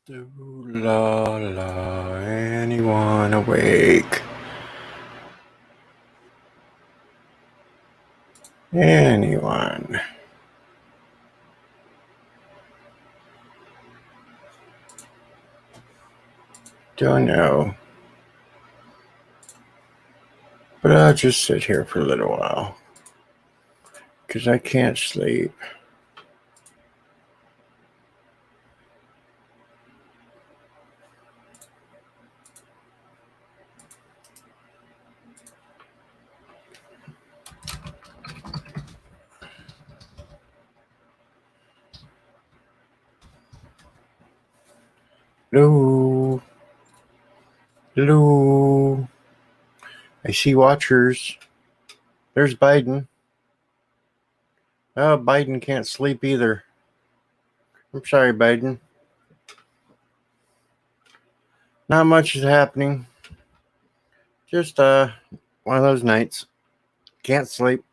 Ooh la la, anyone awake? Anyone? Don't know. But I'll just sit here for a little while. Because I can't sleep. Hello? Hello? I see watchers. There's Biden. Oh, Biden can't sleep either. I'm sorry, Biden. Not much is happening. Just one of those nights. Can't sleep.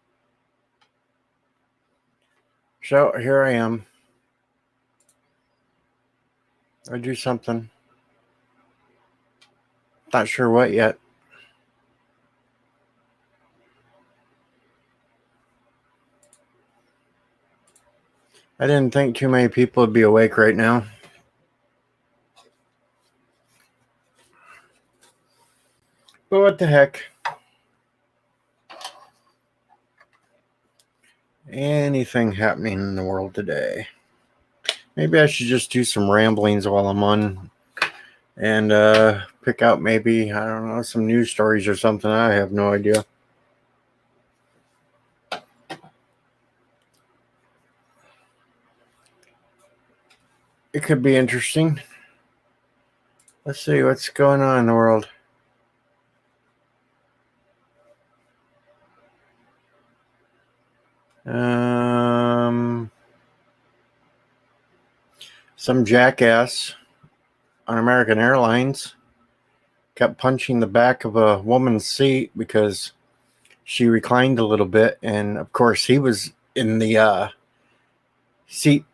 So here I am. I do something. Not sure what yet. I didn't think too many people would be awake right now. But what the heck? Anything happening in the world today? Maybe I should just do some ramblings while I'm on and pick out maybe, I don't know, some news stories or something. I have no idea. It could be interesting. Let's see what's going on in the world. Some jackass on American Airlines kept punching the back of a woman's seat because she reclined a little bit, and of course he was in the seat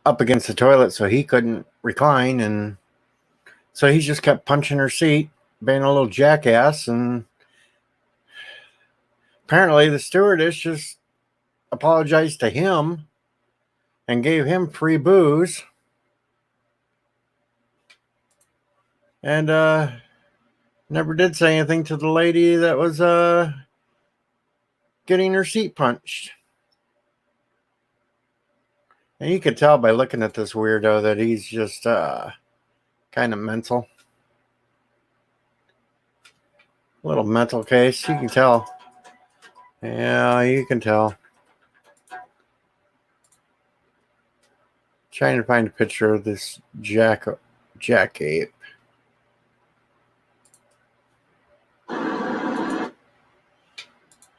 up against the toilet, so he couldn't recline, and so he just kept punching her seat, being a little jackass. And apparently the stewardess just apologized to him and gave him free booze, and never did say anything to the lady that was getting her seat punched. And you could tell by looking at this weirdo that he's just kind of mental. A little mental case, you can tell. Yeah, you can tell. Trying to find a picture of this jack ape.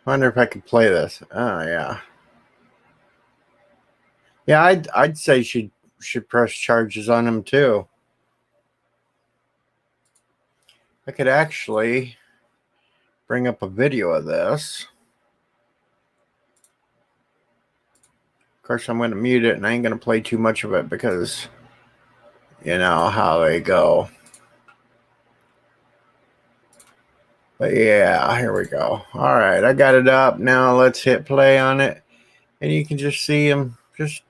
Wonder if I could play this. Oh yeah. Yeah, I'd say she should press charges on him too. I could actually bring up a video of this. Of course, I'm going to mute it, and I ain't going to play too much of it because you know how they go. But yeah, here we go. All right, I got it up. Now let's hit play on it. And you can just see him just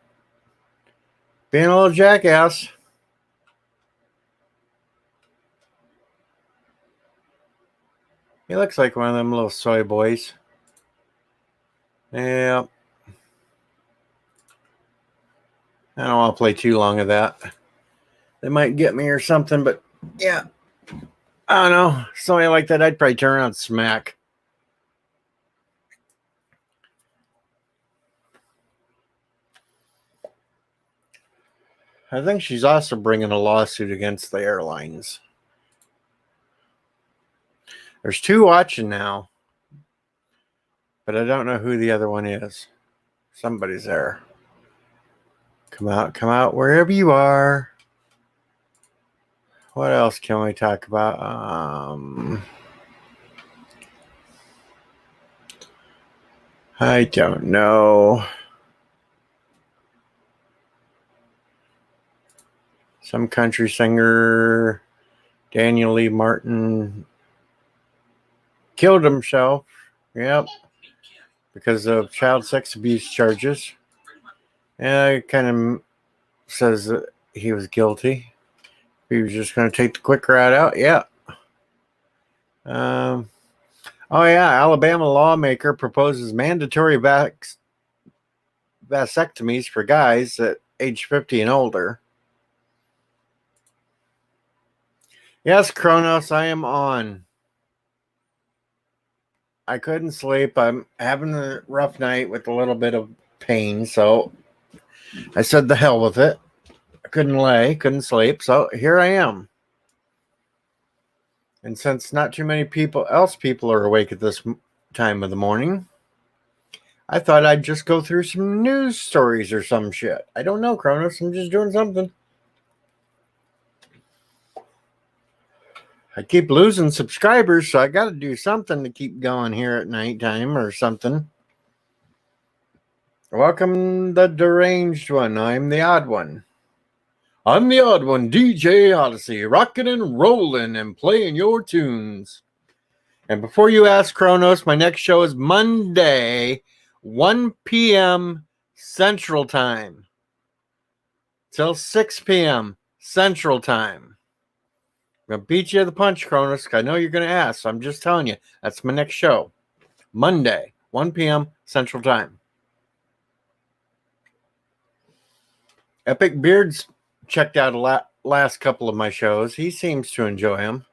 being a little jackass. He looks like one of them little soy boys. Yeah. I don't want to play too long of that. They might get me or something, but yeah. I don't know. Somebody like that, I'd probably turn around and smack. I think she's also bringing a lawsuit against the airlines. There's two watching now, but I don't know who the other one is. Somebody's there. Come out, wherever you are. What else can we talk about? I don't know. Some country singer, Daniel Lee Martin, killed himself. Yep. Because of child sex abuse charges. And it kind of says that he was guilty. He was just going to take the quick route out. Yeah. Oh, yeah. Alabama lawmaker proposes mandatory vasectomies for guys at age 50 and older. Yes, Kronos, I am on. I couldn't sleep. I'm having a rough night with a little bit of pain, so I said the hell with it. I couldn't sleep, so here I am. And since not too many people are awake at this time of the morning, I thought I'd just go through some news stories or some shit. I don't know, Kronos. I'm just doing something. I keep losing subscribers, so I got to do something to keep going here at nighttime or something. Welcome, the deranged one. I'm the odd one. I'm the odd one, DJ Odyssey, rocking and rolling and playing your tunes. And before you ask, Kronos, my next show is Monday, 1 p.m. Central Time till 6 p.m. Central Time. I'm going to beat you to the punch, Kronos. I know you're going to ask, so I'm just telling you. That's my next show. Monday, 1 p.m. Central Time. Epic Beards checked out a last couple of my shows. He seems to enjoy them.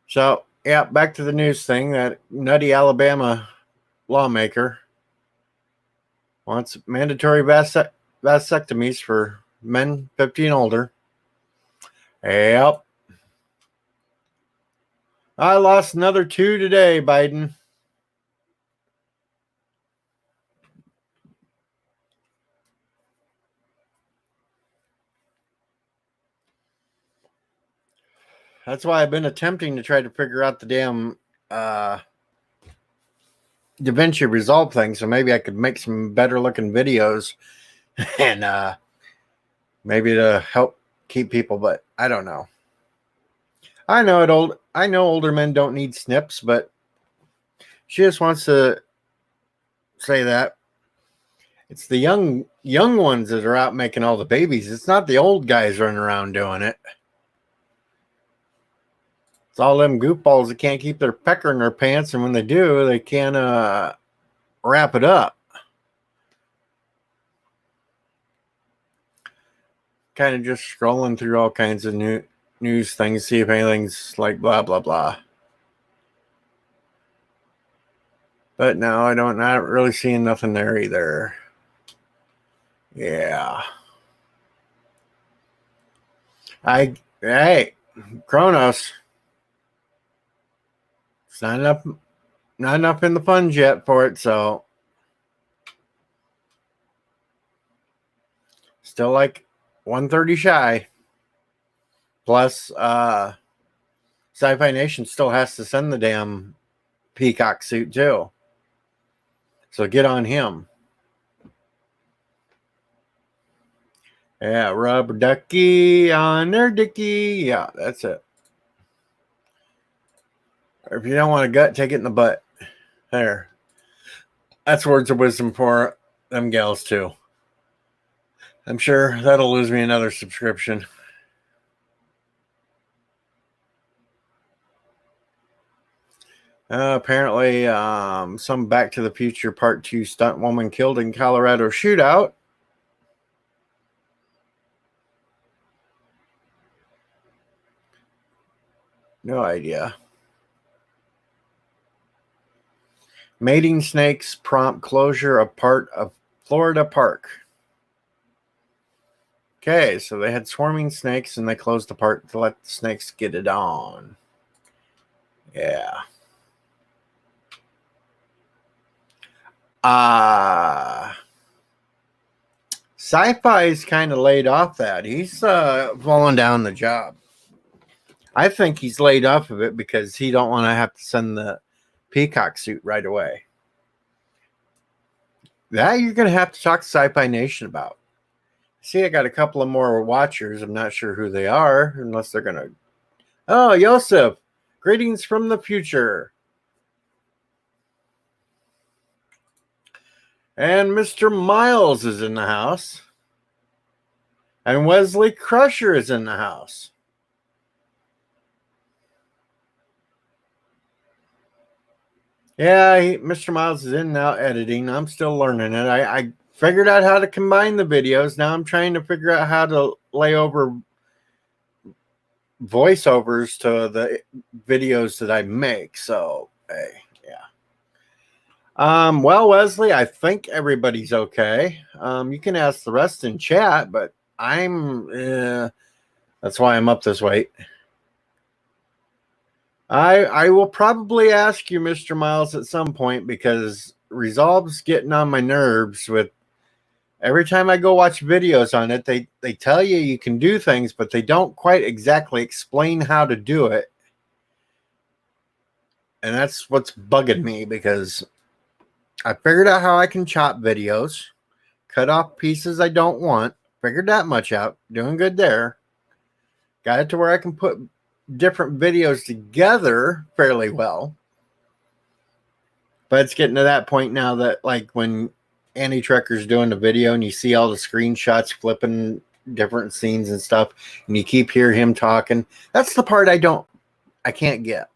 So, yeah, back to the news thing. That nutty Alabama lawmaker wants mandatory vasectomies for men 50 and older. Yep. I lost another 2 today, Biden. That's why I've been attempting to try to figure out the damn DaVinci Resolve thing, so maybe I could make some better looking videos and maybe to help keep people, but I don't know. I know older men don't need snips, but she just wants to say that it's the young ones that are out making all the babies. It's not the old guys running around doing it. It's all them goofballs that can't keep their pecker in their pants, and when they do, they can't wrap it up. Kind of just scrolling through all kinds of news things, see if anything's like blah blah blah. But no, I don't. Not really seeing nothing there either. Yeah. Hey, Kronos. It's not enough in the funds yet for it, so still like 130 shy. Plus, Sci-Fi Nation still has to send the damn peacock suit too. So get on him. Yeah, rubber ducky on their dicky. Yeah, that's it. Or if you don't want a gut, take it in the butt. There. That's words of wisdom for them gals too. I'm sure that'll lose me another subscription. Apparently, some Back to the Future Part 2 stunt woman killed in Colorado shootout. No idea. Mating snakes prompt closure of part of Florida park. Okay, so they had swarming snakes and they closed the park to let the snakes get it on. Yeah. Sci-Fi's kind of laid off that. He's falling down the job. I think he's laid off of it because he don't want to have to send the peacock suit right away. That you're going to have to talk to Sci-Fi Nation about. See, I got a couple of more watchers. I'm not sure who they are, unless they're going to... Oh, Yosef, greetings from the future. And Mr. Miles is in the house. And Wesley Crusher is in the house. Yeah, Mr. Miles is in now editing. I'm still learning it. I figured out how to combine the videos. Now I'm trying to figure out how to lay over voiceovers to the videos that I make. So, hey, yeah. Well, Wesley, I think everybody's okay. You can ask the rest in chat, but that's why I'm up this late. I will probably ask you, Mr. Miles, at some point, because Resolve's getting on my nerves with every time I go watch videos on it, they tell you can do things, but they don't quite exactly explain how to do it. And that's what's bugging me, because I figured out how I can chop videos, cut off pieces I don't want, figured that much out, doing good there. Got it to where I can put different videos together fairly well. But it's getting to that point now that, like, when Andy Trekker's doing the video and you see all the screenshots flipping different scenes and stuff, and you keep hearing him talking, that's the part I can't get.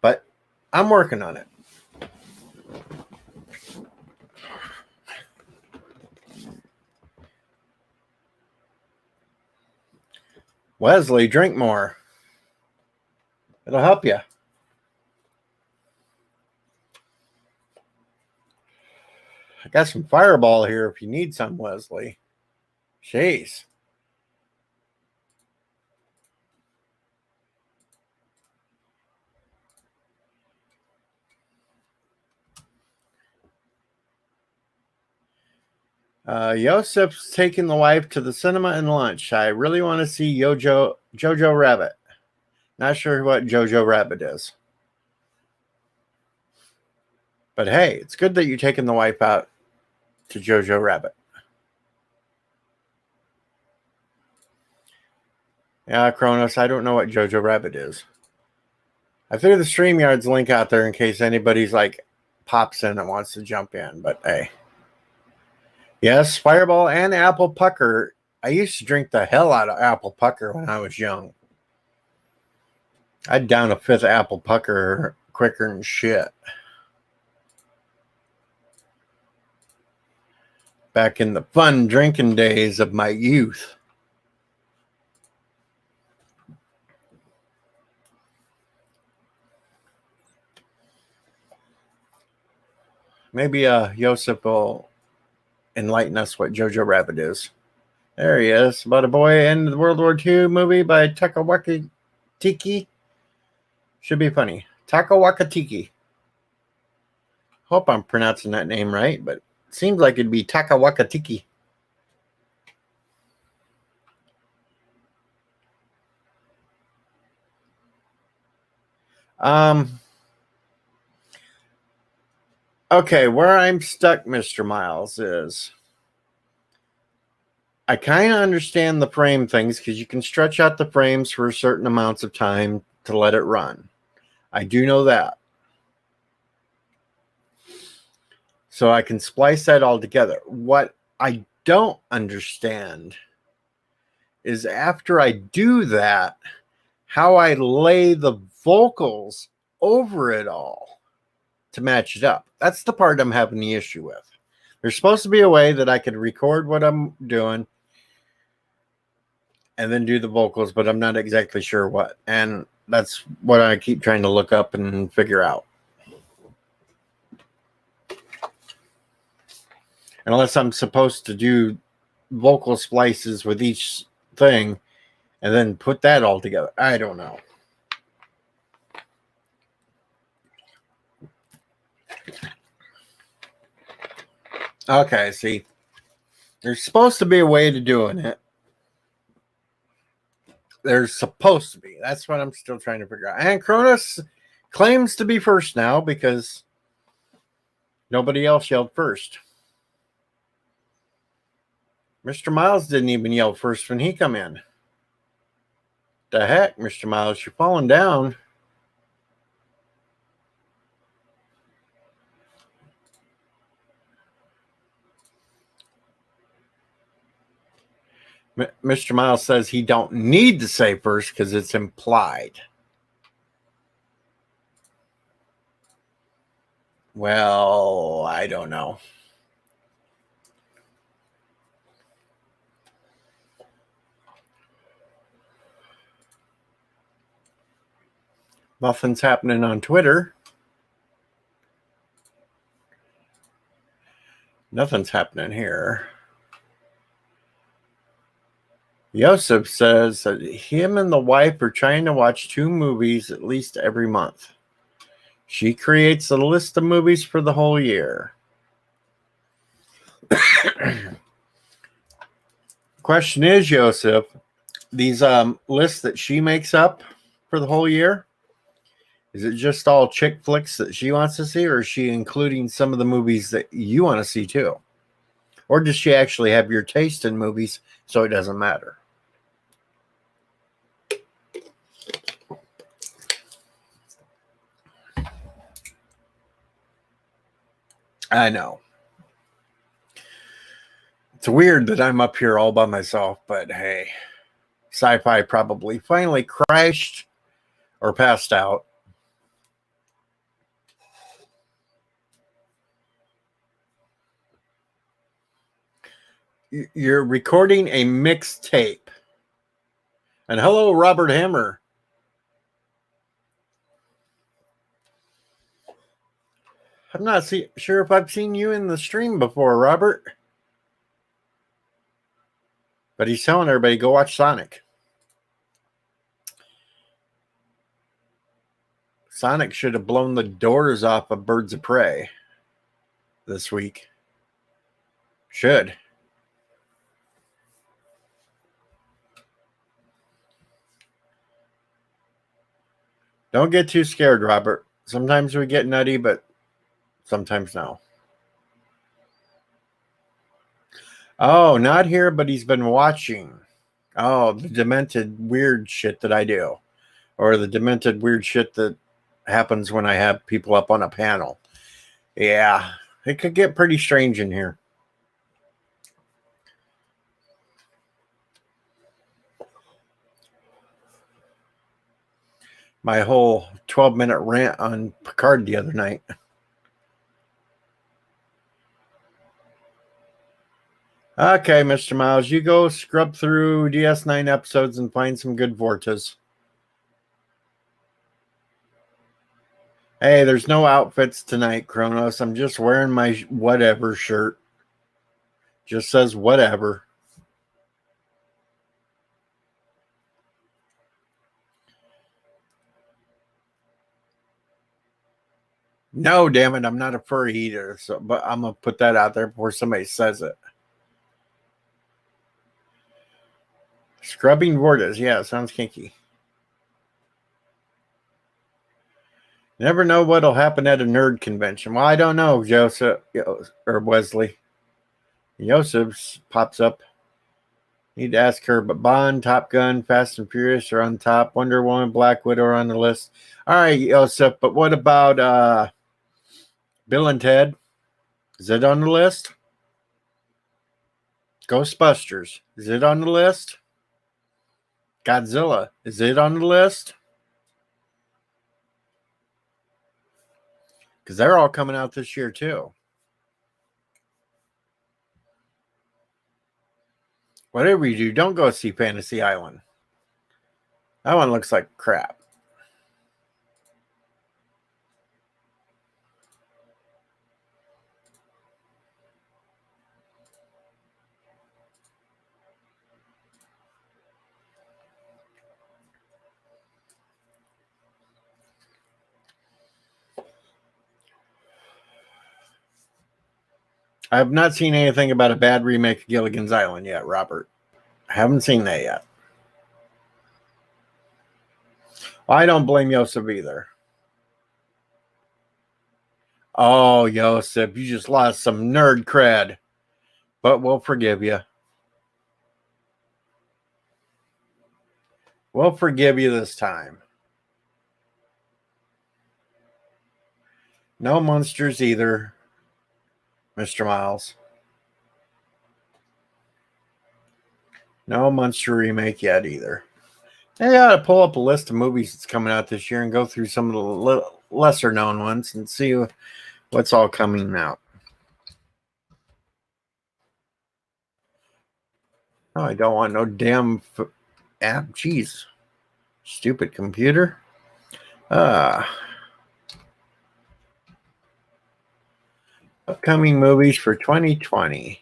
But I'm working on it. Wesley, drink more. It'll help you. I got some Fireball here if you need some, Wesley. Jeez. Yosef's taking the wife to the cinema and lunch. I really want to see Jojo Rabbit. Not sure what Jojo Rabbit is. But hey, it's good that you're taking the wife out to Jojo Rabbit. Yeah, Kronos, I don't know what Jojo Rabbit is. I threw the StreamYard's link out there in case anybody's like pops in and wants to jump in. But hey. Yes, Fireball and Apple Pucker. I used to drink the hell out of Apple Pucker when I was young. I'd down a fifth Apple Pucker quicker than shit. Back in the fun drinking days of my youth. Maybe Yosef will enlighten us what Jojo Rabbit is. There he is. About a boy in the World War II movie by Taika Waititi. Should be funny. Taika Waititi. Hope I'm pronouncing that name right, but it seems like it'd be Taika Waititi. Okay, where I'm stuck, Mr. Miles, is I kind of understand the frame things because you can stretch out the frames for certain amounts of time to let it run. I do know that. So I can splice that all together. What I don't understand is after I do that, how I lay the vocals over it all to match it up. That's the part I'm having the issue with. There's supposed to be a way that I could record what I'm doing and then do the vocals, but I'm not exactly sure what. And that's what I keep trying to look up and figure out. Unless I'm supposed to do vocal splices with each thing and then put that all together. I don't know. Okay, see. There's supposed to be a way to doing it. There's supposed to be. That's what I'm still trying to figure out. And Cronus claims to be first now because nobody else yelled first. Mr. Miles didn't even yell first when he come in. The heck, Mr. Miles, you're falling down. Mr. Miles says he don't need to say first because it's implied. Well, I don't know. Nothing's happening on Twitter. Nothing's happening here. Yosef says that him and the wife are trying to watch 2 movies at least every month. She creates a list of movies for the whole year. Question is, Yosef, these lists that she makes up for the whole year, is it just all chick flicks that she wants to see, or is she including some of the movies that you want to see too? Or does she actually have your taste in movies so it doesn't matter? I know. It's weird that I'm up here all by myself, but hey, Sci-Fi probably finally crashed or passed out. You're recording a mixtape. And hello, Robert Hammer. I'm not sure if I've seen you in the stream before, Robert. But he's telling everybody, go watch Sonic. Sonic should have blown the doors off of Birds of Prey this week. Should. Don't get too scared, Robert. Sometimes we get nutty, but sometimes no. Oh, not here, but he's been watching. Oh, the demented weird shit that I do. Or the demented weird shit that happens when I have people up on a panel. Yeah, it could get pretty strange in here. My whole 12-minute rant on Picard the other night. Okay, Mr. Miles, you go scrub through DS9 episodes and find some good Vortas. Hey, there's no outfits tonight, Kronos. I'm just wearing my whatever shirt. Just says whatever. No, damn it, I'm not a furry eater. So, but I'm gonna put that out there before somebody says it. Scrubbing Vortas, yeah, sounds kinky. Never know what'll happen at a nerd convention. Well, I don't know, Joseph or Wesley. Joseph pops up. Need to ask her, but Bond, Top Gun, Fast and Furious are on top. Wonder Woman, Black Widow are on the list. All right, Joseph, but what about Bill and Ted? Is it on the list? Ghostbusters, is it on the list? Godzilla, is it on the list? Because they're all coming out this year too. Whatever you do, don't go see Fantasy Island. That one looks like crap. I have not seen anything about a bad remake of Gilligan's Island yet, Robert. I haven't seen that yet. I don't blame Yosef either. Oh, Yosef, you just lost some nerd cred. But we'll forgive you. We'll forgive you this time. No monsters either, Mr. Miles. No Monster remake yet either. I ought to pull up a list of movies that's coming out this year and go through some of the lesser known ones and see what's all coming out. Oh, I don't want no damn app. Jeez. Stupid computer. Upcoming movies for 2020.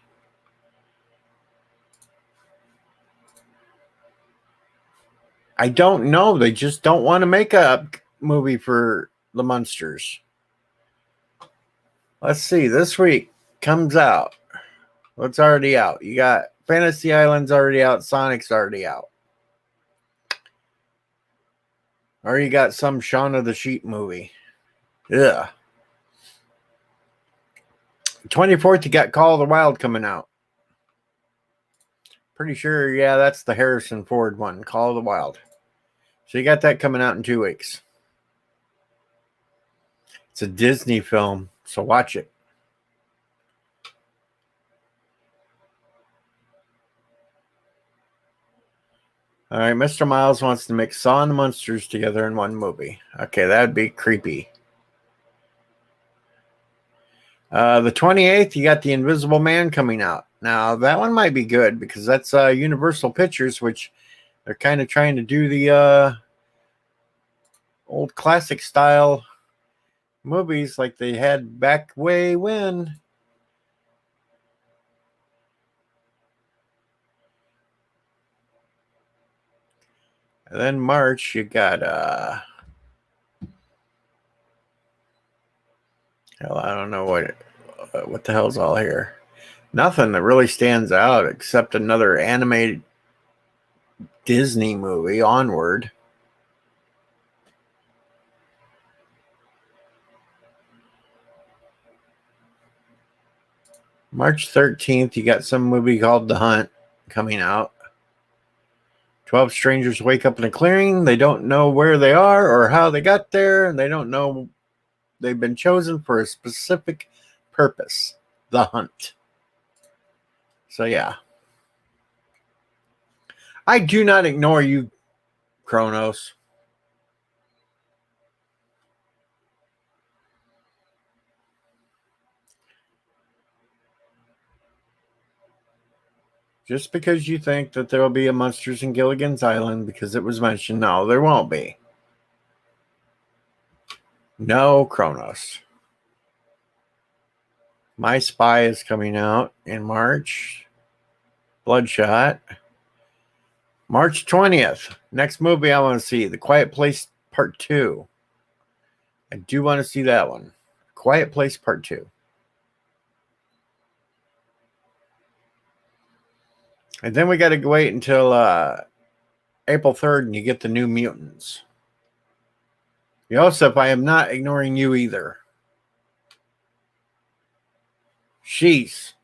I don't know. They just don't want to make a movie for the Munsters. Let's see. This week comes out. What's already out? You got Fantasy Island's already out. Sonic's already out. Or you got some Shaun of the Sheep movie. Yeah. 24th, you got Call of the Wild coming out. Pretty sure, yeah, that's the Harrison Ford one, Call of the Wild. So you got that coming out in 2 weeks. It's a Disney film, so watch it. All right, Mr. Miles wants to mix Saw and the Munsters together in one movie. Okay, that'd be creepy. The 28th, you got The Invisible Man coming out. Now, that one might be good because that's Universal Pictures, which they're kind of trying to do the old classic style movies like they had back way when. And then March, you got hell, I don't know what the hell's all here. Nothing that really stands out except another animated Disney movie, Onward. March 13th, you got some movie called The Hunt coming out. 12 strangers wake up in a clearing. They don't know where they are or how they got there, and they don't know they've been chosen for a specific purpose. The Hunt. So, yeah. I do not ignore you, Kronos. Just because you think that there will be a Monsters in Gilligan's Island because it was mentioned, no, there won't be. No, Kronos. My Spy is coming out in March. Bloodshot. March 20th. Next movie I want to see, The Quiet Place Part 2. I do want to see that one. Quiet Place Part 2. And then we got to wait until April 3rd and you get the New Mutants. Joseph, I am not ignoring you either. Sheesh.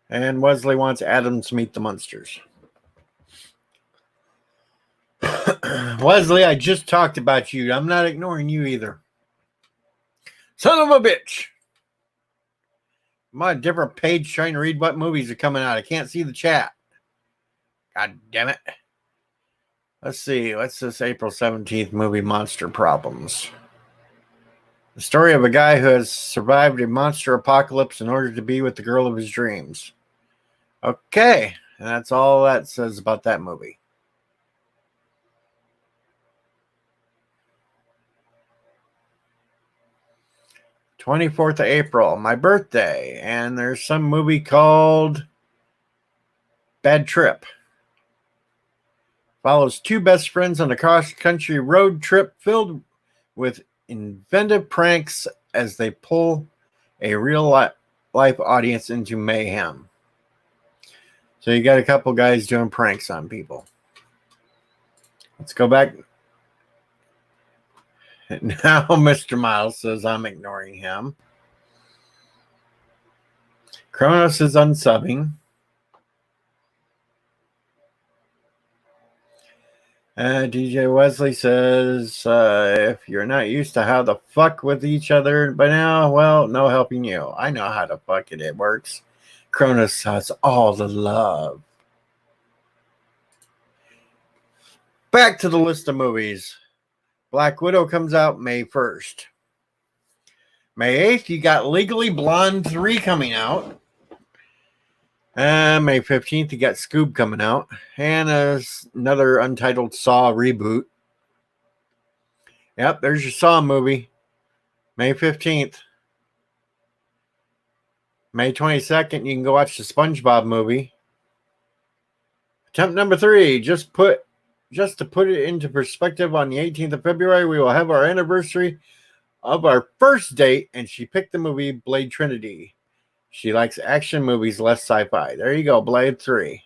And Wesley wants Adam to meet the Munsters. Wesley, I just talked about you. I'm not ignoring you either. Son of a bitch. I'm on a different page trying to read what movies are coming out. I can't see the chat. God damn it. Let's see. What's this April 17th movie, Monster Problems? The story of a guy who has survived a monster apocalypse in order to be with the girl of his dreams. Okay. And that's all that says about that movie. '24th of April, my birthday, and there's some movie called Bad Trip. Follows two best friends on a cross-country road trip filled with inventive pranks as they pull a real-life audience into mayhem. So you got a couple guys doing pranks on people. Let's go back. Now Mr. Miles says I'm ignoring him. Kronos is unsubbing. DJ Wesley says, if you're not used to how the fuck with each other by now, well, no helping you. I know how to fuck it. It works. Cronus has all the love. Back to the list of movies. Black Widow comes out May 1st. May 8th, you got Legally Blonde 3 coming out. May 15th, you got Scoob coming out. And another untitled Saw reboot. Yep, there's your Saw movie. May 15th. May 22nd, you can go watch the SpongeBob movie. Attempt number 3, just to put it into perspective, on the 18th of February, we will have our anniversary of our first date, and she picked the movie Blade Trinity. She likes action movies, less sci-fi. There you go, Blade 3.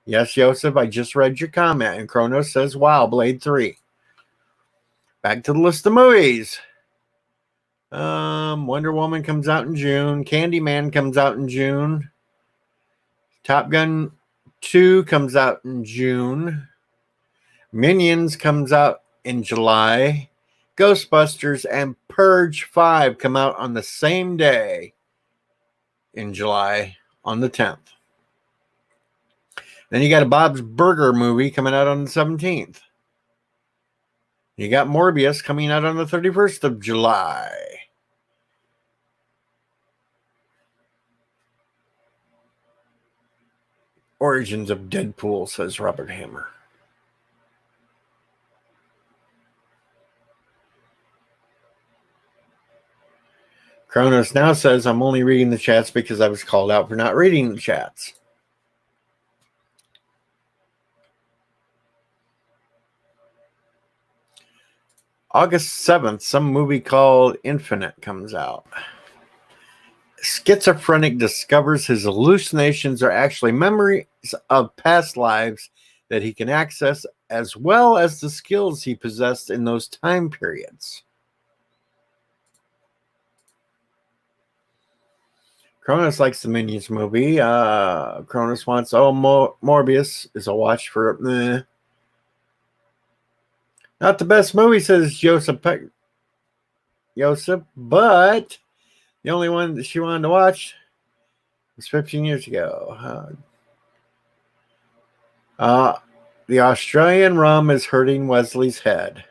Yes, Joseph, I just read your comment, and Kronos says, wow, Blade 3. Back to the list of movies. Wonder Woman comes out in June. Candyman comes out in June. Top Gun 2 comes out in June. Minions comes out in July. Ghostbusters and Purge 5 come out on the same day in July, on the 10th. Then you got a Bob's Burger movie coming out on the 17th. You got Morbius coming out on the 31st of July. Origins of Deadpool, says Robert Hammer. Kronos now says, I'm only reading the chats because I was called out for not reading the chats. August 7th, some movie called Infinite comes out. Schizophrenic discovers his hallucinations are actually memories of past lives that he can access, as well as the skills he possessed in those time periods. Cronus likes the Minions movie. Cronus wants, Morbius is a watch for... Not the best movie, says Joseph, but the only one that she wanted to watch was 15 years ago. The Australian rum is hurting Wesley's head.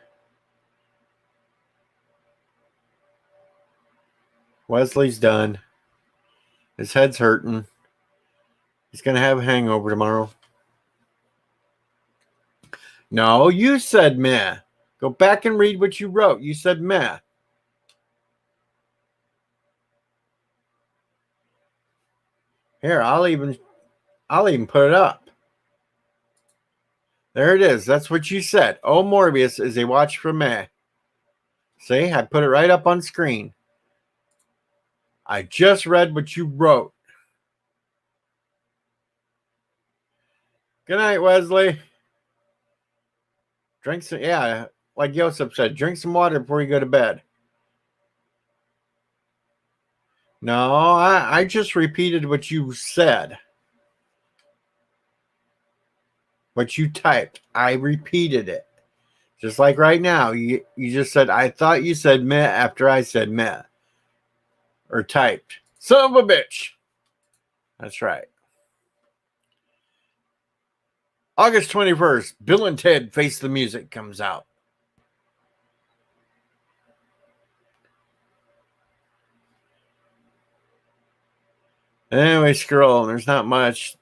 Wesley's done. His head's hurting. He's going to have a hangover tomorrow. No, you said meh. Go back and read what you wrote. You said meh. Here, I'll even put it up. There it is. That's what you said. Oh, Morbius is a watch for meh. See, I put it right up on screen. I just read what you wrote. Good night, Wesley. Drink some, like Joseph said, drink some water before you go to bed. No, I just repeated what you said. What you typed. I repeated it. Just like right now. You just said, I thought you said meh after I said meh. Or typed. Son of a bitch. That's right. August 21st, Bill and Ted Face the Music comes out. Anyway, scroll. There's not much.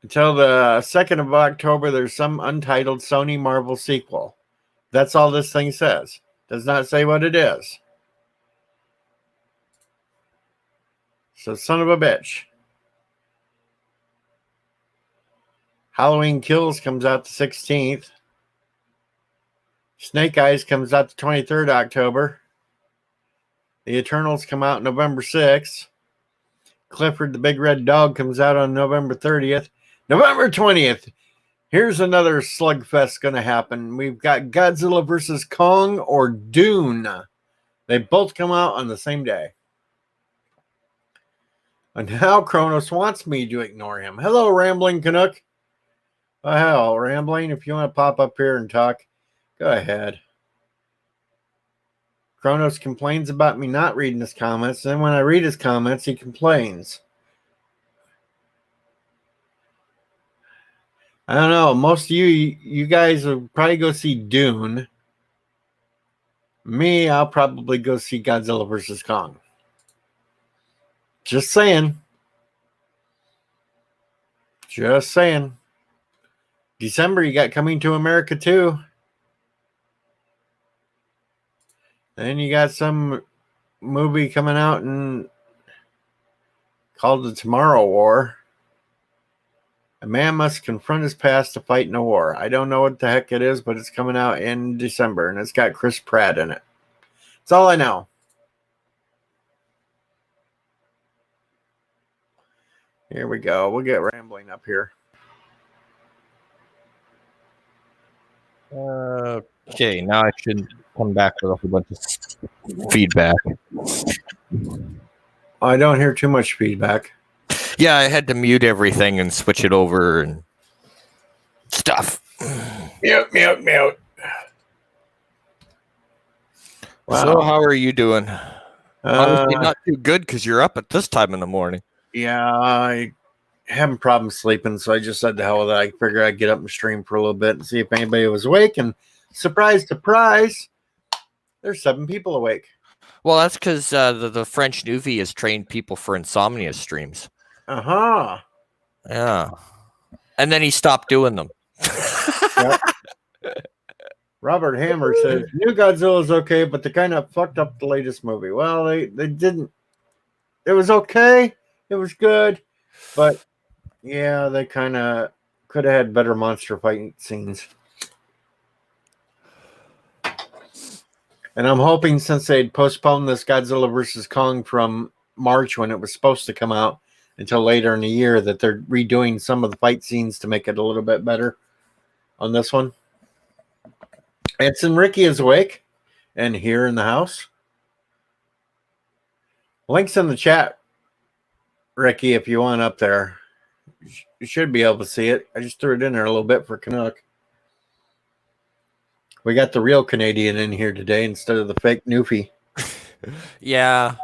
Until the 2nd of October, there's some untitled Sony Marvel sequel. That's all this thing says. Does not say what it is. So, son of a bitch. Halloween Kills comes out the 16th. Snake Eyes comes out the 23rd October. The Eternals come out November 6th. Clifford the Big Red Dog comes out on November 30th. November 20th. Here's another slugfest going to happen. We've got Godzilla vs. Kong or Dune. They both come out on the same day. And now Kronos wants me to ignore him. Hello, Rambling Canuck. Oh, hell, Rambling, if you want to pop up here and talk, go ahead. Kronos complains about me not reading his comments. Then when I read his comments, he complains. I don't know. Most of you guys will probably go see Dune. Me, I'll probably go see Godzilla vs. Kong. Just saying. Just saying. December, you got Coming to America too. Then you got some movie coming out and called The Tomorrow War. A man must confront his past to fight in a war. I don't know what the heck it is, but it's coming out in December, and it's got Chris Pratt in it. That's all I know. Here we go. We'll get Rambling up here. Okay, now I should come back with a whole bunch of feedback. I don't hear too much feedback. Yeah, I had to mute everything and switch it over and stuff. Mute. Wow. So how are you doing? Honestly, not too good because you're up at this time in the morning. Yeah, I having problems sleeping, so I just said the hell with it. I figured I'd get up and stream for a little bit and see if anybody was awake. And surprise, surprise, there's 7 people awake. Well, that's because the French Nuvi has trained people for insomnia streams. Uh-huh. Yeah. And then he stopped doing them. Yep. Robert Hammer says, New Godzilla is okay, but they kind of fucked up the latest movie. Well, they didn't. It was okay. It was good. But, yeah, they kind of could have had better monster fighting scenes. And I'm hoping since they'd postponed this Godzilla vs. Kong from March when it was supposed to come out until later in the year, that they're redoing some of the fight scenes to make it a little bit better on this one. Anson Ricky is awake and here in the house. Links in the chat, Ricky, if you want up there. You should be able to see it. I just threw it in there a little bit for Canuck. We got the real Canadian in here today instead of the fake Newfie. Yeah.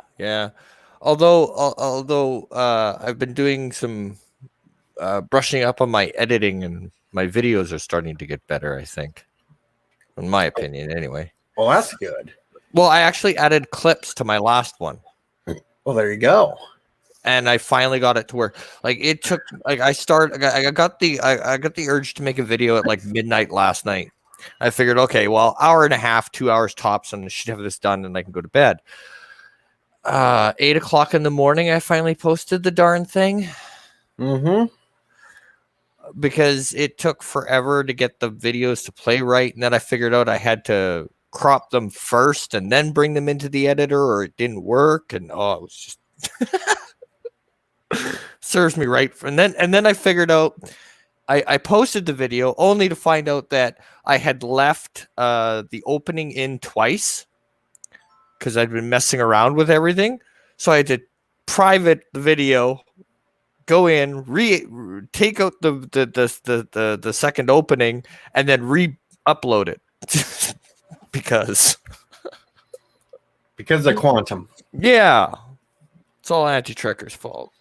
Although I've been doing some brushing up on my editing, and my videos are starting to get better, I think. In my opinion, anyway. Well, that's good. Well, I actually added clips to my last one. Well, there you go. And I finally got it to where, like, it took, like, I got the urge to make a video at like midnight last night. I figured, okay, well, hour and a half, 2 hours tops, and I should have this done, and I can go to bed. 8 o'clock in the morning, I finally posted the darn thing. Mm-hmm. Because it took forever to get the videos to play right, and then I figured out I had to crop them first and then bring them into the editor, or it didn't work, and it was just serves me right. And then I figured out I posted the video only to find out that I had left the opening in twice because I'd been messing around with everything. So I had to private the video, go in, take out the second opening, and then re-upload it because of Quantum. Yeah, it's all Anti-Trekker's fault.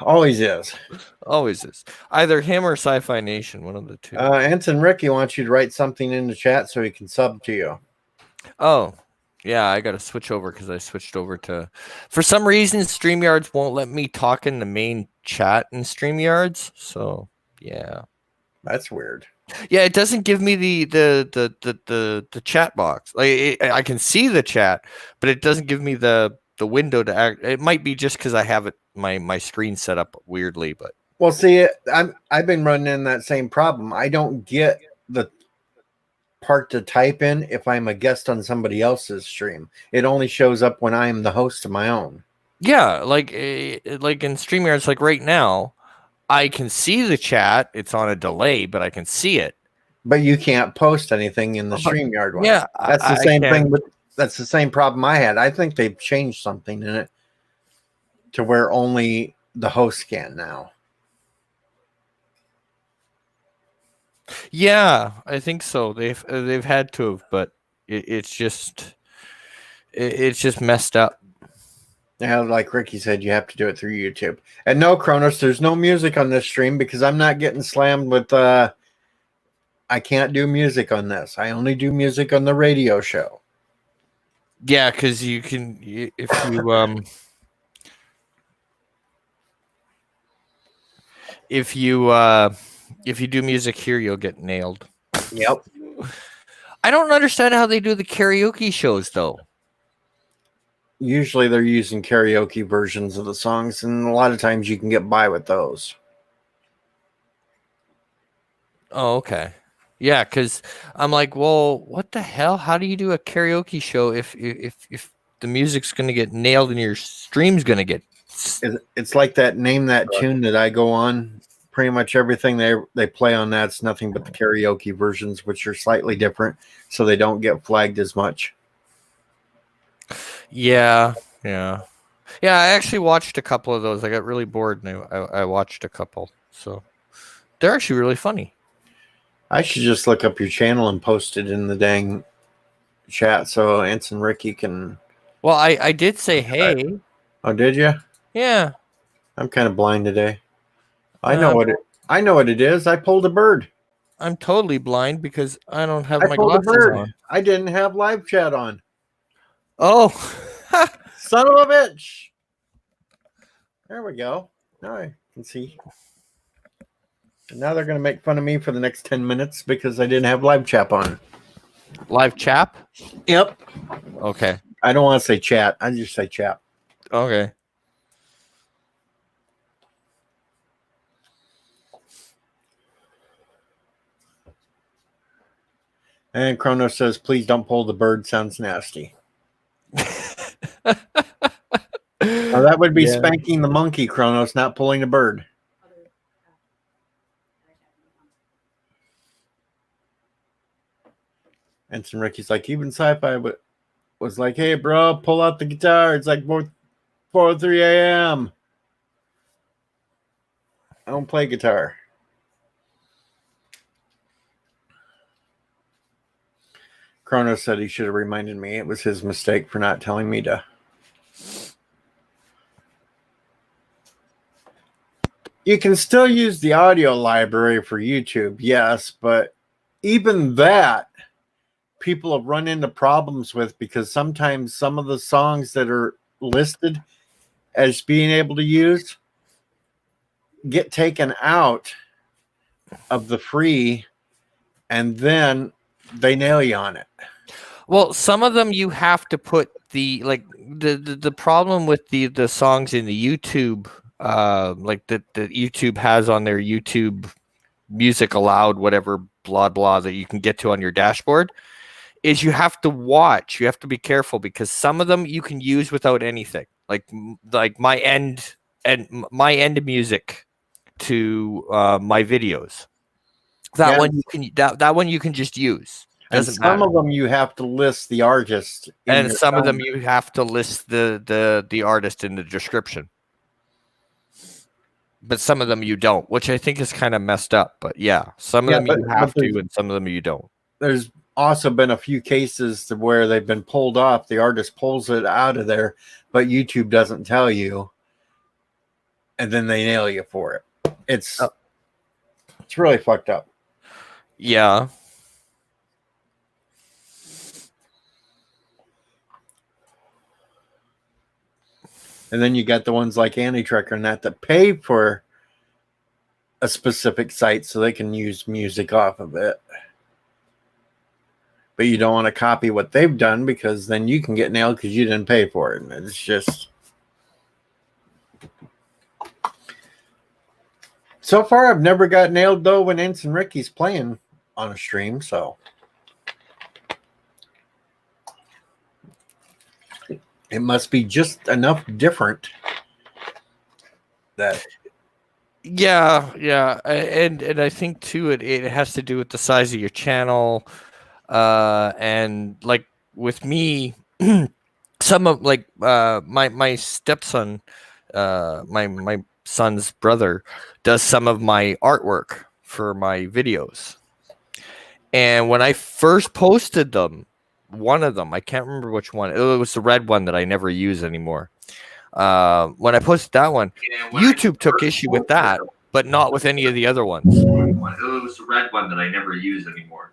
Always is. Always is. Either him or Sci-Fi Nation, one of the two. Anson Ricky wants you to write something in the chat so he can sub to you. Oh, yeah, I got to switch over because I switched over to... For some reason, StreamYards won't let me talk in the main chat in StreamYards, so, yeah. That's weird. Yeah, it doesn't give me the chat box. Like, I can see the chat, but it doesn't give me the window to act. It might be just because I have it my screen set up weirdly, but well, see, I've been running in that same problem. I don't get the part to type in if I'm a guest on somebody else's stream. It only shows up when I'm the host of my own. Yeah, like in StreamYards, like right now, I can see the chat. It's on a delay, but I can see it. But you can't post anything in the StreamYard one. Yeah, that's the same thing. That's the same problem I had. I think they've changed something in it to where only the host can now. Yeah, I think so. They've had to have, but it's just messed up. Yeah, like Ricky said, you have to do it through YouTube. And no, Kronos, there's no music on this stream because I'm not getting slammed with. I can't do music on this. I only do music on the radio show. Yeah, because you can if you if you do music here, you'll get nailed. Yep. I don't understand how they do the karaoke shows though. Usually they're using karaoke versions of the songs, and a lot of times you can get by with those. Oh, okay. Yeah, because I'm like, well, what the hell? How do you do a karaoke show if the music's gonna get nailed and your stream's gonna get? It's like that name that tune that I go on. Pretty much everything they play on that's nothing but the karaoke versions, which are slightly different, so they don't get flagged as much. Yeah. I actually watched a couple of those. I got really bored, and I watched a couple. So they're actually really funny. I should just look up your channel and post it in the dang chat so Ants and Ricky can. Well, I did say hey. Oh, did you? Yeah. I'm kind of blind today. I know what it is. I pulled a bird. I'm totally blind because I don't have I my pulled a glasses bird. on. I didn't have live chat on. Oh. Son of a bitch. There we go. Now I can see. And now they're going to make fun of me for the next 10 minutes because I didn't have live chat on. Live chap? Yep. Okay. I don't want to say chat. I just say chat. Okay. And Kronos says, please don't pull the bird. Sounds nasty. Now that would be spanking the monkey, Kronos, not pulling the bird. And some Ricky's like, even sci-fi was like, hey, bro, pull out the guitar. It's like 4:03 a.m. I don't play guitar. Kronos said he should have reminded me. It was his mistake for not telling me to. You can still use the audio library for YouTube, yes, but even that, people have run into problems with because sometimes some of the songs that are listed as being able to use get taken out of the free, and then they nail you on it. Well, some of them you have to put the problem with the songs in the YouTube like that YouTube has on their YouTube music allowed whatever blah blah that you can get to on your dashboard is you have to be careful because some of them you can use without anything like my end music to my videos. That one you can just use. And some of them you have to list the artist. And some of them you have to list the artist in the description. But some of them you don't, which I think is kind of messed up. But yeah, some of them you have to, and some of them you don't. There's also been a few cases to where they've been pulled off. The artist pulls it out of there, but YouTube doesn't tell you, and then they nail you for it. It's really fucked up. Yeah. And then you got the ones like Anti-Trekker and that pay for a specific site so they can use music off of it. But you don't want to copy what they've done because then you can get nailed because you didn't pay for it. And it's just... So far, I've never got nailed, though, when Ensign Ricky's playing on a stream, so... It must be just enough different that... Yeah. And I think, too, it has to do with the size of your channel. And, like, with me, some of, like, my stepson, my son's brother, does some of my artwork for my videos. And when I first posted them, one of them, I can't remember which one. It was the red one that I never use anymore. When I posted that one, YouTube took issue with that, but not with any of the other ones. It was the red one that I never use anymore.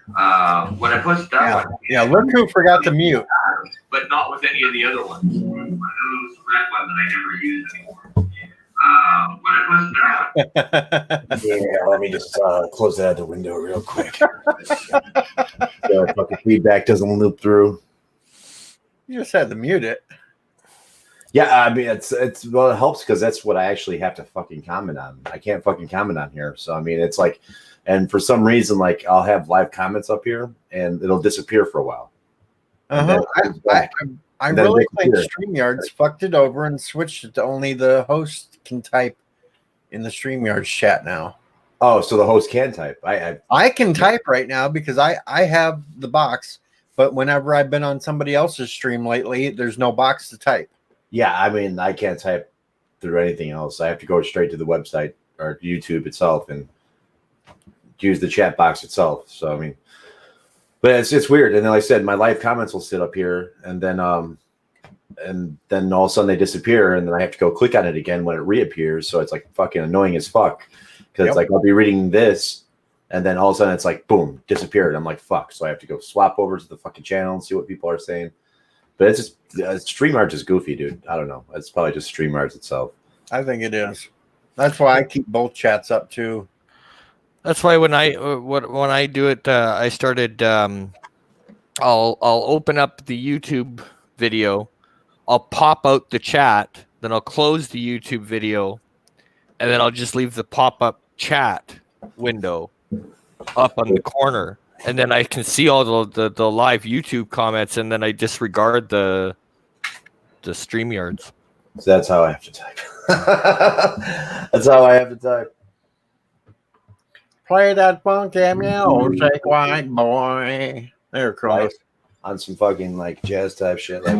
When I posted that one, yeah, look who forgot to mute. but not with any of the other ones. It was the red one that I never use anymore. When I posted that one. Yeah, let me just close that out the window real quick. So fucking feedback doesn't loop through. You just had to mute it. Yeah, I mean it's well, it helps because that's what I actually have to fucking comment on. I can't fucking comment on here, so I mean it's like, and for some reason, like I'll have live comments up here and it'll disappear for a while. Uh-huh. I really think StreamYard's fucked it over and switched it to only the host can type in the StreamYard chat now. Oh, so the host can type. I can type right now because I have the box, but whenever I've been on somebody else's stream lately, there's no box to type. Yeah, I mean I can't type through anything else. I have to go straight to the website or YouTube itself and use the chat box itself. So I mean, but it's weird. And then like I said, my live comments will sit up here, and then all of a sudden they disappear, and then I have to go click on it again when it reappears. So it's like fucking annoying as fuck because like I'll be reading this, and then all of a sudden it's like boom, disappeared. I'm like fuck. So I have to go swap over to the fucking channel and see what people are saying. But it's just StreamYard is goofy, dude. I don't know. It's probably just StreamYard itself. I think it is. That's why I keep both chats up too. That's why when I do it, I started. I'll open up the YouTube video. I'll pop out the chat, then I'll close the YouTube video, and then I'll just leave the pop-up chat window up on the corner, and then I can see all the live YouTube comments, and then I disregard the StreamYards. So that's how I have to type. That's how I have to type. Play that funky music, white boy. There, Cross. Like, on some fucking like jazz type shit. Like,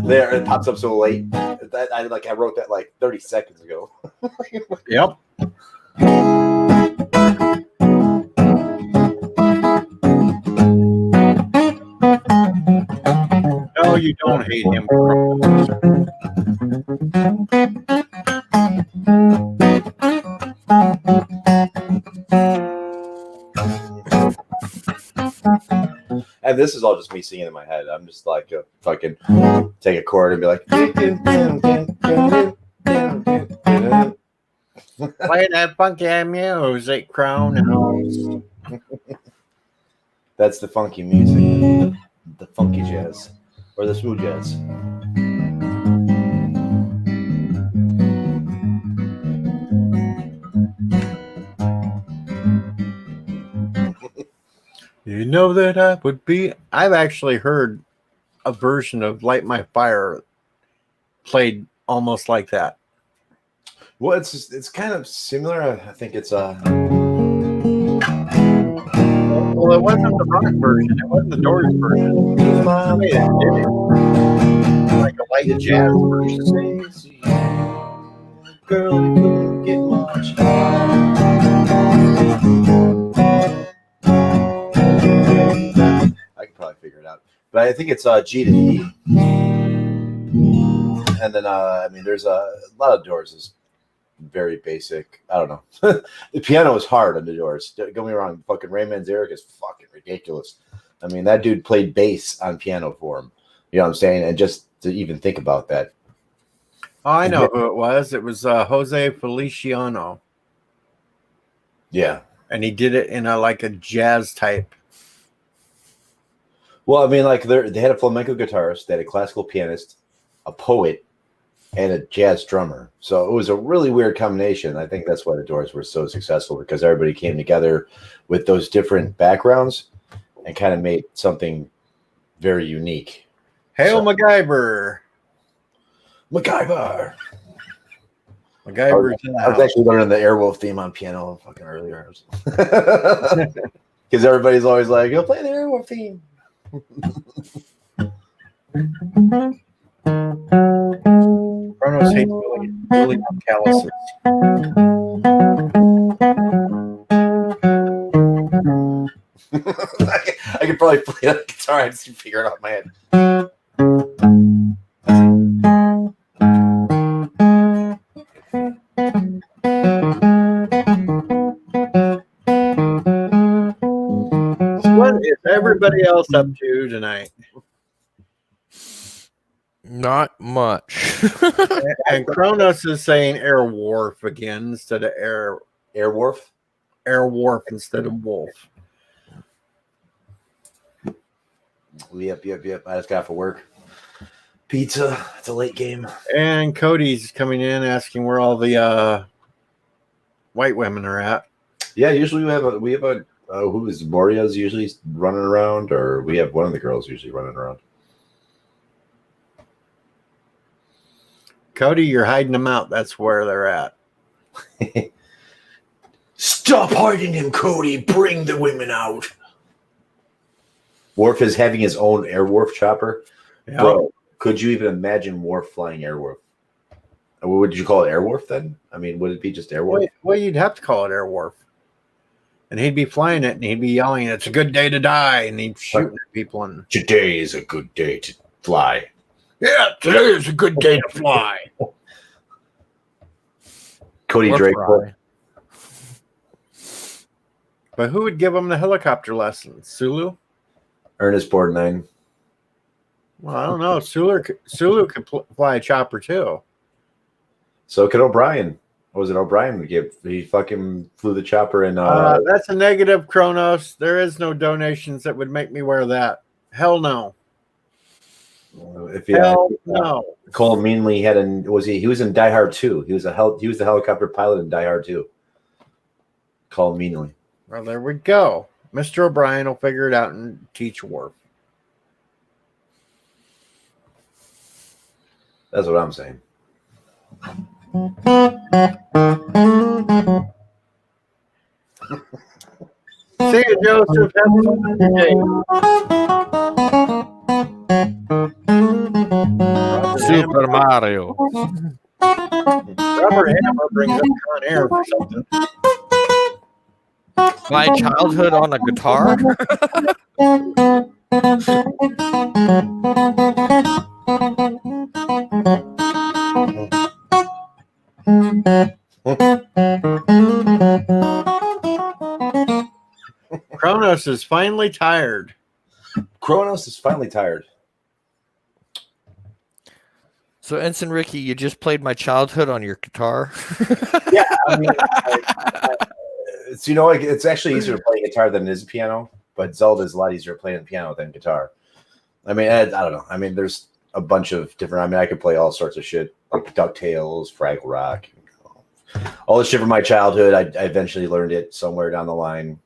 there it pops up so late. I wrote that like 30 seconds ago. Yep. No, you don't hate him. And this is all just me singing in my head. I'm just like fucking take a chord and be like, Play that funky music, Crown House. that's the funky music, the funky jazz, or the smooth jazz. You know that I would be. I've actually heard a version of Light My Fire played almost like that. Well, it's kind of similar. I think it's Well, it wasn't the rock version. It wasn't the Doors version. Somebody that did it. Like a light jazz version. Girl, you couldn't get much higher. I could probably figure it out, but I think it's G to E, and then I mean, there's a lot of Doors is very basic. I don't know. The piano is hard on the Doors. Don't get me wrong. Fucking Ray Manzarek is fucking ridiculous. I mean, that dude played bass on piano for him. You know what I'm saying? And just to even think about that. Oh, I know who it was. It was Jose Feliciano. Yeah. And he did it in a jazz type. Well, I mean, like they had a flamenco guitarist, they had a classical pianist, a poet, and a jazz drummer. So it was a really weird combination. I think that's why the Doors were so successful, because everybody came together with those different backgrounds and kind of made something very unique. Hail So- MacGyver. MacGyver. MacGyver's in the I was house. actually learning the Airwolf theme on piano fucking earlier. Because everybody's always like, "You'll play the Airwolf theme." Kronos hates Willie Callises. I could probably play the guitar. I just figure it out in my head. What is everybody else up to tonight? Not much. And Kronos is saying Airwolf again instead of Airwolf. Airwolf instead of Wolf. Yep. I just got for work. Pizza. It's a late game. And Cody's coming in asking where all the white women are at. Yeah, usually we have a who is Moria's usually running around, or we have one of the girls usually running around. Cody, you're hiding them out. That's where they're at. Stop hiding him, Cody. Bring the women out. Worf is having his own Airwolf chopper. Yeah. Bro, could you even imagine Worf flying Airwolf? What would you call it, Airwolf then? I mean, would it be just Airwolf? Well, you'd have to call it Airwolf. And he'd be flying it and he'd be yelling, "It's a good day to die." And he'd shoot at people. And Today is a good day to fly. yeah, today is a good day to fly. Cody Or Drake. fry. But who would give him the helicopter lessons? Sulu? Ernest Borgnine. Well, I don't know. Sulu could fly a chopper too. So could O'Brien. What was it? O'Brien would give. He fucking flew the chopper in. That's a negative, Kronos. There is no donations that would make me wear that. Hell no. If Hell no. Cole Meanley had he was in Die Hard 2. He was the helicopter pilot in Die Hard 2. Cole Meanley. Well, there we go. Mr. O'Brien will figure it out and teach Worf. That's what I'm saying. See you, Joseph. Have fun today. Super Mario. Rubber Hammer brings up Con Air for something. My childhood on a guitar. Kronos is finally tired. Kronos is finally tired. So, Ensign Ricky, you just played my childhood on your guitar. Yeah, I mean, it's it's actually easier to play guitar than it is piano, but Zelda's a lot easier playing piano than guitar. I mean, I don't know. I mean, there's a bunch of different. I mean, I could play all sorts of shit like DuckTales, Fraggle Rock, all the shit from my childhood. I eventually learned it somewhere down the line,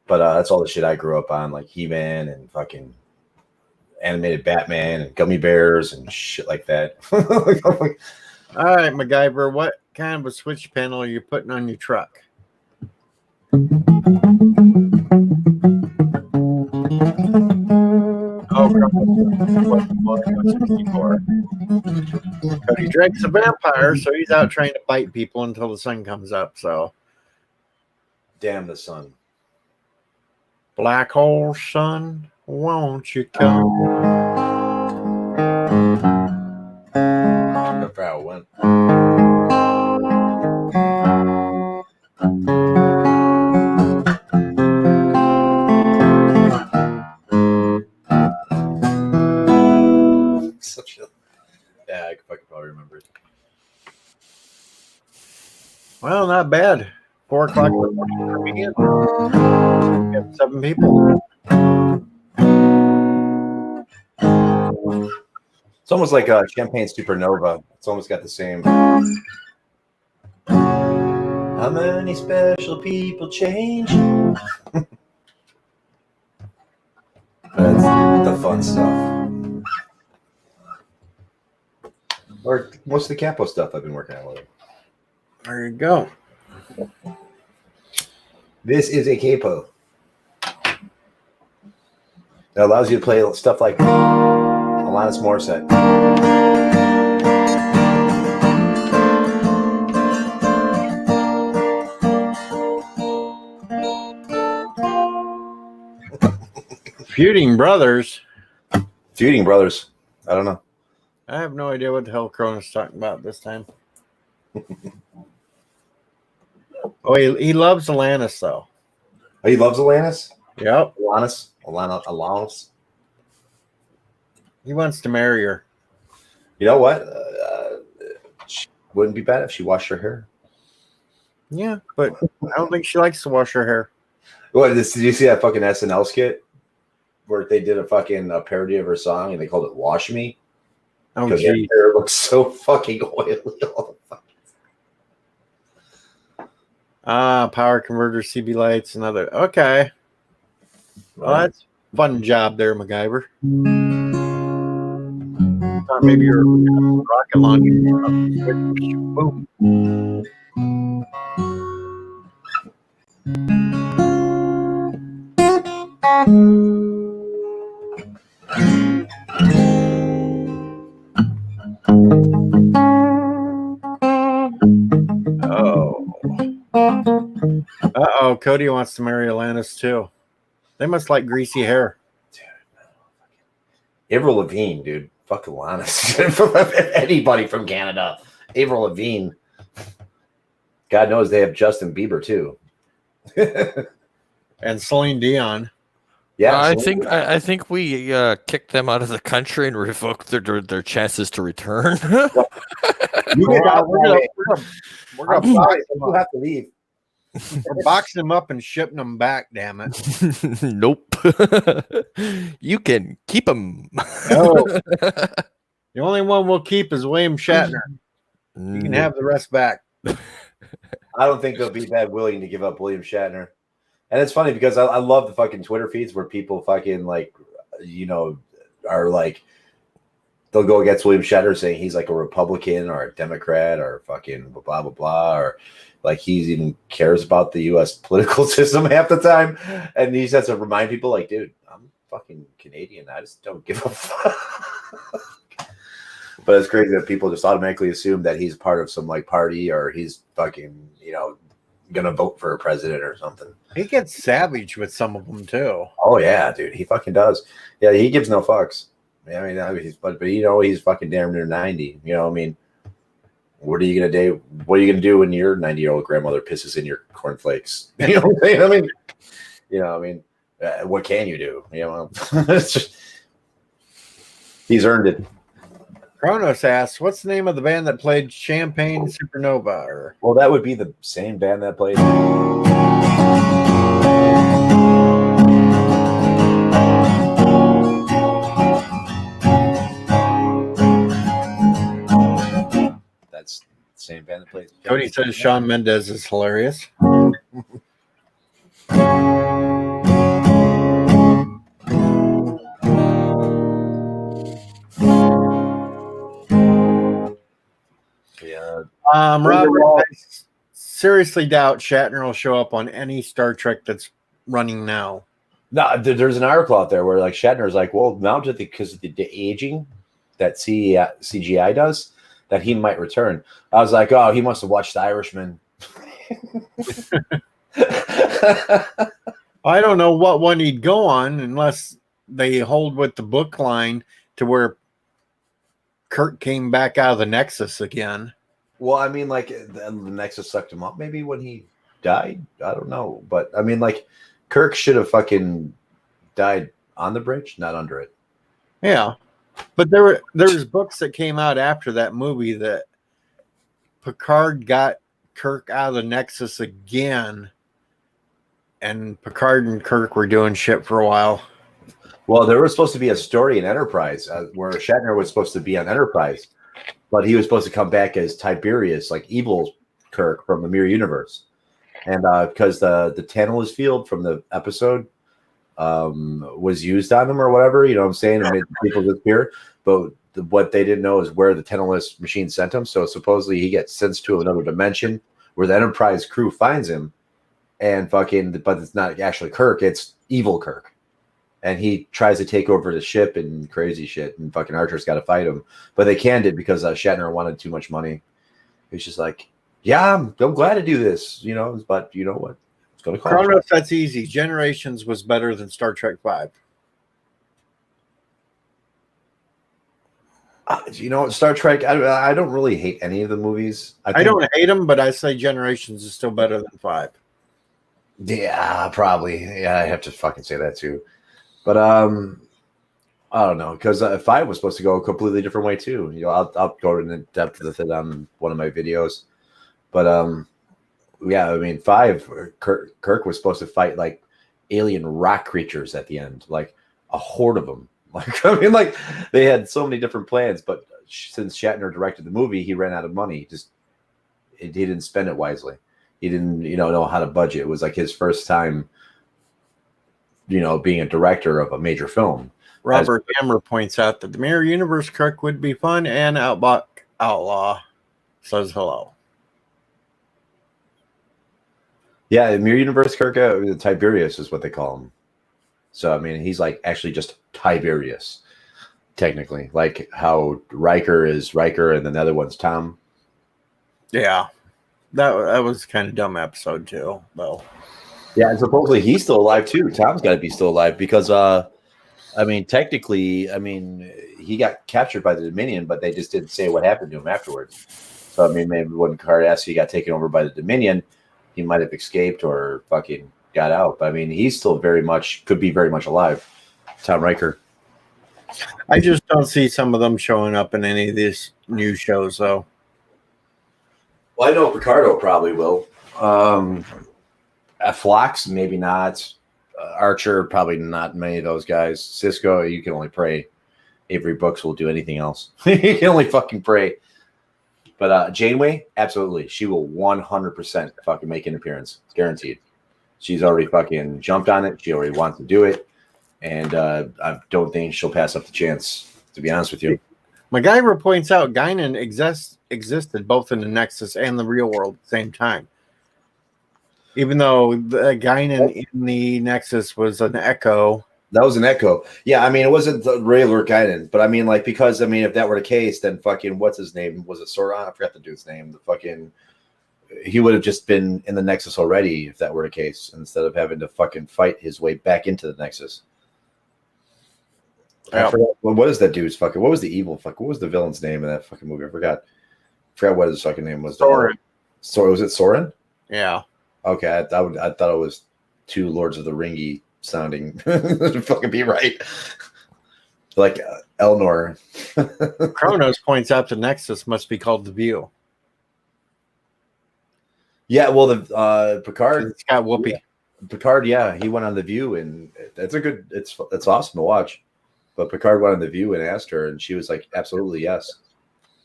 but that's all the shit I grew up on, like He-Man and fucking animated Batman and Gummy Bears and shit like that. All right, MacGyver, what kind of a switch panel are you putting on your truck? Oh, Kronos 64. Cody Drake's a vampire, so he's out trying to bite people until the sun comes up. So, Damn the sun. black hole sun, won't you come? That's how it went. Such a yeah, I could probably remember it. Well, not bad. 4 o'clock in the morning for me. We have 7 people. It's almost like Champagne Supernova. It's almost got the same. How many special people change? That's the fun stuff. Or most of the capo stuff I've been working on lately. There you go. This is a capo. That allows you to play stuff like Alanis Morissette. Feuding Brothers. Feuding Brothers. I don't know. I have no idea what the hell Cronus talking about this time. Oh, he loves Alanis, though. Oh, he loves Alanis? Yep. Alanis. He wants to marry her. You know what? She wouldn't be bad if she washed her hair. Yeah, but I don't think she likes to wash her hair. What, did you see that fucking SNL skit where they did a parody of her song and they called it "Wash Me"? Oh, Because her gee. hair looks so fucking oily all the time. Power converter, CB lights, another. Okay. Well, that's a fun job there, MacGyver. Thought maybe you're rocket launcher. Boom. Uh-oh, Cody wants to marry Alanis too. They must like greasy hair. Avril Lavigne, dude. Fucking Alanis. Anybody from Canada. Avril Lavigne. God knows they have Justin Bieber too. And Celine Dion. Yeah, I think we kicked them out of the country and revoked their chances to return. You We're get out. gonna I'm sorry, but you have to leave. we're boxing them up and shipping them back, damn it. Nope. You can keep them. No. The only one we'll keep is William Shatner. You can have the rest back. I don't think they'll be that willing to give up William Shatner. And it's funny because I love the fucking Twitter feeds where people fucking like, are like, they'll go against William Shatner saying he's like a Republican or a Democrat or fucking blah, blah, blah. Or like he's even cares about the U.S. political system half the time. And he just has to remind people like, dude, I'm fucking Canadian. I just don't give a fuck. But it's crazy that people just automatically assume that he's part of some like party or he's fucking, gonna vote for a president or something. He gets savage with some of them too. Oh yeah, dude, he fucking does. Yeah, he gives no fucks. I mean, he's fucking damn near 90. I mean, what are you gonna do? What are you gonna do when your 90-year-old grandmother pisses in your cornflakes? You know what I'm saying? I mean, what can you do? It's just, he's earned it. Kronos asks, what's the name of the band that played Champagne Supernova? Or Well, that would be the same band that played. That's the same band that played. Cody says Shawn Mendes is hilarious. Yeah. Robert, I seriously doubt Shatner will show up on any Star Trek that's running now. No, there's an article out there where like Shatner's like, well, now because of the aging that CGI does, that he might return. I was like, oh, he must have watched The Irishman. I don't know what one he'd go on unless they hold with the book line to where Kirk came back out of the Nexus again. Well, I mean, like the Nexus sucked him up maybe when he died. I don't know, but I mean, like Kirk should have fucking died on the bridge, not under it. Yeah, but there's books that came out after that movie that Picard got Kirk out of the Nexus again, and Picard and Kirk were doing shit for a while. Well, there was supposed to be a story in Enterprise where Shatner was supposed to be on Enterprise, but he was supposed to come back as Tiberius, like evil Kirk from the Mirror Universe. And because the Tantalus field from the episode was used on him or whatever, you know what I'm saying, and made people disappear. But what they didn't know is where the Tantalus machine sent him. So supposedly he gets sent to another dimension where the Enterprise crew finds him, and but it's not actually Kirk, it's evil Kirk. And he tries to take over the ship and crazy shit, and fucking Archer's got to fight him. But they canned it because Shatner wanted too much money. He's just like, yeah, I'm glad to do this, you know, but you know what? It's going to cost. Kronos, that's easy. Generations was better than Star Trek 5. You know, Star Trek, I don't really hate any of the movies. I don't hate them, but I say Generations is still better than 5. Yeah, probably. Yeah, I have to fucking say that too. But I don't know, because 5 was supposed to go a completely different way too. You know, I'll go in depth with it on one of my videos. But yeah, I mean, 5, Kirk was supposed to fight like alien rock creatures at the end, like a horde of them. Like, I mean, like they had so many different plans, but since Shatner directed the movie, he ran out of money. He didn't spend it wisely. He didn't, know how to budget. It was like his first time, being a director of a major film. Robert Hammer points out that the Mirror Universe Kirk would be fun, and Outlaw says hello. Yeah, the Mirror Universe Kirk, Tiberius is what they call him. So, I mean, he's like actually just Tiberius, technically. Like how Riker is Riker and then the other one's Tom. Yeah. That was kind of dumb episode too, though. Yeah, and supposedly he's still alive too. Tom's got to be still alive because, technically, he got captured by the Dominion, but they just didn't say what happened to him afterwards. So, I mean, maybe when Cardassian got taken over by the Dominion, he might have escaped or fucking got out. But, I mean, he's still could be very much alive. Tom Riker. I just don't see some of them showing up in any of these new shows, though. Well, I know Picardo probably will. Phlox, maybe not. Archer, probably not many of those guys. Cisco, you can only pray. Avery Brooks will do anything else. You can only fucking pray. But Janeway, absolutely. She will 100% fucking make an appearance. It's guaranteed. She's already fucking jumped on it. She already wants to do it. And I don't think she'll pass up the chance, to be honest with you. MacGyver points out Guinan existed both in the Nexus and the real world at the same time. Even though the Guinan in the Nexus was an echo. That was an echo. Yeah, I mean, it wasn't the regular Guinan, but I mean, like, because, if that were the case, then fucking, what's his name? Was it Sauron? I forgot the dude's name. He would have just been in the Nexus already if that were the case, instead of having to fucking fight his way back into the Nexus. I forgot, what is that dude's fucking? What was the evil fuck? What was the villain's name in that fucking movie? I forgot what his fucking name was. Soren. Was it Soren? Yeah. Okay, I thought it was two Lords of the Ringy sounding. Fucking be right. Like Elnor. Kronos points out the Nexus must be called the View. Yeah, well, the Picard. It's got Whoopi. Yeah, Picard, yeah, he went on The View, and it's awesome to watch. But Picard went on The View and asked her, and she was like, absolutely, yes.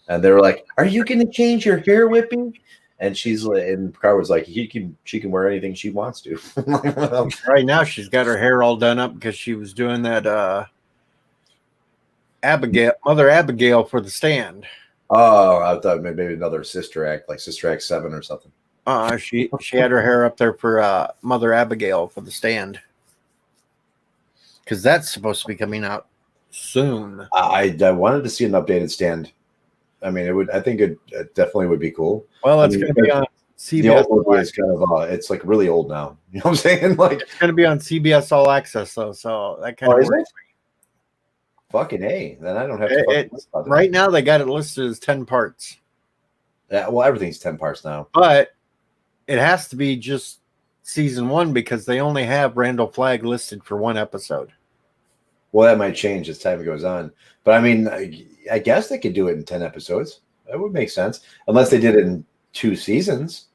And they were like, are you going to change your hair, Whoopi? And and Picard was like, she can wear anything she wants to. Right now, she's got her hair all done up because she was doing that Mother Abigail for The Stand. Oh, I thought maybe another Sister Act, like Sister Act 7 or something. She had her hair up there for Mother Abigail for The Stand. Because that's supposed to be coming out soon. I wanted to see an updated Stand. I think it definitely would be cool. Well, it's going to be on CBS. The old movie is kind of it's like really old now. You know what I'm saying? Like, it's going to be on CBS All Access though, so that kind of is it? Fucking A. Then I don't have to. Right now, they got it listed as 10 parts. Yeah, well, everything's 10 parts now. But it has to be just season 1 because they only have Randall Flagg listed for 1 episode. Well, that might change as time goes on. But I guess they could do it in 10 episodes. That would make sense. Unless they did it in 2 seasons.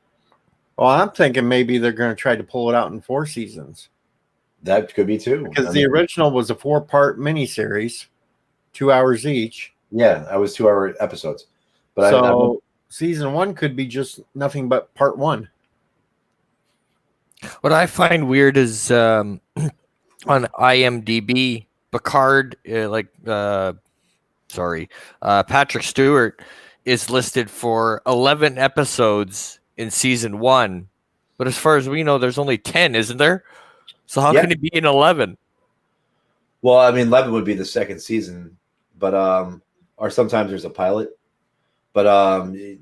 Well, I'm thinking maybe they're going to try to pull it out in 4 seasons. That could be too. because I the mean, original was a 4-part miniseries, 2 hours each. yeah, I was 2-hour episodes. But So season 1 could be just nothing but part 1. What I find weird is on IMDb, Picard, Patrick Stewart is listed for 11 episodes in season 1, but as far as we know, there's only 10, isn't there? So how Yeah. can it be in 11? well, I mean, 11 would be the second season, but or sometimes there's a pilot. But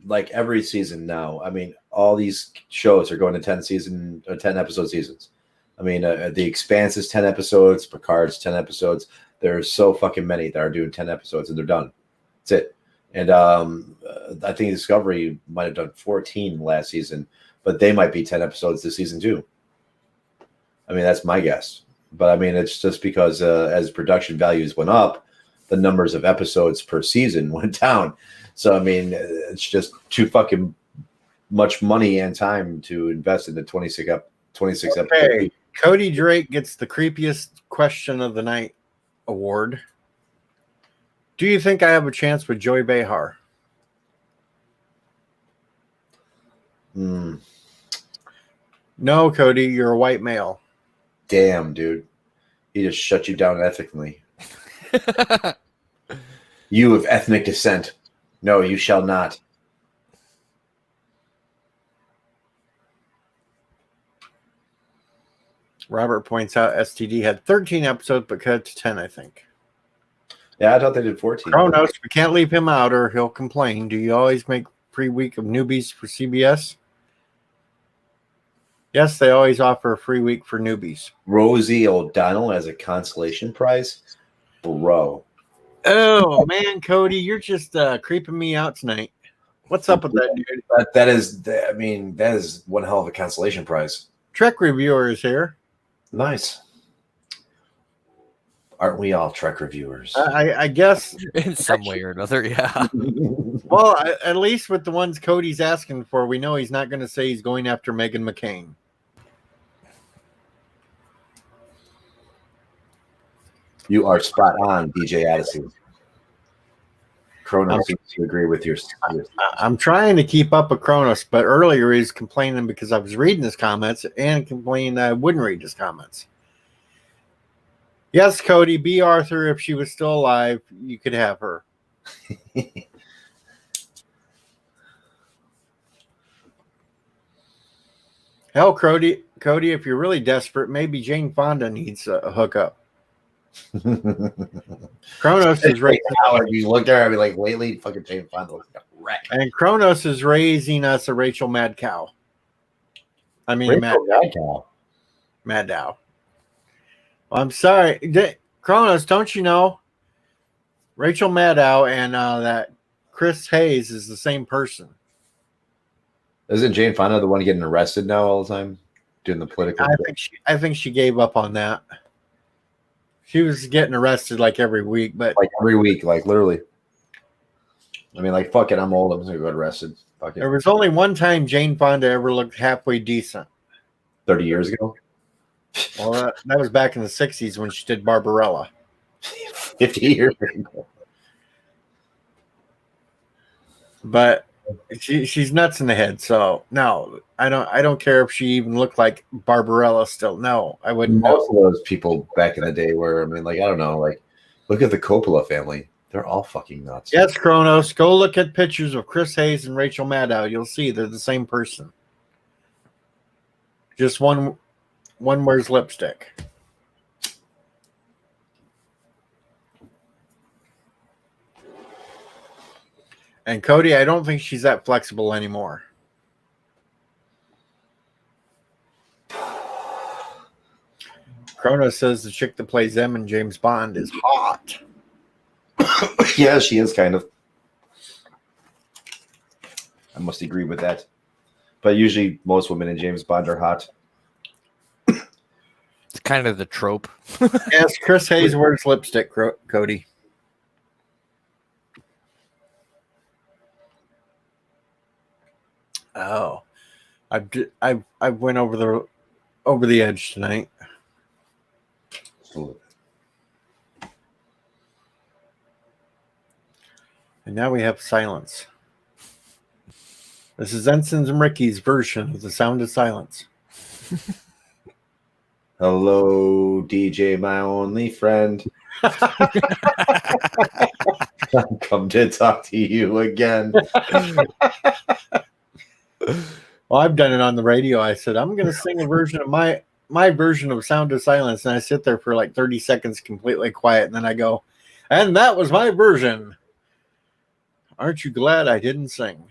like every season now, I mean, all these shows are going to 10 episode seasons. I mean, The Expanse is 10 episodes, Picard's 10 episodes. There's so fucking many that are doing 10 episodes and they're done. That's it. And I think Discovery might have done 14 last season, but they might be 10 episodes this season too. I mean, that's my guess. But I mean, it's just because as production values went up, the numbers of episodes per season went down. So, I mean, it's just too fucking much money and time to invest in the 26 episodes. Okay. Cody Drake gets the creepiest question of the night award. Do you think I have a chance with Joy Behar? Mm, No, Cody, you're a white male. damn, dude. He just shut you down ethically. You of ethnic descent. No, you shall not. Robert points out STD had 13 episodes, but cut to 10, I think. Yeah, I thought they did 14. Kronos, we can't leave him out or he'll complain. Do you always make free week of newbies for CBS? Yes, they always offer a free week for newbies. Rosie O'Donnell as a consolation prize? Bro. Oh, man, Cody, you're just creeping me out tonight. What's up with that, dude? That is one hell of a consolation prize. Trek reviewer is here. Nice. Aren't we all Trek reviewers? I guess. In some way or another, yeah. Well, at least with the ones Cody's asking for, we know he's not going to say he's going after Megan McCain. You are spot on, DJ Addison. Kronos seems to agree with your. I'm trying to keep up with Kronos, but earlier he's complaining because I was reading his comments and complaining that I wouldn't read his comments. Yes, Cody, B. Arthur, if she was still alive, you could have her. Hell, Cody, if you're really desperate, maybe Jane Fonda needs a hookup. Kronos is raising, You look there, I'd be like, lately, fucking Jane Fonda looks like a wreck. and Kronos is raising us a Rachel Mad Cow. I mean, Mad Dow. Well, I'm sorry, Kronos. Don't you know Rachel Maddow and that Chris Hayes is the same person? Isn't Jane Fonda the one getting arrested now all the time, doing the political? I think she gave up on that. She was getting arrested like every week, but Like every week, like literally. I mean, like, fuck it, I'm old. I'm just gonna get arrested. Fuck it. there was only one time Jane Fonda ever looked halfway decent. 30 years ago, Well, that was back in the '60s when she did Barbarella. 50 years ago. But she's nuts in the head. So no, I don't care if she even looked like Barbarella still. No, I wouldn't know. Most of those people back in the day were, I mean, like, I don't know, like, look at the Coppola family. They're all fucking nuts. Yes, Kronos, go look at pictures of Chris Hayes and Rachel Maddow. You'll see they're the same person. Just one wears lipstick. And Cody, I don't think she's that flexible anymore. Kronos says the chick that plays them in James Bond is hot. Yeah, she is kind of. I must agree with that. But usually most women in James Bond are hot. It's kind of the trope. Yes, Chris Hayes wears lipstick, Cody. Oh, I went over the edge tonight. And now we have silence. This is Ensign's and Ricky's version of the sound of silence. Hello, DJ, my only friend. I've come to talk to you again. Well, I've done it on the radio. I said, I'm going to sing a version of my version of Sound of Silence. And I sit there for like 30 seconds completely quiet. And then I go, and that was my version. Aren't you glad I didn't sing?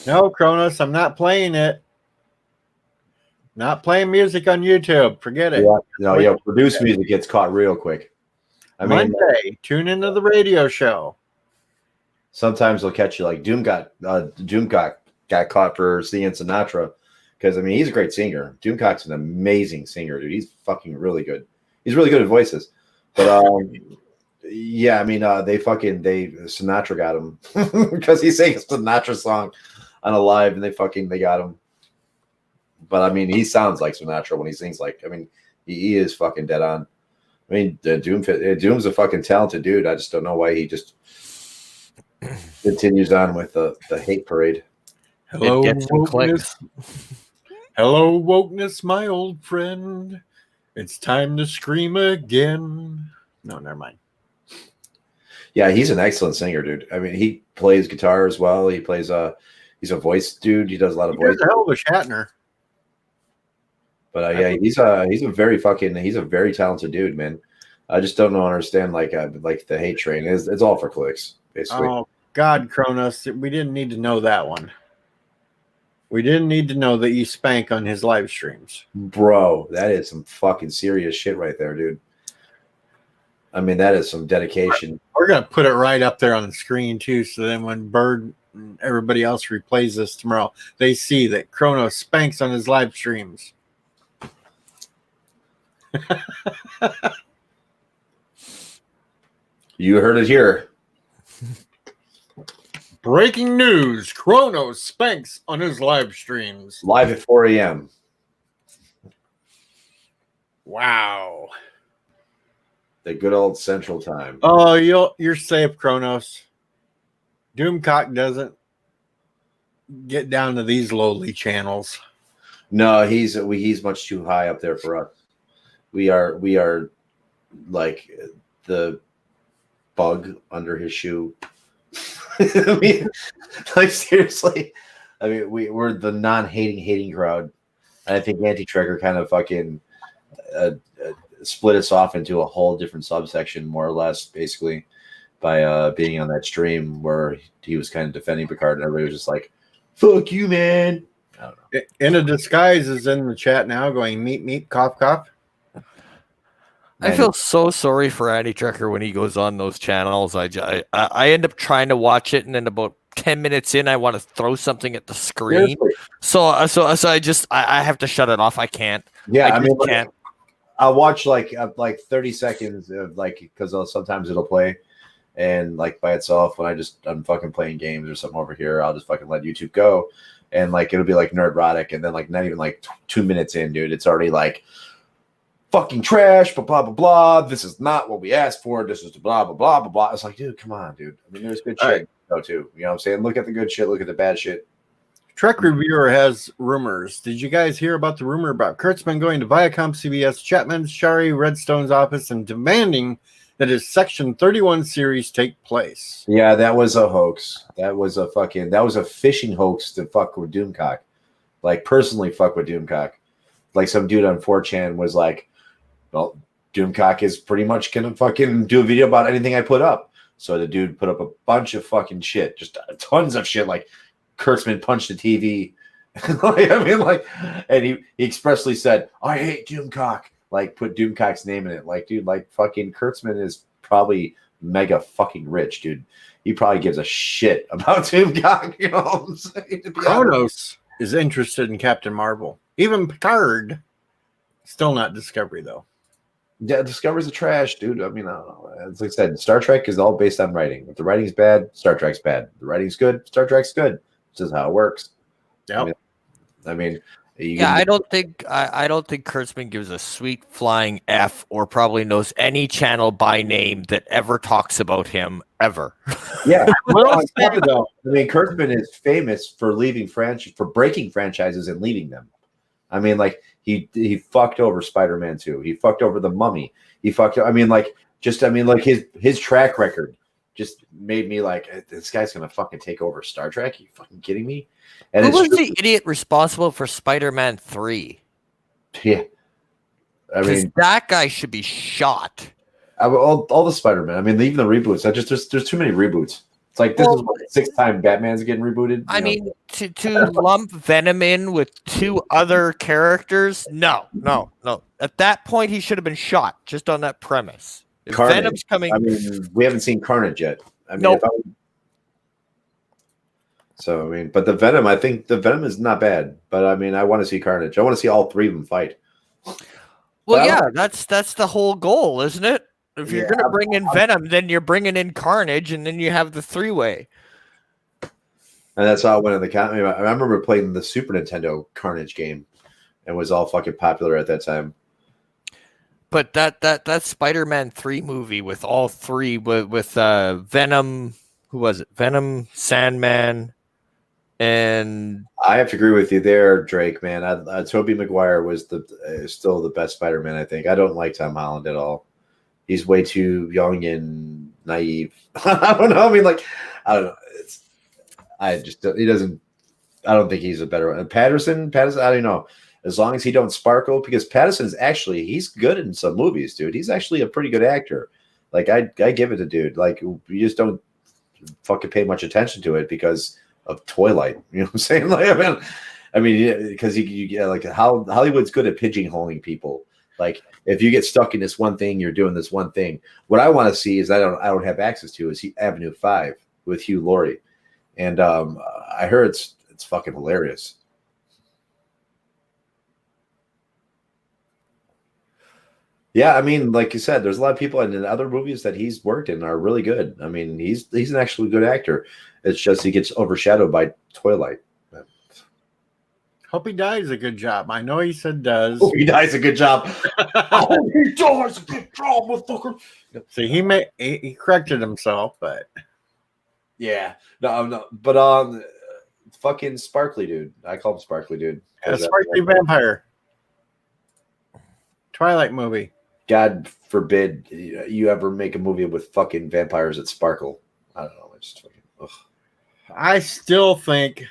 No, Kronos, I'm not playing it. Not playing music on YouTube. Forget it. Produced music gets caught real quick. I mean, Monday, tune into the radio show. Sometimes they'll catch you. Like Doom got caught for singing Sinatra because I mean he's a great singer. Doomcock's an amazing singer, dude. He's fucking really good. He's really good at voices. But yeah, I mean Sinatra got him because he sang a Sinatra song on a live, and they got him. But I mean, he sounds like Sinatra when he sings. Like, I mean, he is fucking dead on. I mean, Doom's a fucking talented dude. I just don't know why he just continues on with the hate parade. Hello, It gets some wokeness. Hello, wokeness, my old friend. It's time to scream again. No, never mind. Yeah, he's an excellent singer, dude. I mean, he plays guitar as well. He plays he's a voice dude. He does a lot of voice. He's a hell of a Shatner. But yeah, he's a very talented dude, man. I just don't understand like the hate train is. It's all for clicks, basically. Oh God, Kronos, we didn't need to know that one. We didn't need to know that you spank on his live streams, Bro, that is some fucking serious shit right there, dude. I mean, that is some dedication. We're gonna put it right up there on the screen too, so then when Bird and everybody else replays this tomorrow, they see that Kronos spanks on his live streams. You heard it here. Breaking news: Kronos spanks on his live streams. Live at 4 a.m. Wow. The good old Central Time. Oh, you're safe, Kronos. Doomcock doesn't get down to these lowly channels. No, he's much too high up there for us. We are like the bug under his shoe. I mean, like seriously. I mean, we're the hating crowd. And I think Anti-Trigger kind of fucking split us off into a whole different subsection, more or less, basically, by being on that stream where he was kind of defending Picard, and everybody was just like, "Fuck you, man." I don't know. In a Disguise is in the chat now, going meep meep cough cough. I feel so sorry for Anti-Trekker when he goes on those channels. I end up trying to watch it, and then about 10 minutes in, I want to throw something at the screen. So I have to shut it off. I can't. Yeah, I mean, can't. I'll watch like 30 seconds of because sometimes it'll play, and like by itself when I'm fucking playing games or something over here, I'll just fucking let YouTube go, and like it'll be like Nerdrotic, and then like not even like 2 minutes in, dude, it's already like fucking trash, blah blah blah blah. This is not what we asked for. This is blah blah blah blah blah. It's like, dude, come on, dude. I mean, there's good shit though too. You know what I'm saying? Look at the good shit. Look at the bad shit. Trek Reviewer has rumors. Did you guys hear about the rumor about Kurtzman going to Viacom, CBS, Chapman, Shari, Redstone's office, and demanding that his Section 31 series take place? Yeah, that was a hoax. That was a fishing hoax to fuck with Doomcock. Like personally, fuck with Doomcock. Like some dude on 4chan was like, well, Doomcock is pretty much gonna fucking do a video about anything I put up. So the dude put up a bunch of fucking shit, just tons of shit, like Kurtzman punched the TV. I mean, like, and he expressly said, "I hate Doomcock." Like, put Doomcock's name in it. Like, dude, like fucking Kurtzman is probably mega fucking rich, dude. He probably gives a shit about Doomcock. You know what I'm saying? Kronos is interested in Captain Marvel. Even Picard. Still not Discovery, though. Yeah, Discovery's a trash, dude. I mean, I don't know. As I said, Star Trek is all based on writing. If the writing's bad, Star Trek's bad. If the writing's good, Star Trek's good. This is how it works. Yeah. I mean, Yeah, I don't think Kurtzman gives a sweet flying F or probably knows any channel by name that ever talks about him ever. Yeah, Well, on top of that, I mean, Kurtzman is famous for breaking franchises and leaving them. I mean, like he fucked over Spider-Man 2. He fucked over The Mummy. I mean, like his track record just made me like, this guy's gonna fucking take over Star Trek. Are you fucking kidding me? And Who it's was the idiot responsible for Spider-Man 3? yeah. I Because mean, that guy should be shot. all the Spider-Man. I mean, even the reboots. There's too many reboots. It's like this is what, the sixth time Batman's getting rebooted. I mean, to lump Venom in with two other characters, no. At that point, he should have been shot just on that premise. If Carnage. Venom's coming. I mean, we haven't seen Carnage yet. I mean, Nope. So I mean, but the Venom, I think the Venom is not bad. But I mean, I want to see Carnage. I want to see all three of them fight. Well, yeah, that's the whole goal, isn't it? If you're gonna bring in Venom, then you're bringing in Carnage, and then you have the three-way. And that's how it went in the I remember playing the Super Nintendo Carnage game, and was all fucking popular at that time. But that Spider-Man 3 movie with all three with Venom, who was it? Venom, Sandman, and I have to agree with you there, Drake. Man, Tobey Maguire was still the best Spider-Man. I think I don't like Tom Holland at all. He's way too young and naive. I don't know. I mean, like, I don't know. He doesn't. I don't think he's a better one. Patterson. I don't know. As long as he don't sparkle, because Patterson's he's good in some movies, dude. He's actually a pretty good actor. Like I give it to dude. Like you just don't fucking pay much attention to it because of Twilight. You know what I'm saying? Like I mean, because you get like how Hollywood's good at pigeonholing people. Like if you get stuck in this one thing, you're doing this one thing. What I want to see is I don't have access to is Avenue 5 with Hugh Laurie, and I heard it's fucking hilarious. Yeah, I mean, like you said, there's a lot of people in other movies that he's worked in are really good. I mean, he's an actually good actor. It's just he gets overshadowed by Twilight. Hope he dies a good job. I know he said does. Oh, he does a good job. Oh, he does a good job, motherfucker. See, he corrected himself, but Yeah, no, but fucking Sparkly Dude. I call him Sparkly Dude. a sparkly vampire. Twilight movie. God forbid you ever make a movie with fucking vampires that sparkle. I don't know. It's just fucking. Ugh. I still think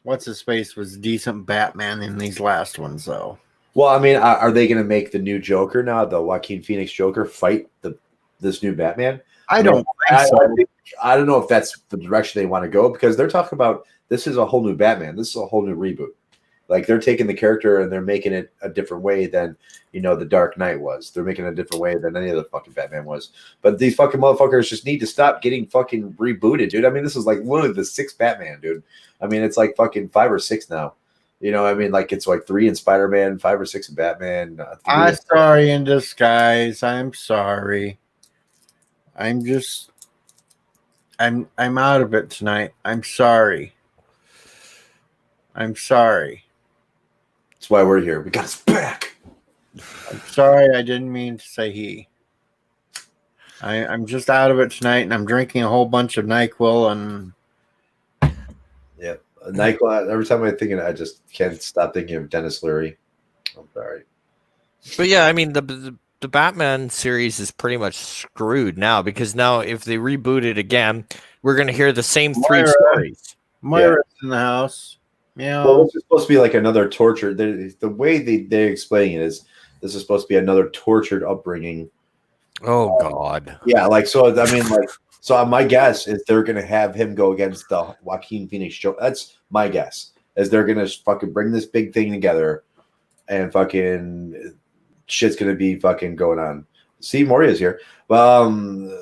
what's his face was decent Batman in these last ones, though. Well, I mean, are they going to make the new Joker now, the Joaquin Phoenix Joker, fight this new Batman? I don't think so. I don't know if that's the direction they want to go because they're talking about this is a whole new Batman. This is a whole new reboot. Like they're taking the character and they're making it a different way than the Dark Knight was. They're making it a different way than any other fucking Batman was. But these fucking motherfuckers just need to stop getting fucking rebooted, dude. I mean, this is like literally the sixth Batman, dude. I mean, it's like fucking 5 or 6 now. I mean, like it's like 3 in Spider-Man, 5 or 6 in Batman. I'm sorry in disguise. I'm sorry. I'm out of it tonight. I'm sorry. That's why we're here. We got us back. I'm sorry. I didn't mean to say he. I'm just out of it tonight, and I'm drinking a whole bunch of NyQuil. And yeah, NyQuil. Every time I think of it, I just can't stop thinking of Dennis Leary. I'm sorry. But yeah, I mean the Batman series is pretty much screwed now because now if they reboot it again, we're gonna hear the same 3 stories. Moira's in the house. Yeah. Well, this is supposed to be like another torture. The way they're explaining it is this is supposed to be another tortured upbringing. Oh God. Yeah, like so. I mean, like so. My guess is they're gonna have him go against the Joaquin Phoenix show. That's my guess. Is they're gonna fucking bring this big thing together, and fucking shit's gonna be fucking going on. See, Moria's here. I'm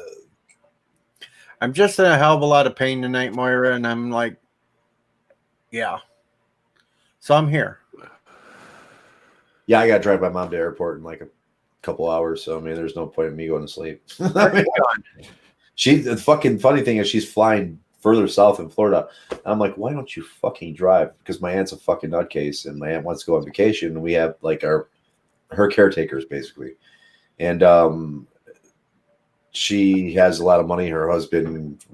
just in a hell of a lot of pain tonight, Moira, and I'm like, yeah. So I'm here. Yeah, I got to drive my mom to the airport in like a couple hours. So, I mean, there's no point in me going to sleep. The fucking funny thing is she's flying further south in Florida. And I'm like, why don't you fucking drive? Because my aunt's a fucking nutcase, and my aunt wants to go on vacation, and we have like her caretakers basically, and she has a lot of money. Her husband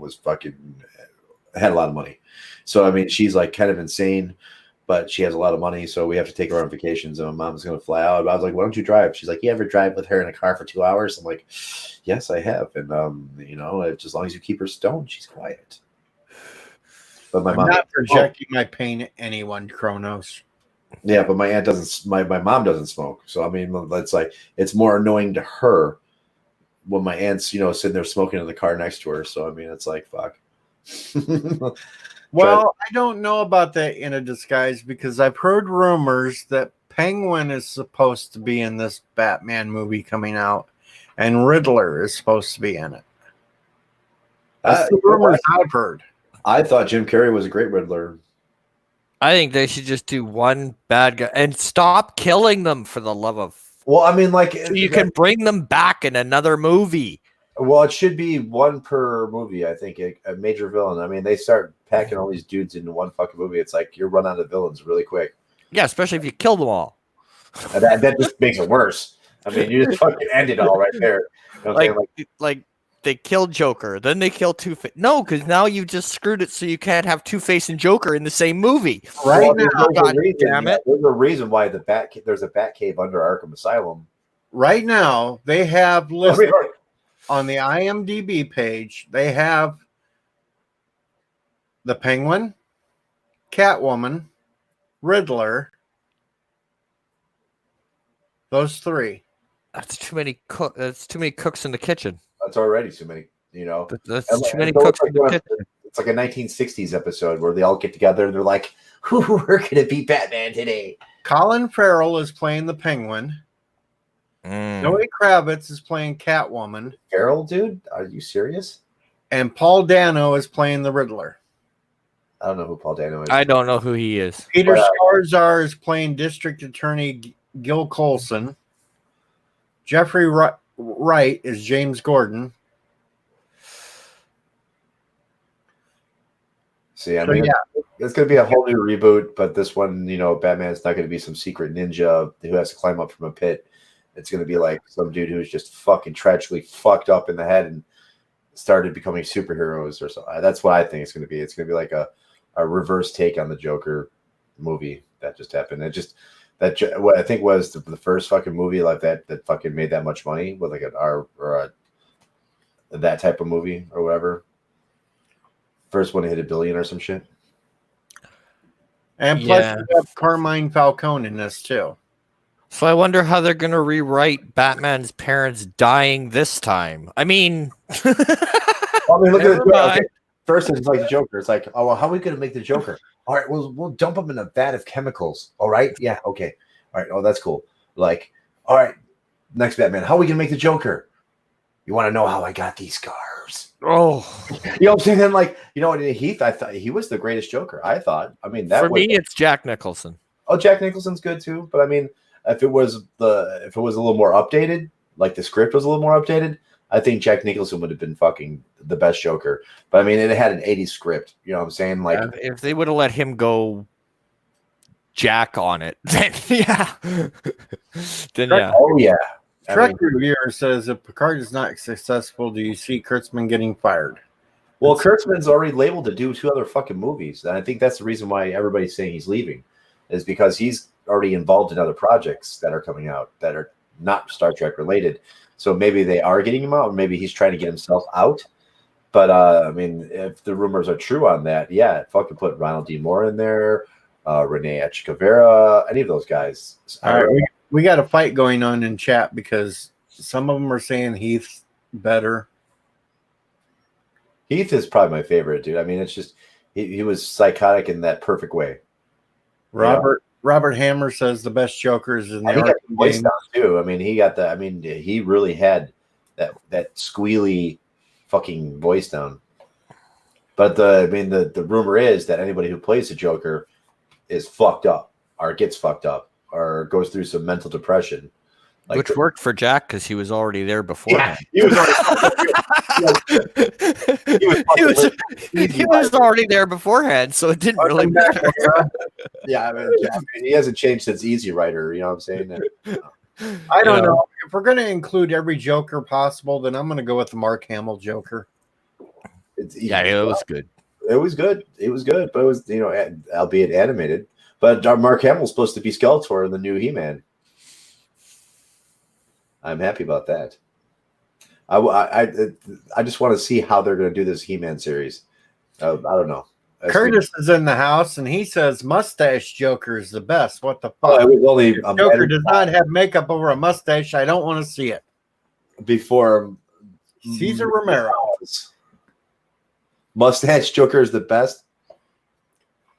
had a lot of money, so I mean, she's like kind of insane. But she has a lot of money, so we have to take her on vacations. And my mom's going to fly out. I was like, why don't you drive? She's like, you ever drive with her in a car for 2 hours? I'm like, yes, I have. And, as long as you keep her stoned, she's quiet. But I'm not projecting my pain at anyone, Kronos. Yeah, but my aunt doesn't, my mom doesn't smoke. So, I mean, it's more annoying to her when my aunt's, sitting there smoking in the car next to her. So, I mean, it's like, fuck. Well, I don't know about that in a disguise because I've heard rumors that Penguin is supposed to be in this Batman movie coming out, and Riddler is supposed to be in it. That's the rumors I've heard. I thought Jim Carrey was a great Riddler. I think they should just do one bad guy and stop killing them for the love of. Well, I mean, like so you can bring them back in another movie. Well, it should be one per movie, I think, a major villain. I mean, they start packing all these dudes into one fucking movie. It's like you're run out of villains really quick. Yeah, especially if you kill them all. That just makes it worse. I mean, you just fucking end it all right there. You know like they killed Joker, then they kill Two-Face. No, because now you just screwed it so you can't have Two-Face and Joker in the same movie. Right now, damn it. There's a reason why there's a Batcave under Arkham Asylum. Right now, they have listed on the IMDb page, they have the Penguin, Catwoman, Riddler. Those three. That's too many cooks in the kitchen. That's already too many, That's too many cooks in the kitchen. It's like a 1960s episode where they all get together and they're like, we're going to be Batman today. Colin Farrell is playing the Penguin. Zoe Kravitz is playing Catwoman. Farrell, dude? Are you serious? And Paul Dano is playing the Riddler. I don't know who Paul Dano is. I don't know who he is. Peter Skarsgård is playing District Attorney Gil Colson. Jeffrey Wright is James Gordon. See, I mean, it's going to be a whole new reboot, but this one, Batman's not going to be some secret ninja who has to climb up from a pit. It's going to be like some dude who's just fucking tragically fucked up in the head and started becoming superheroes or something. That's what I think it's going to be. It's going to be like a reverse take on the Joker movie that just happened. What I think was the first fucking movie like that fucking made that much money with like that type of movie or whatever. First one to hit $1 billion or some shit. And plus you have Carmine Falcone in this too. So I wonder how they're going to rewrite Batman's parents dying this time. I mean, look at the okay. First it's like the Joker. It's like, oh, well, how are we going to make the Joker? All right, we'll dump him in a vat of chemicals. All right, yeah, okay, all right. Oh, that's cool. Like, all right, next Batman. How are we going to make the Joker? You want to know how I got these scars? Oh, you know what I'm saying? Then, like, Heath, I thought he was the greatest Joker. I thought. I mean, for me, it's Jack Nicholson. Oh, Jack Nicholson's good too, but I mean. If it was a little more updated, like the script was a little more updated, I think Jack Nicholson would have been fucking the best Joker. But I mean, it had an 80s script. You know what I'm saying? Like, if they would have let him go Jack on it, then yeah. Oh yeah. Trek reviewer says if Picard is not successful, do you see Kurtzman getting fired? Well, Kurtzman's already labeled to do 2 other fucking movies, and I think that's the reason why everybody's saying he's leaving, is because he's already involved in other projects that are coming out that are not Star Trek related. So maybe they are getting him out, or maybe he's trying to get himself out. But I mean, if the rumors are true on that, yeah, fucking put Ronald D. Moore in there, Renee Echevarria, any of those guys. All right, we got a fight going on in chat because some of them are saying Heath's better. Heath is probably my favorite, dude. I mean, it's just he was psychotic in that perfect way. Robert Hammer says the best Joker is in the Arkham voice down too. I mean, he got that. I mean, he really had that squealy fucking voice down. But the rumor is that anybody who plays the Joker is fucked up, or gets fucked up, or goes through some mental depression. Like which worked for Jack because he was already there before. Yeah, he was already. He was already there beforehand, so it didn't really matter. Yeah, I mean, he hasn't changed since Easy Rider. You know what I'm saying? I don't know. If we're going to include every Joker possible, then I'm going to go with the Mark Hamill Joker. It was good. It was good. It was good, but it was, albeit animated. But Mark Hamill's supposed to be Skeletor in the new He-Man. I'm happy about that. I just want to see how they're going to do this He-Man series. I don't know. Curtis is in the house, and he says Mustache Joker is the best. What the fuck? Oh, it was only Joker does not have makeup over a mustache. I don't want to see it. Before Cesar Romero. Mustache Joker is the best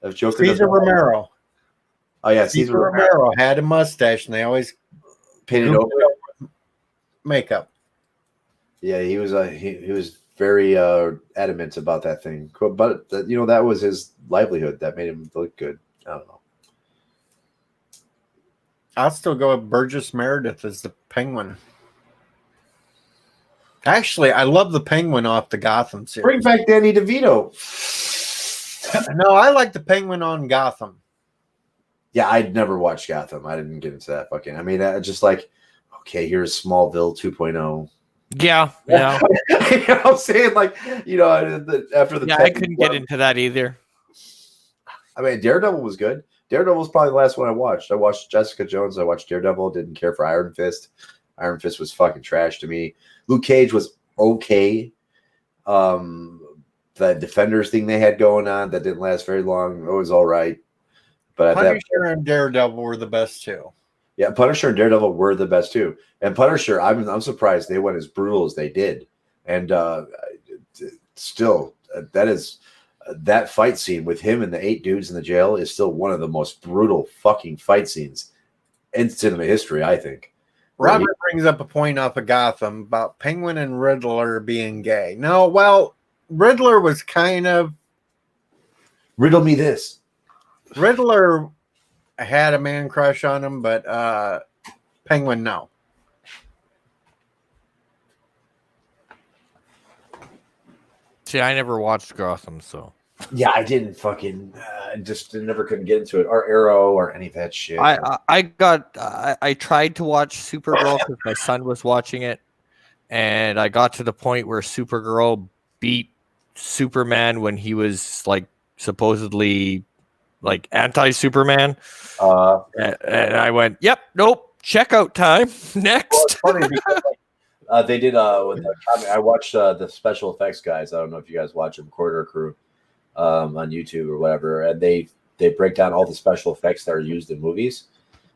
of Joker. Cesar Romero. Oh yeah, Cesar Romero had a mustache, and they always painted over with makeup. Yeah, he was very adamant about that thing, but that was his livelihood that made him look good. I don't know. I'll still go with Burgess Meredith as the Penguin. Actually, I love the Penguin off the Gotham series. Bring back Danny DeVito. No, I like the Penguin on Gotham. Yeah, I'd never watched Gotham. I didn't get into that fucking. I mean, just like, okay, here's Smallville 2.0. Yeah. You know what I'm saying? Like, after the. Yeah, I couldn't get into that either. I mean, Daredevil was good. Daredevil was probably the last one I watched. I watched Jessica Jones. I watched Daredevil. Didn't care for Iron Fist. Iron Fist was fucking trash to me. Luke Cage was okay. The Defenders thing they had going on that didn't last very long. It was all right. But Punisher and Daredevil were the best too. Yeah, Punisher and Daredevil were the best too. And Punisher, I'm surprised they went as brutal as they did. And still, that fight scene with him and the 8 dudes in the jail is still one of the most brutal fucking fight scenes in cinema history, I think. Robert brings up a point off of Gotham about Penguin and Riddler being gay. No, well, Riddler was kind of... Riddle me this. Riddler had a man crush on him, but Penguin, no. See, I never watched Gotham, so. Yeah, I didn't fucking just never couldn't get into it, or Arrow, or any of that shit. I tried to watch Supergirl because my son was watching it, and I got to the point where Supergirl beat Superman when he was like supposedly like anti-Superman, and I went, "Yep, nope, checkout time." Next. Well, it's funny because they did with I watched the special effects guys. I don't know if you guys watch them, Corridor Crew. On YouTube or whatever, and they break down all the special effects that are used in movies,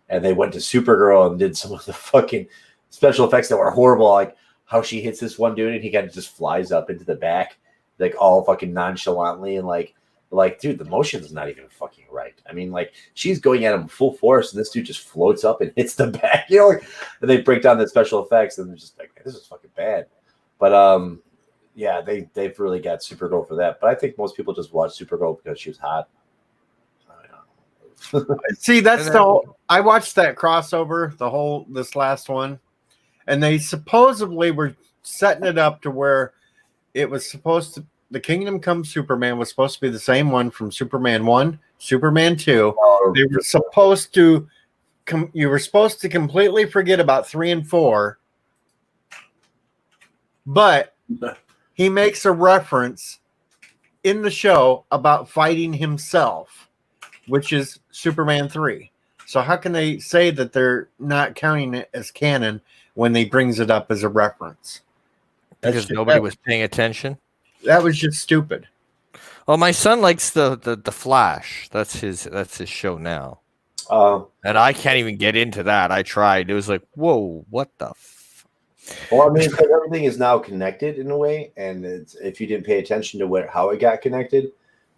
and they went to Supergirl and did some of the fucking special effects that were horrible, like how she hits this one dude and he kind of just flies up into the back, like all fucking nonchalantly, and like dude, the motion's not even fucking right. I mean, like she's going at him full force, and this dude just floats up and hits the back, and they break down the special effects, and they're just like, this is fucking bad, but yeah, they've really got Supergirl for that. But I think most people just watch Supergirl because she was hot. See, that's I watched that crossover, this last one, and they supposedly were setting it up to where it was supposed to, the Kingdom Come Superman was supposed to be the same one from Superman 1, Superman 2. They were supposed to, you were supposed to completely forget about 3 and 4, but he makes a reference in the show about fighting himself, which is Superman 3. So how can they say that they're not counting it as canon when they brings it up as a reference? Because nobody was paying attention. That was just stupid. Well, my son likes the Flash. That's his show now. And I can't even get into that. I tried. It was like, whoa, what the Well, I mean, everything is now connected in a way, and if you didn't pay attention to how it got connected,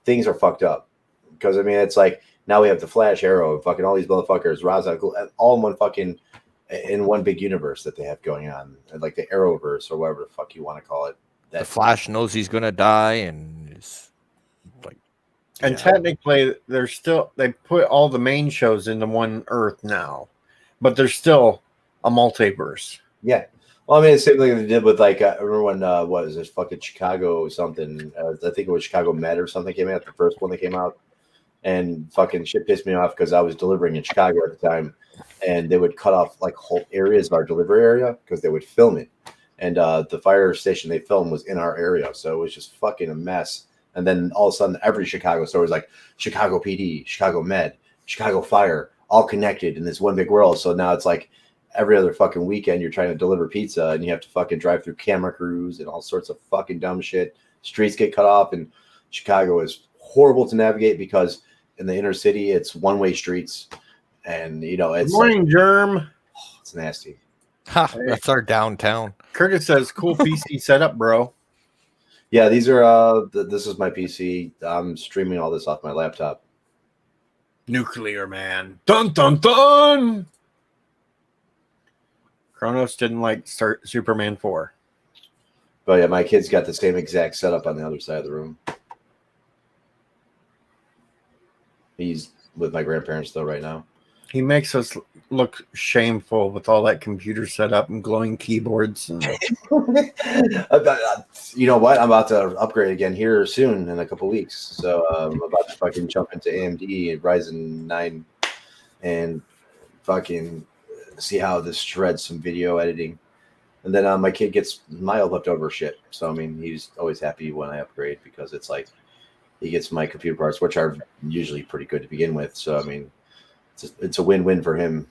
things are fucked up. Because I mean, it's like now we have the Flash, Arrow, and fucking all these motherfuckers, Ra's al Ghul, all in one big universe that they have going on, like the Arrowverse or whatever the fuck you want to call it. The Flash knows he's gonna die, and is like. And technically, they put all the main shows into one Earth now, but there's still a multiverse. Yeah. Well, I mean, the same thing they did with like I remember when what is this fucking Chicago or something? I think it was Chicago Med or something came out, the first one that came out, and fucking shit pissed me off because I was delivering in Chicago at the time, and they would cut off like whole areas of our delivery area because they would film it, and the fire station they filmed was in our area, so it was just fucking a mess. And then all of a sudden, every Chicago store was like Chicago PD, Chicago Med, Chicago Fire, all connected in this one big world. So now it's like every other fucking weekend you're trying to deliver pizza and you have to fucking drive through camera crews and all sorts of fucking dumb shit. Streets get cut off, and Chicago is horrible to navigate because in the inner city it's one-way streets, and you know Good it's morning, Germ. it's nasty. Ha, that's our downtown. Curtis says, "Cool PC setup, bro." Yeah, these are this is my PC. I'm streaming all this off my laptop. Nuclear man. Dun dun dun. Kronos didn't like start Superman 4. But yeah, my kid's got the same exact setup on the other side of the room. He's with my grandparents though right now. He makes us look shameful with all that computer setup and glowing keyboards. And You know what? I'm about to upgrade again here soon in a couple weeks. So I'm about to fucking jump into AMD and Ryzen 9 and fucking see how this shreds some video editing. And then my kid gets mild leftover shit. So, I mean, he's always happy when I upgrade because it's like he gets my computer parts, which are usually pretty good to begin with. So, I mean, it's a win-win for him.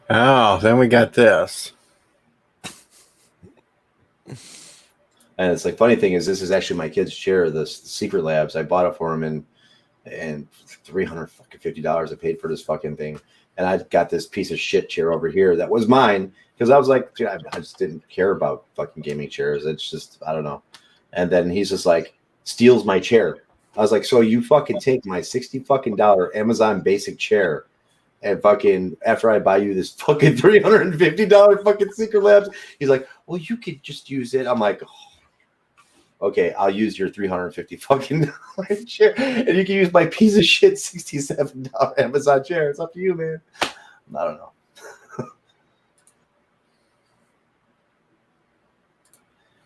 oh, then we got this. And it's like funny thing is this is actually my kid's chair, this Secret Labs. I bought it for him and $350 I paid for this fucking thing. And I got this piece of shit chair over here that was mine because I was like, dude, I just didn't care about fucking gaming chairs. It's just, I don't know. And then he's just like, steals my chair. I was like, so you fucking take my $60 fucking Amazon basic chair and fucking after I buy you this fucking $350 fucking Secret Labs, he's like, well, you could just use it. I'm like, oh, okay, I'll use your $350 fucking chair, and you can use my piece of shit $67 Amazon chair. It's up to you, man. I don't know.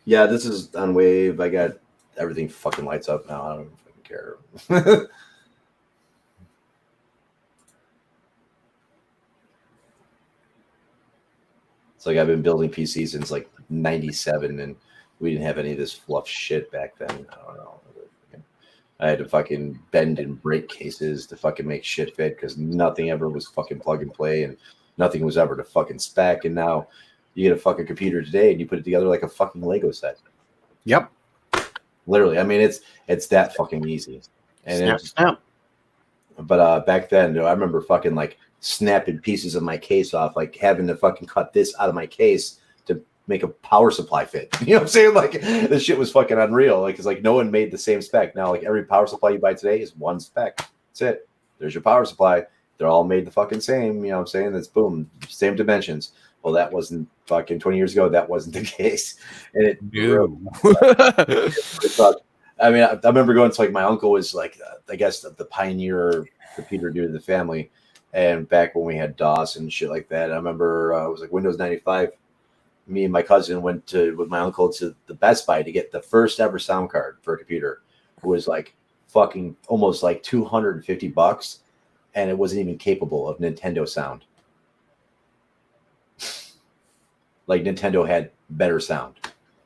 Yeah, this is on Wave. I got everything fucking lights up now. I don't fucking care. It's like I've been building PCs since like '97, and we didn't have any of this fluff shit back then. I don't know. I had to fucking bend and break cases to fucking make shit fit because nothing ever was fucking plug and play, and nothing was ever to fucking spec. And now you get a fucking computer today and you put it together like a fucking Lego set. Yep. Literally. I mean, it's that fucking easy. And snap. But back then, I remember fucking like snapping pieces of my case off, like having to fucking cut this out of my case to make a power supply fit. You know what I'm saying? Like this shit was fucking unreal. Like it's like no one made the same spec. Now like every power supply you buy today is one spec. That's it. There's your power supply. They're all made the fucking same. You know what I'm saying? That's boom, same dimensions. Well, that wasn't fucking 20 years ago. That wasn't the case. And it I mean, I remember going to like my uncle was like, I guess the pioneer computer dude of the family. And back when we had DOS and shit like that, I remember it was like Windows 95. Me and my cousin went with my uncle to the Best Buy to get the first ever sound card for a computer. It was like fucking almost like $250, and it wasn't even capable of Nintendo sound. Like Nintendo had better sound.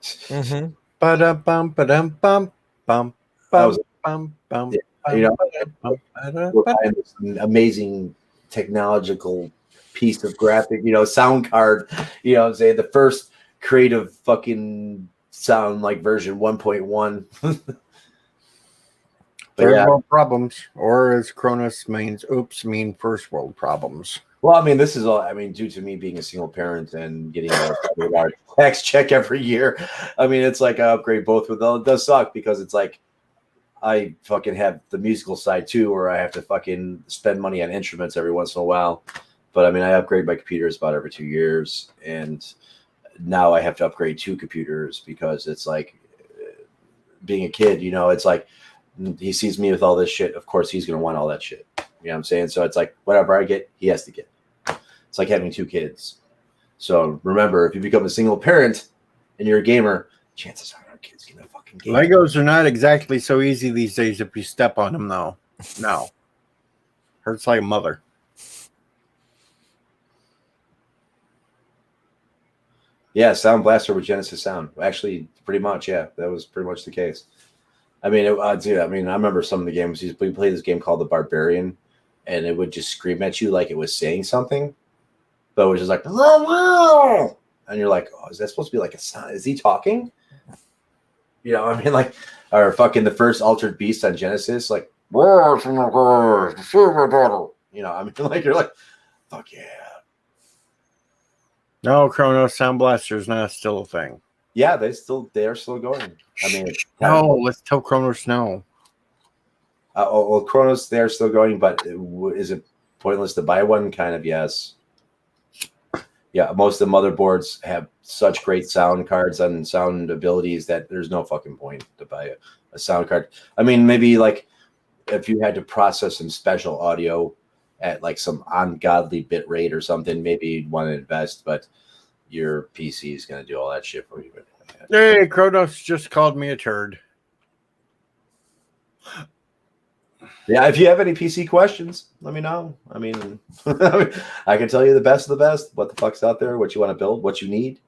Mm-hmm. Ba-dum-bum, ba-dum-bum, bum, bum, bum, bum, You know, bum, we're buying this amazing technological piece of graphic, sound card, I'm saying the first creative fucking sound like version 1.1. Third world problems, or as Cronus means, mean first world problems. Well, I mean, this is all, due to me being a single parent and getting a large tax check every year. I mean, it's like I upgrade both with them. It does suck because it's like I fucking have the musical side too, where I have to fucking spend money on instruments every once in a while. But I mean, I upgrade my computers about every 2 years, and now I have to upgrade 2 computers because it's like being a kid, it's like he sees me with all this shit. Of course, he's going to want all that shit. You know what I'm saying? So it's like whatever I get, he has to get. It's like having 2 kids. So remember, if you become a single parent and you're a gamer, chances are our kids get a fucking game. Legos are not exactly so easy these days if you step on them, though. No. Hurts like a mother. Yeah, Sound Blaster with Genesis Sound. Actually, pretty much, yeah. That was pretty much the case. I mean, dude, I remember some of the games. We played this game called The Barbarian, and it would just scream at you like it was saying something, but it was just like, and you're like, oh, is that supposed to be like a sound? Is he talking? You know, I mean, like, or fucking the first Altered Beast on Genesis, like, you know, I mean, like, you're like, fuck yeah. No, Chronos Sound Blaster is not still a thing. Yeah, they are still going. I mean, No, let's tell Chronos no. Well, Chronos, they're still going, but is it pointless to buy one? Kind of, yes. Yeah, most of the motherboards have such great sound cards and sound abilities that there's no fucking point to buy a sound card. I mean, maybe like if you had to process some special audio at like some ungodly bit rate or something, maybe you'd want to invest, but your PC is going to do all that shit for you. Hey, Chronos just called me a turd. Yeah, if you have any PC questions, let me know. I mean, I can tell you the best of the best, what the fuck's out there, what you want to build, what you need,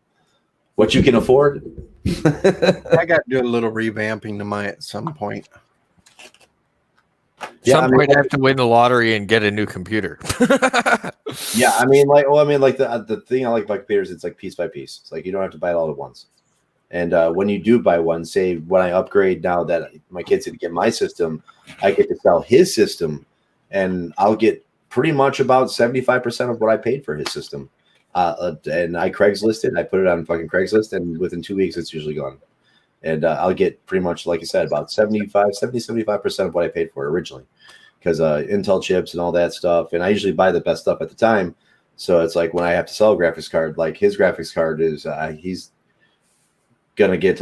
what you can afford. I got to do a little revamping to mine at some point. Yeah, Some point I have to win the lottery and get a new computer. Yeah, I mean, the thing I like about computers, it's like piece by piece. It's like you don't have to buy it all at once. And when you do buy one, say when I upgrade now that my kid's going to get my system, I get to sell his system, and I'll get pretty much about 75% of what I paid for his system. And I Craigslisted, I put it on fucking Craigslist, and within 2 weeks, it's usually gone. And I'll get pretty much, like I said, about 75% of what I paid for originally, because Intel chips and all that stuff. And I usually buy the best stuff at the time. So it's like when I have to sell a graphics card, like his graphics card is, he's gonna get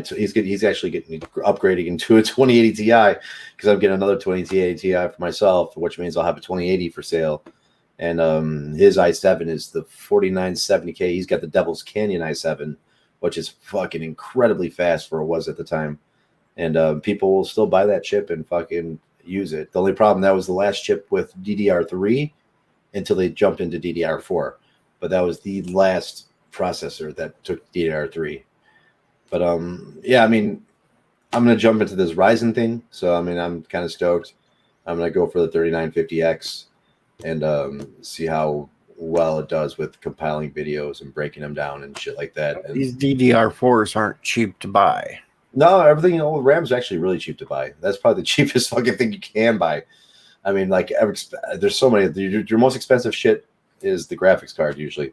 he's actually getting upgrading into a 2080 Ti because I'm getting another 2080 Ti for myself, which means I'll have a 2080 for sale. And his i7 is the 4970K. He's got the Devil's Canyon i7, which is fucking incredibly fast for what it was at the time. And people will still buy that chip and fucking use it. The only problem, that was the last chip with DDR3 until they jumped into DDR4. But that was the last processor that took DDR3. But yeah, I mean, I'm going to jump into this Ryzen thing. So, I mean, I'm kind of stoked. I'm going to go for the 3950X and see how well it does with compiling videos and breaking them down and shit like that. And these DDR4s aren't cheap to buy. No, everything, RAM's actually really cheap to buy. That's probably the cheapest fucking thing you can buy. I mean, like, there's so many. Your most expensive shit is the graphics card usually.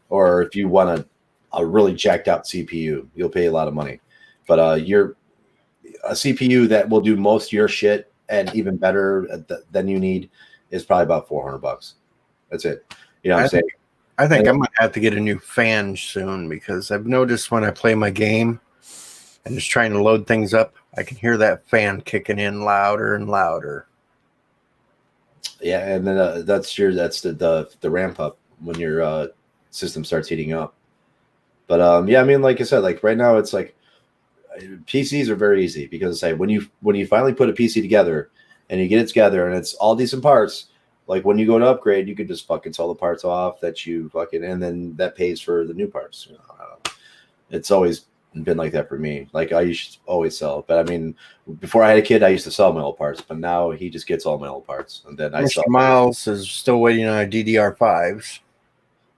Or if you want a really jacked out CPU, you'll pay a lot of money. But a CPU that will do most of your shit and even better than you need is probably about $400. That's it. You know what I'm saying? I think I'm going to have to get a new fan soon because I've noticed when I play my game and just trying to load things up, I can hear that fan kicking in louder and louder. Yeah, and then that's the ramp up when your system starts heating up. But yeah, I mean, like I said, like right now it's like PCs are very easy because say when you finally put a PC together and you get it together and it's all decent parts, like when you go to upgrade, you could just fucking sell the parts off that you fucking, and then that pays for the new parts. You know, I don't know. It's always been like that for me. Like I used to always sell, but I mean, before I had a kid, I used to sell my old parts, but now he just gets all my old parts, and then I sell. Miles is still waiting on DDR5s.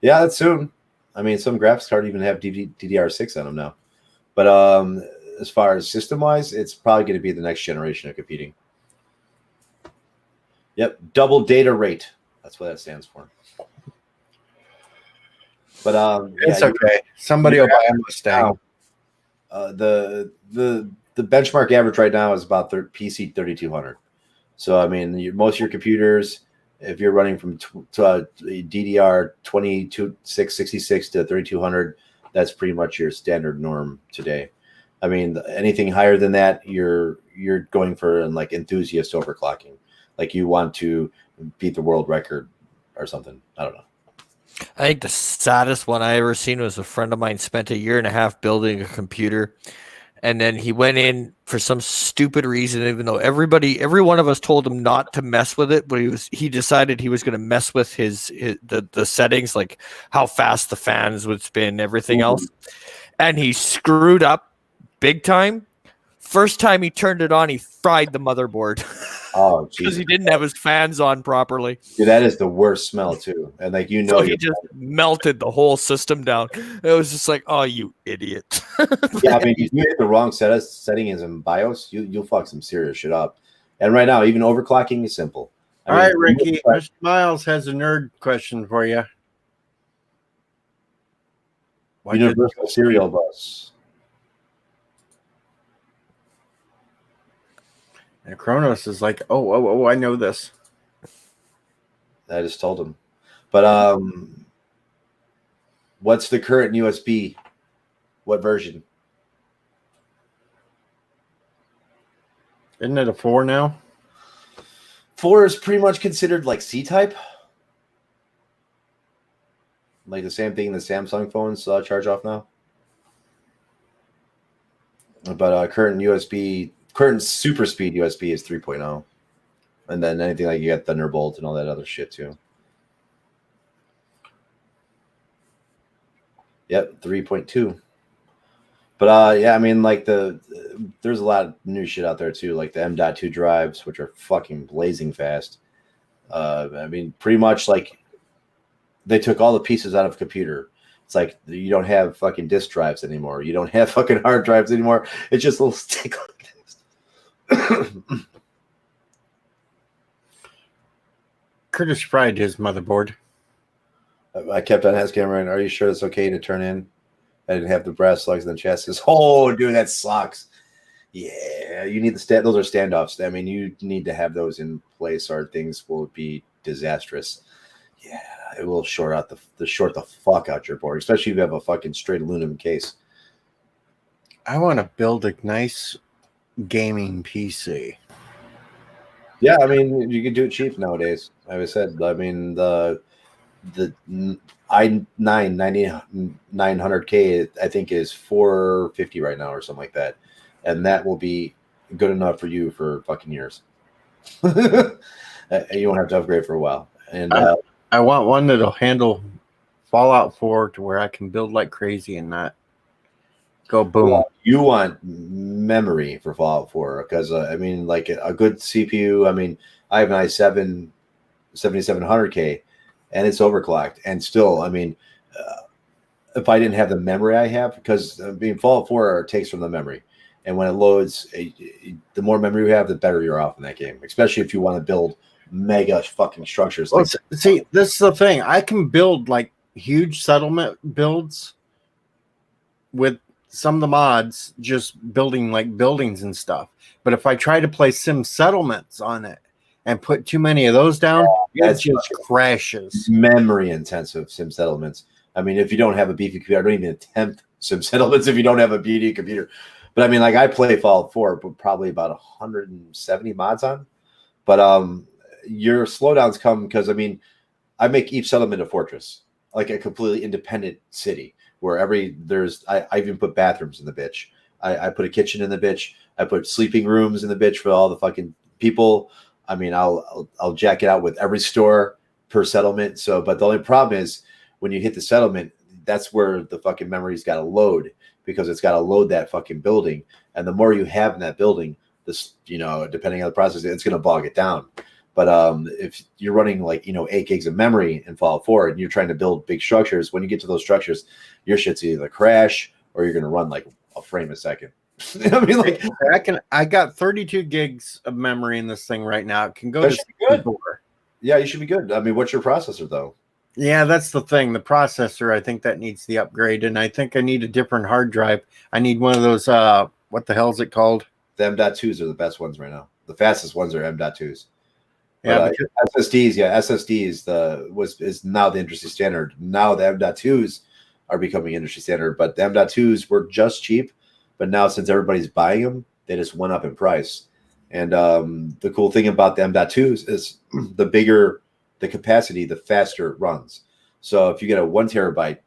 Yeah, that's soon. I mean, some graphics card even have DDR6 on them now. But as far as system wise, it's probably going to be the next generation of computing. Yep, double data rate. That's what that stands for. But it's okay. Somebody will buy a Mustang. The benchmark average right now is about PC 3200. So I mean, most of your computers, if you're running from DDR 22666 to 3200, that's pretty much your standard norm today. I mean, anything higher than that, you're going for like enthusiast overclocking. like you want to beat the world record or something. I don't know. I think the saddest one I ever seen was a friend of mine spent 1.5 years building a computer, and then he went in for some stupid reason, even though every one of us told him not to mess with it, but he decided he was going to mess with the settings, like how fast the fans would spin, everything else, and he screwed up big time. First time he turned it on, he fried the motherboard. Oh, because he didn't have his fans on properly. Dude, that is the worst smell too. And like so he just melted the whole system down. It was just like, oh, you idiot. Yeah, I mean, if you hit the wrong settings in BIOS, you'll fuck some serious shit up. And right now, even overclocking is simple. All right, Ricky. Mr. Miles has a nerd question for you. Universal Serial Bus. And Kronos is like, oh, I know this. I just told him. But what's the current USB? What version? Isn't it a 4 now? 4 is pretty much considered like C-type. Like the same thing the Samsung phones charge off now. But current super speed USB is 3.0. And then anything like you got Thunderbolt and all that other shit too. Yep, 3.2. But yeah, I mean, like there's a lot of new shit out there too, like the M.2 drives, which are fucking blazing fast. I mean, pretty much like they took all the pieces out of a computer. It's like you don't have fucking disk drives anymore. You don't have fucking hard drives anymore. It's just a little stick like this. Curtis fried his motherboard. I kept on asking him, are you sure it's okay to turn in? I didn't have the brass slugs in the chest. He says, oh, dude, that sucks. Yeah, you need those are standoffs. I mean, you need to have those in place or things will be disastrous. Yeah, it will short the fuck out your board, especially if you have a fucking straight aluminum case. I want to build a nice gaming PC. Yeah, I mean, you can do it cheap nowadays. Like I said, I mean, the i9 9900K I think is $450 right now or something like that, and that will be good enough for you for fucking years. You won't have to upgrade for a while. And I want one that'll handle Fallout 4 to where I can build like crazy and not go boom. Well, you want memory for Fallout 4 because I mean, like a good CPU. I mean, I have an i7 7700K, and it's overclocked. And still, I mean, if I didn't have the memory I have, because Fallout 4 takes from the memory, and when it loads, the more memory you have, the better you're off in that game. Especially if you want to build mega fucking structures. Well, see, this is the thing. I can build like huge settlement builds with some of the mods, just building like buildings and stuff. But if I try to play Sim Settlements on it and put too many of those down, it just crashes. Memory intensive Sim Settlements. I mean, if you don't have a beefy computer, I don't even attempt Sim Settlements if you don't have a beefy computer. But I mean, like I play Fallout 4, but probably about 170 mods on. But your slowdowns come because I mean, I make each settlement a fortress, like a completely independent city where I even put bathrooms in the bitch. I put a kitchen in the bitch. I put sleeping rooms in the bitch for all the fucking people. I mean, I'll jack it out with every store per settlement. So, but the only problem is when you hit the settlement, that's where the fucking memory's got to load because it's got to load that fucking building. And the more you have in that building, this, depending on the process, it's going to bog it down. But if you're running 8 gigs of memory in Fallout 4 and you're trying to build big structures, when you get to those structures, your shit's either crash or you're going to run like a frame a second. I mean, like I got 32 gigs of memory in this thing right now. It can go to 64. Yeah, you should be good. I mean, what's your processor though? Yeah, that's the thing. The processor, I think that needs the upgrade, and I think I need a different hard drive. I need one of those. What the hell is it called? The M.2s are the best ones right now. The fastest ones are M.2s. Yeah, SSDs. Yeah, SSD is now the industry standard. Now the M.2s are becoming industry standard, but the M.2s were just cheap. But now since everybody's buying them, they just went up in price. And the cool thing about the M.2s is the bigger the capacity, the faster it runs. So if you get a 1 terabyte,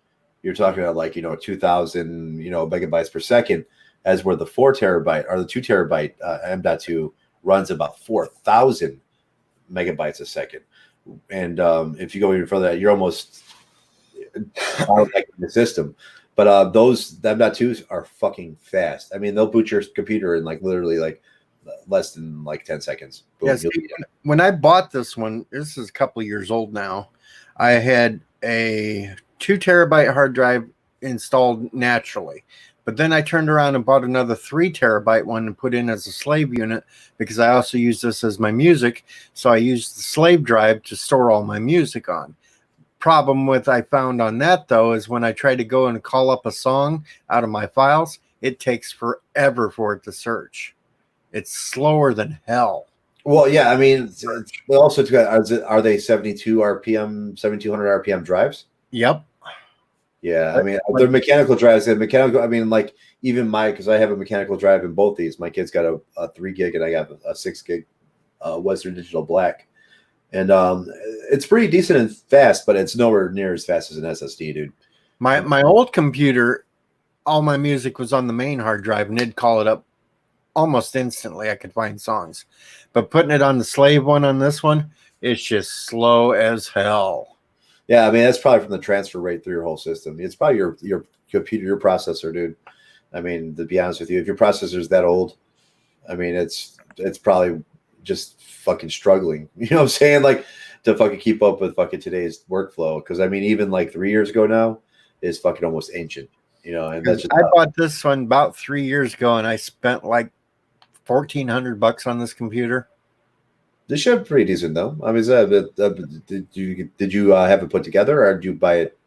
you're talking about like 2,000 megabytes per second, as where the 4 terabyte or the 2 terabyte M.2 runs about 4,000 megabytes a second. And if you go even further, you're almost like the system. But those M.2s are fucking fast. I mean, they'll boot your computer in like literally like less than like 10 seconds. Boom, Yes. When I bought this one, this is a couple of years old now. I had a 2 terabyte hard drive installed naturally, but then I turned around and bought another 3 terabyte one and put in as a slave unit because I also use this as my music. So I used the slave drive to store all my music on. Problem with I found on that though is when I try to go and call up a song out of my files, it takes forever for it to search. It's slower than hell. Well, yeah, I mean, they also are they 72 RPM, 7200 RPM drives? Yep. Yeah, I mean, they're mechanical drives. And mechanical, I mean, like even because I have a mechanical drive in both these. My kid's got a 3 gig and I got a 6 gig Western Digital Black. And it's pretty decent and fast, but it's nowhere near as fast as an SSD, dude. My old computer, all my music was on the main hard drive, and it'd call it up almost instantly. I could find songs, but putting it on the slave one on this one, it's just slow as hell. Yeah, I mean that's probably from the transfer rate through your whole system. It's probably your computer, your processor, dude. I mean, to be honest with you, if your processor's that old, I mean it's probably just fucking struggling. You know what I'm saying? Like to fucking keep up with fucking today's workflow. Because I mean, even like 3 years ago now is fucking almost ancient. And that's just I bought this one about 3 years ago, and I spent like $1,400 on this computer. This should be pretty decent though. I mean, did you have it put together, or did you buy it?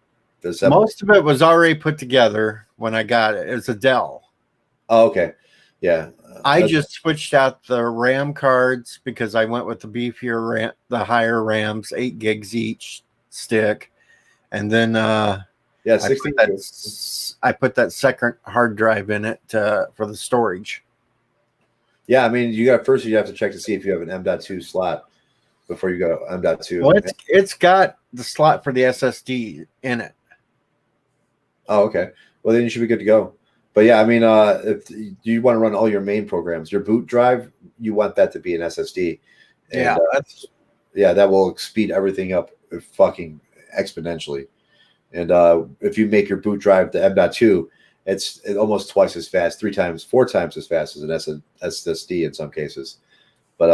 Most of it was already put together when I got it. It was a Dell. Oh, okay. Yeah. I just switched out the RAM cards because I went with the beefier RAM, the higher RAMs, 8 gigs each stick. And then yeah, 16. I put that second hard drive in it for the storage. Yeah, I mean, you have to check to see if you have an M.2 slot before you go M.2. Well, it's got the slot for the SSD in it. Oh, okay. Well, then you should be good to go. But yeah, I mean, if you want to run all your main programs, your boot drive, you want that to be an SSD. And, that will speed everything up fucking exponentially. And if you make your boot drive the M.2, it's almost twice as fast, 4 times as fast as an SSD in some cases. But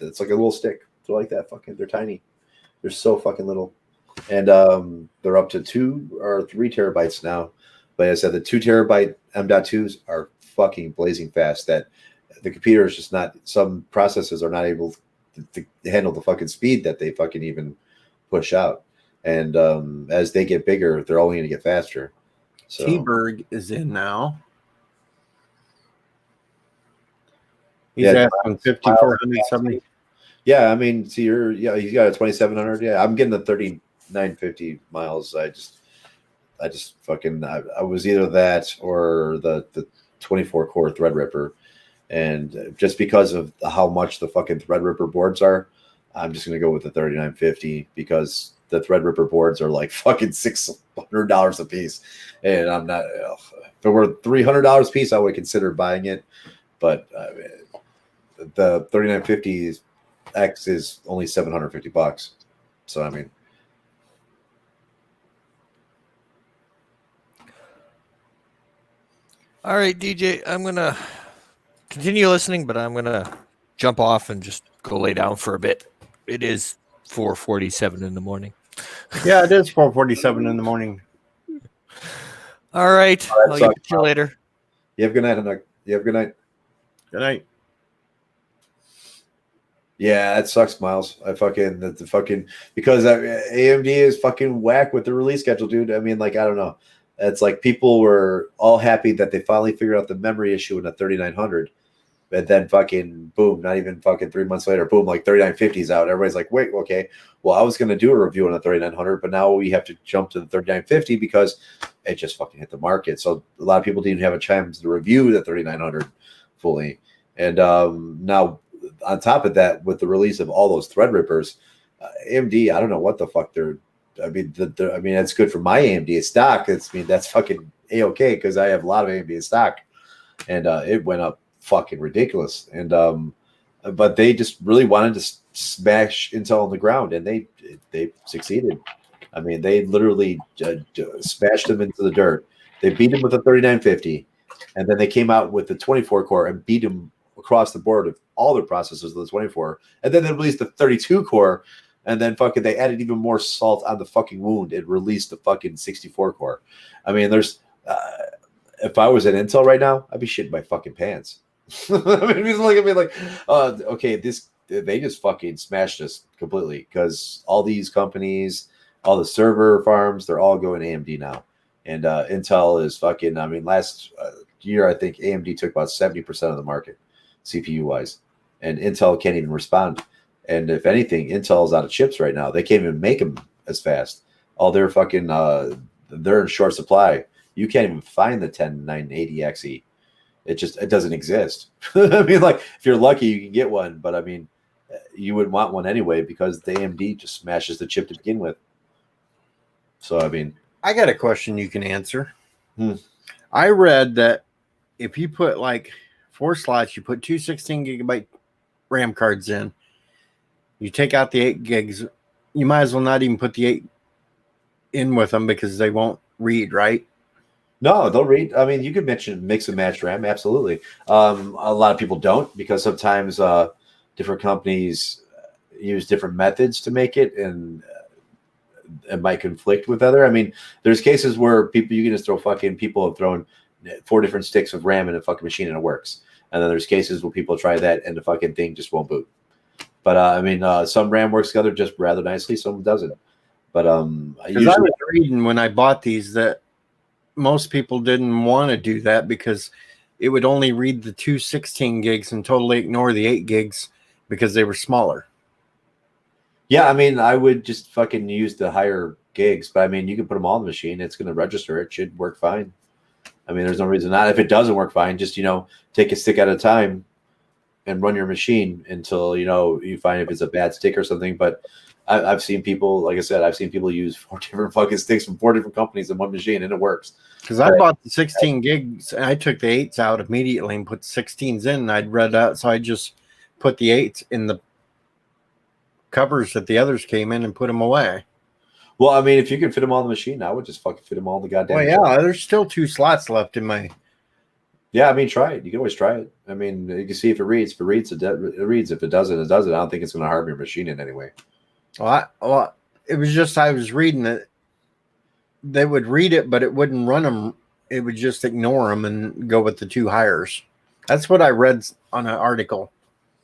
it's like a little stick. They're like that. Fucking, they're tiny. They're so fucking little. And they're up to 2 or 3 terabytes now. But as I said, the 2 terabyte M.2s are fucking blazing fast. That the computer is just not. Some processes are not able to handle the fucking speed that they fucking even push out. And as they get bigger, they're only going to get faster. So. T-Berg is in now. He's asking 5,470. Yeah, I mean, see, he's got a 2,700. Yeah, I'm getting the 3,950 miles. I just fucking I was either that or the 24 core Threadripper, and just because of how much the fucking Threadripper boards are, I'm just gonna go with the 3,950 because the Threadripper boards are like fucking $600 a piece, and I'm not. If it were $300 a piece, I would consider buying it, but the 3950 X is only $750. So I mean. All right, DJ, I'm going to continue listening, but I'm going to jump off and just go lay down for a bit. It is 4:47 in the morning. Yeah, it is 4:47 in the morning. All right. I'll get to you later. You have a good night, Hanuk. You have a good night. Good night. Yeah, that sucks, Miles. I fucking the fucking because AMD is fucking whack with the release schedule, dude. I mean, like, I don't know. It's like people were all happy that they finally figured out the memory issue in a 3900, and then fucking boom, not even fucking 3 months later, boom, like 3950's out. Everybody's like, wait, okay, well, I was gonna do a review on a 3900, but now we have to jump to the 3950 because it just fucking hit the market. So a lot of people didn't have a chance to review the 3900 fully, and now on top of that, with the release of all those Threadrippers, AMD, I don't know what the fuck they're. I mean, I mean, that's good for my AMD stock. I mean, that's fucking a-okay because I have a lot of AMD in stock, and it went up fucking ridiculous. And but they just really wanted to smash Intel on the ground, and they succeeded. I mean, they literally smashed them into the dirt. They beat them with a 3950, and then they came out with the 24 core and beat them across the board of all their processors of the 24, and then they released the 32 core. And then fucking they added even more salt on the fucking wound. It released the fucking 64 core. I mean, there's if I was at Intel right now, I'd be shitting my fucking pants. I mean, he's looking at me like, okay, they just fucking smashed us completely because all these companies, all the server farms, they're all going AMD now. And Intel is fucking, I mean, last year, I think AMD took about 70% of the market, CPU wise. And Intel can't even respond. And if anything, Intel's out of chips right now. They can't even make them as fast. All their fucking, they're in short supply. You can't even find the 10980XE. It doesn't exist. I mean, like, if you're lucky, you can get one. But I mean, you wouldn't want one anyway because the AMD just smashes the chip to begin with. So, I mean. I got a question you can answer. I read that if you put like 4 slots, you put 2 16 gigabyte RAM cards in, you take out the 8 gigs, you might as well not even put the 8 in with them because they won't read, right? No, they'll read. I mean, you could mention mix and match RAM, absolutely. A lot of people don't because sometimes different companies use different methods to make it, and it might conflict with other. I mean, there's cases where you can just throw people have thrown 4 different sticks of RAM in a fucking machine and it works. And then there's cases where people try that and the fucking thing just won't boot. But I mean, some RAM works together just rather nicely, some doesn't. But I was reading when I bought these that most people didn't want to do that because it would only read the 2 16 gigs and totally ignore the 8 gigs because they were smaller. Yeah, I mean, I would just fucking use the higher gigs, but I mean, you can put them all on the machine. It's going to register. It should work fine. I mean, there's no reason not. If it doesn't work fine, just, take a stick at a time and run your machine until, you find if it's a bad stick or something. But I've seen people, like I said, I've seen people use 4 different fucking sticks from 4 different companies in one machine, and it works. Because I bought the 16 gigs, and I took the 8s out immediately and put 16s in, and I'd read out, so I just put the 8s in the covers that the others came in and put them away. Well, I mean, if you can fit them all in the machine, I would just fucking fit them all in the goddamn. Well, yeah, there's still 2 slots left in my. Yeah, I mean, try it. You can always try it. I mean, you can see if it reads. If it reads, it reads. If it doesn't, it doesn't. I don't think it's going to harm your machine in any way. Well, it was just I was reading that they would read it, but it wouldn't run them. It would just ignore them and go with the 2 hires. That's what I read on an article.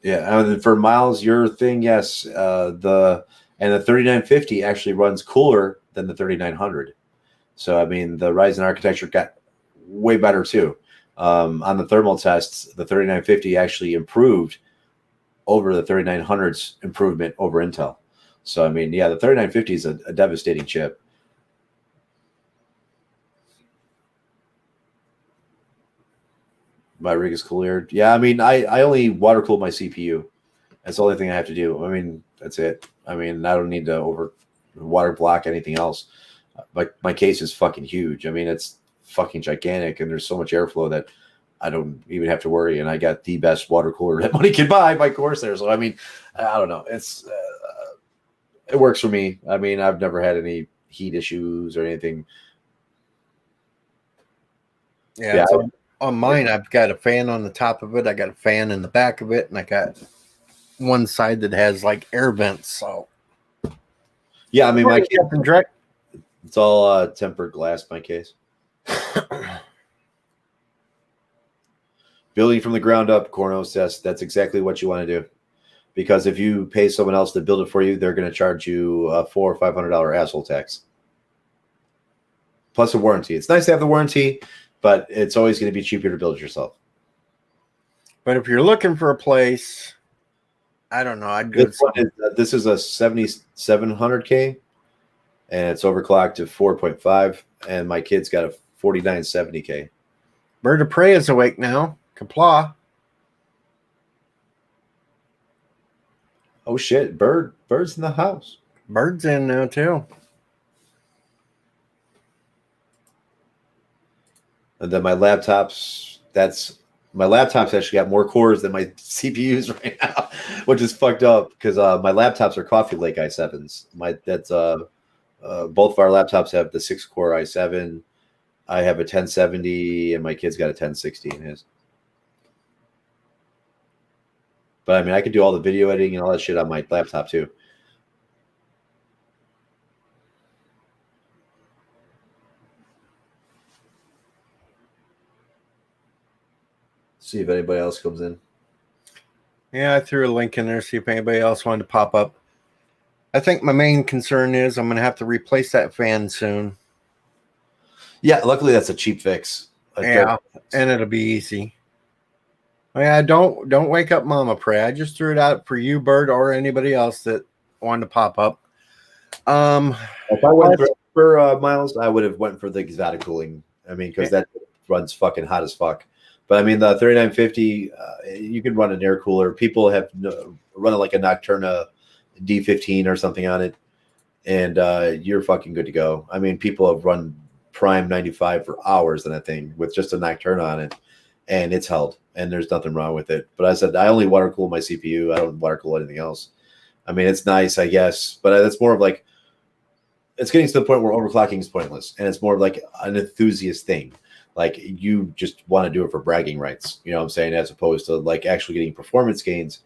Yeah, and for Miles, your thing, yes, the 3950 actually runs cooler than the 3900. So I mean, the Ryzen architecture got way better too. On the thermal tests, the 3950 actually improved over the 3900's improvement over Intel. So I mean, yeah, the 3950 is a devastating chip. My rig is cleared. Yeah, I mean, I only water cool my CPU. That's the only thing I have to do. I mean, that's it. I mean, I don't need to water block anything else. My case is fucking huge. I mean, it's fucking gigantic, and there's so much airflow that I don't even have to worry. And I got the best water cooler that money can buy by Corsair. So I mean, I don't know. It works for me. I mean, I've never had any heat issues or anything. Yeah. So on mine, I've got a fan on the top of it. I got a fan in the back of it, and I got one side that has like air vents. So yeah, I mean, my case, direct. It's all tempered glass. My case. Building from the ground up, Corno says that's exactly what you want to do. Because if you pay someone else to build it for you, they're going to charge you $400 or $500 asshole tax. Plus a warranty. It's nice to have the warranty, but it's always going to be cheaper to build it yourself. But if you're looking for a place, I don't know. I'd go. This is a 7700K, and it's overclocked to 4.5, and my kid's got a 4970K. Bird of Prey is awake now. Kapla. Oh shit, Bird's in the house. Bird's in now too. And then my laptop's actually got more cores than my CPUs right now, which is fucked up because my laptops are Coffee Lake i7s. Both of our laptops have the 6-core i7. I have a 1070, and my kid's got a 1060 in his. But I mean, I could do all the video editing and all that shit on my laptop too. See if anybody else comes in. Yeah, I threw a link in there, see if anybody else wanted to pop up. I think my main concern is I'm going to have to replace that fan soon. Yeah, luckily that's a cheap fix. Yeah, and it'll be easy. Oh, yeah, don't wake up Mama Pray. I just threw it out for you, Bird, or anybody else that wanted to pop up. If I went for Miles, I would have went for the exotic cooling. I mean, because that runs fucking hot as fuck. But I mean, the 3950, you can run an air cooler. People have run it like a Nocturna D15 or something on it, and you're fucking good to go. I mean, people have run Prime 95 for hours on that thing with just a Nocturna on it, and it's held, and there's nothing wrong with it. But I said I only water cool my CPU. I don't water cool anything else. I mean, it's nice, I guess, but it's more of like it's getting to the point where overclocking is pointless, and it's more of like an enthusiast thing. Like you just want to do it for bragging rights, you know what I'm saying, as opposed to like actually getting performance gains,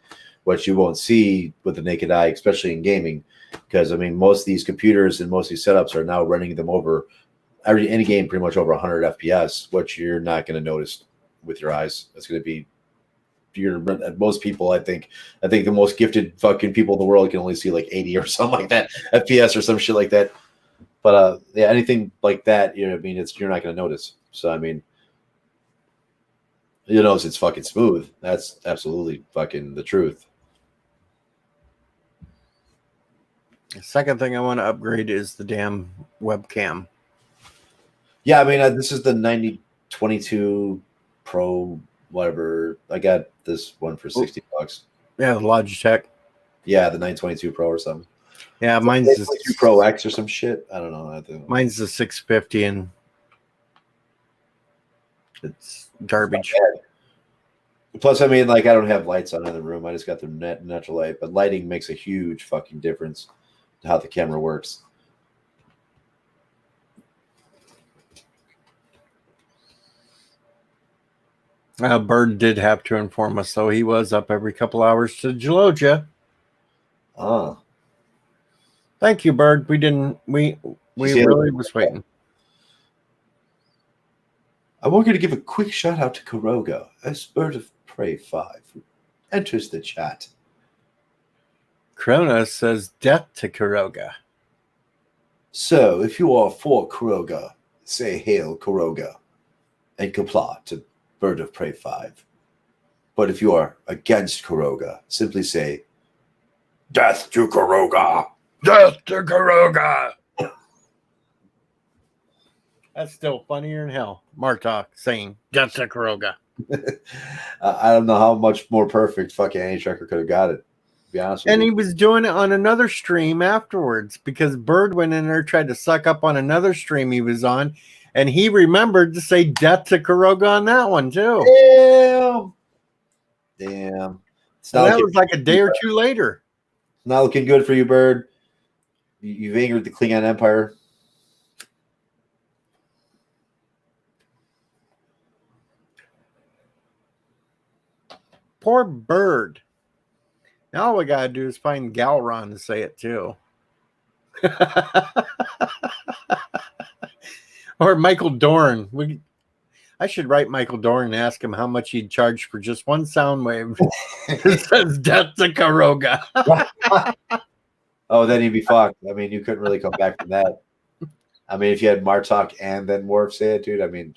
which you won't see with the naked eye, especially in gaming, because I mean most of these computers and most of these setups are now running them over any game pretty much over 100 FPS, which you're not going to notice with your eyes. It's going to be most people. I think the most gifted fucking people in the world can only see like 80 or something like that FPS or some shit like that. But yeah, anything like that, you know what I mean, you're not going to notice. So I mean, you notice it's fucking smooth. That's absolutely fucking the truth. The second thing I want to upgrade is the damn webcam. Yeah, I mean, this is the 9022 Pro, whatever. I got this one for $60. Yeah, the Logitech. Yeah, the 922 Pro or something. Yeah, mine's the Pro X or some shit. I don't know. Mine's the 650, and it's garbage. Plus, I mean, like I don't have lights on in the room. I just got the natural light. But lighting makes a huge fucking difference to how the camera works. Bird did have to inform us, though. He was up every couple hours to Gelogia. Ah. Thank you, Bird. We really was waiting. I want you to give a quick shout out to Kuroga, as Bird of Prey 5, who enters the chat. Krona says death to Kuroga. So, if you are for Kuroga, say hail Kuroga and comply to Bird of Prey 5. But if you are against Kuroga, simply say death to Kuroga. Death to Kuroga. That's still funnier than hell. Martok saying death to Kuroga. I don't know how much more perfect fucking Annie Tracker could have got it. To be honest with And you. he was doing it on another stream afterwards because Bird went in there, tried to suck up on another stream he was on, and he remembered to say death to Kuroga on that one too. Damn. It's So that was like a day or two later. Not looking good for you, Bird. You've angered the Klingon Empire. Poor Bird. Now all we gotta do is find Galron to say it too. Or Michael Dorn. I should write Michael Dorn and ask him how much he'd charge for just one sound wave. It says death to Kuroga. Oh, then he'd be fucked. I mean, you couldn't really come back from that. I mean, if you had Martok and then Worf say it, dude, I mean,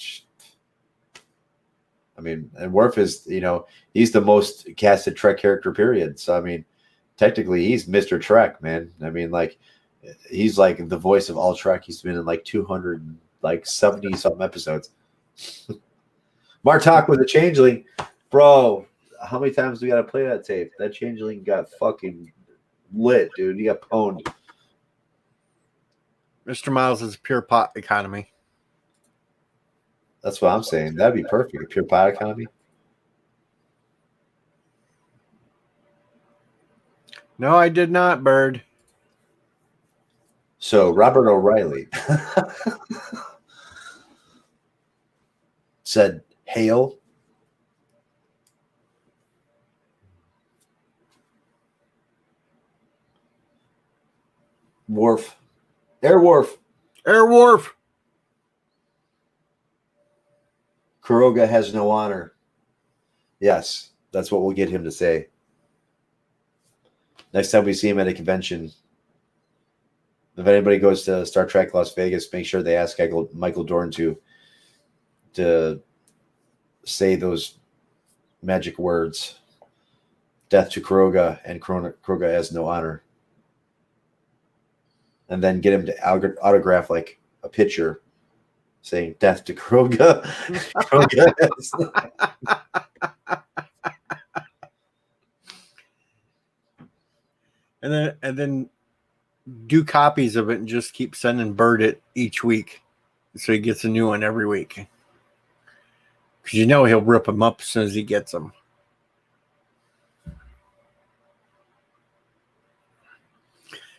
and Worf is, he's the most casted Trek character, period. So, I mean, technically, he's Mr. Trek, man. I mean, like, he's like the voice of all Trek. He's been in like 270 something episodes. Martok was a changeling, bro. How many times we got to play that tape? That changeling got fucking lit, dude. You got pwned. Mr. Miles is pure pot economy. That's what I'm saying. That'd be perfect. A pure pot economy. No, I did not, Bird. So Robert O'Reilly said, "Hail." Worf. Airwolf. Airwolf. Kuroga has no honor. Yes, that's what we'll get him to say. Next time we see him at a convention, if anybody goes to Star Trek Las Vegas, make sure they ask Michael Dorn to say those magic words. Death to Kuroga, and Kuroga has no honor. And then get him to autograph like a picture saying death to Kuroga. and then do copies of it and just keep sending Bird it each week, so he gets a new one every week. Because you know he'll rip them up as soon as he gets them.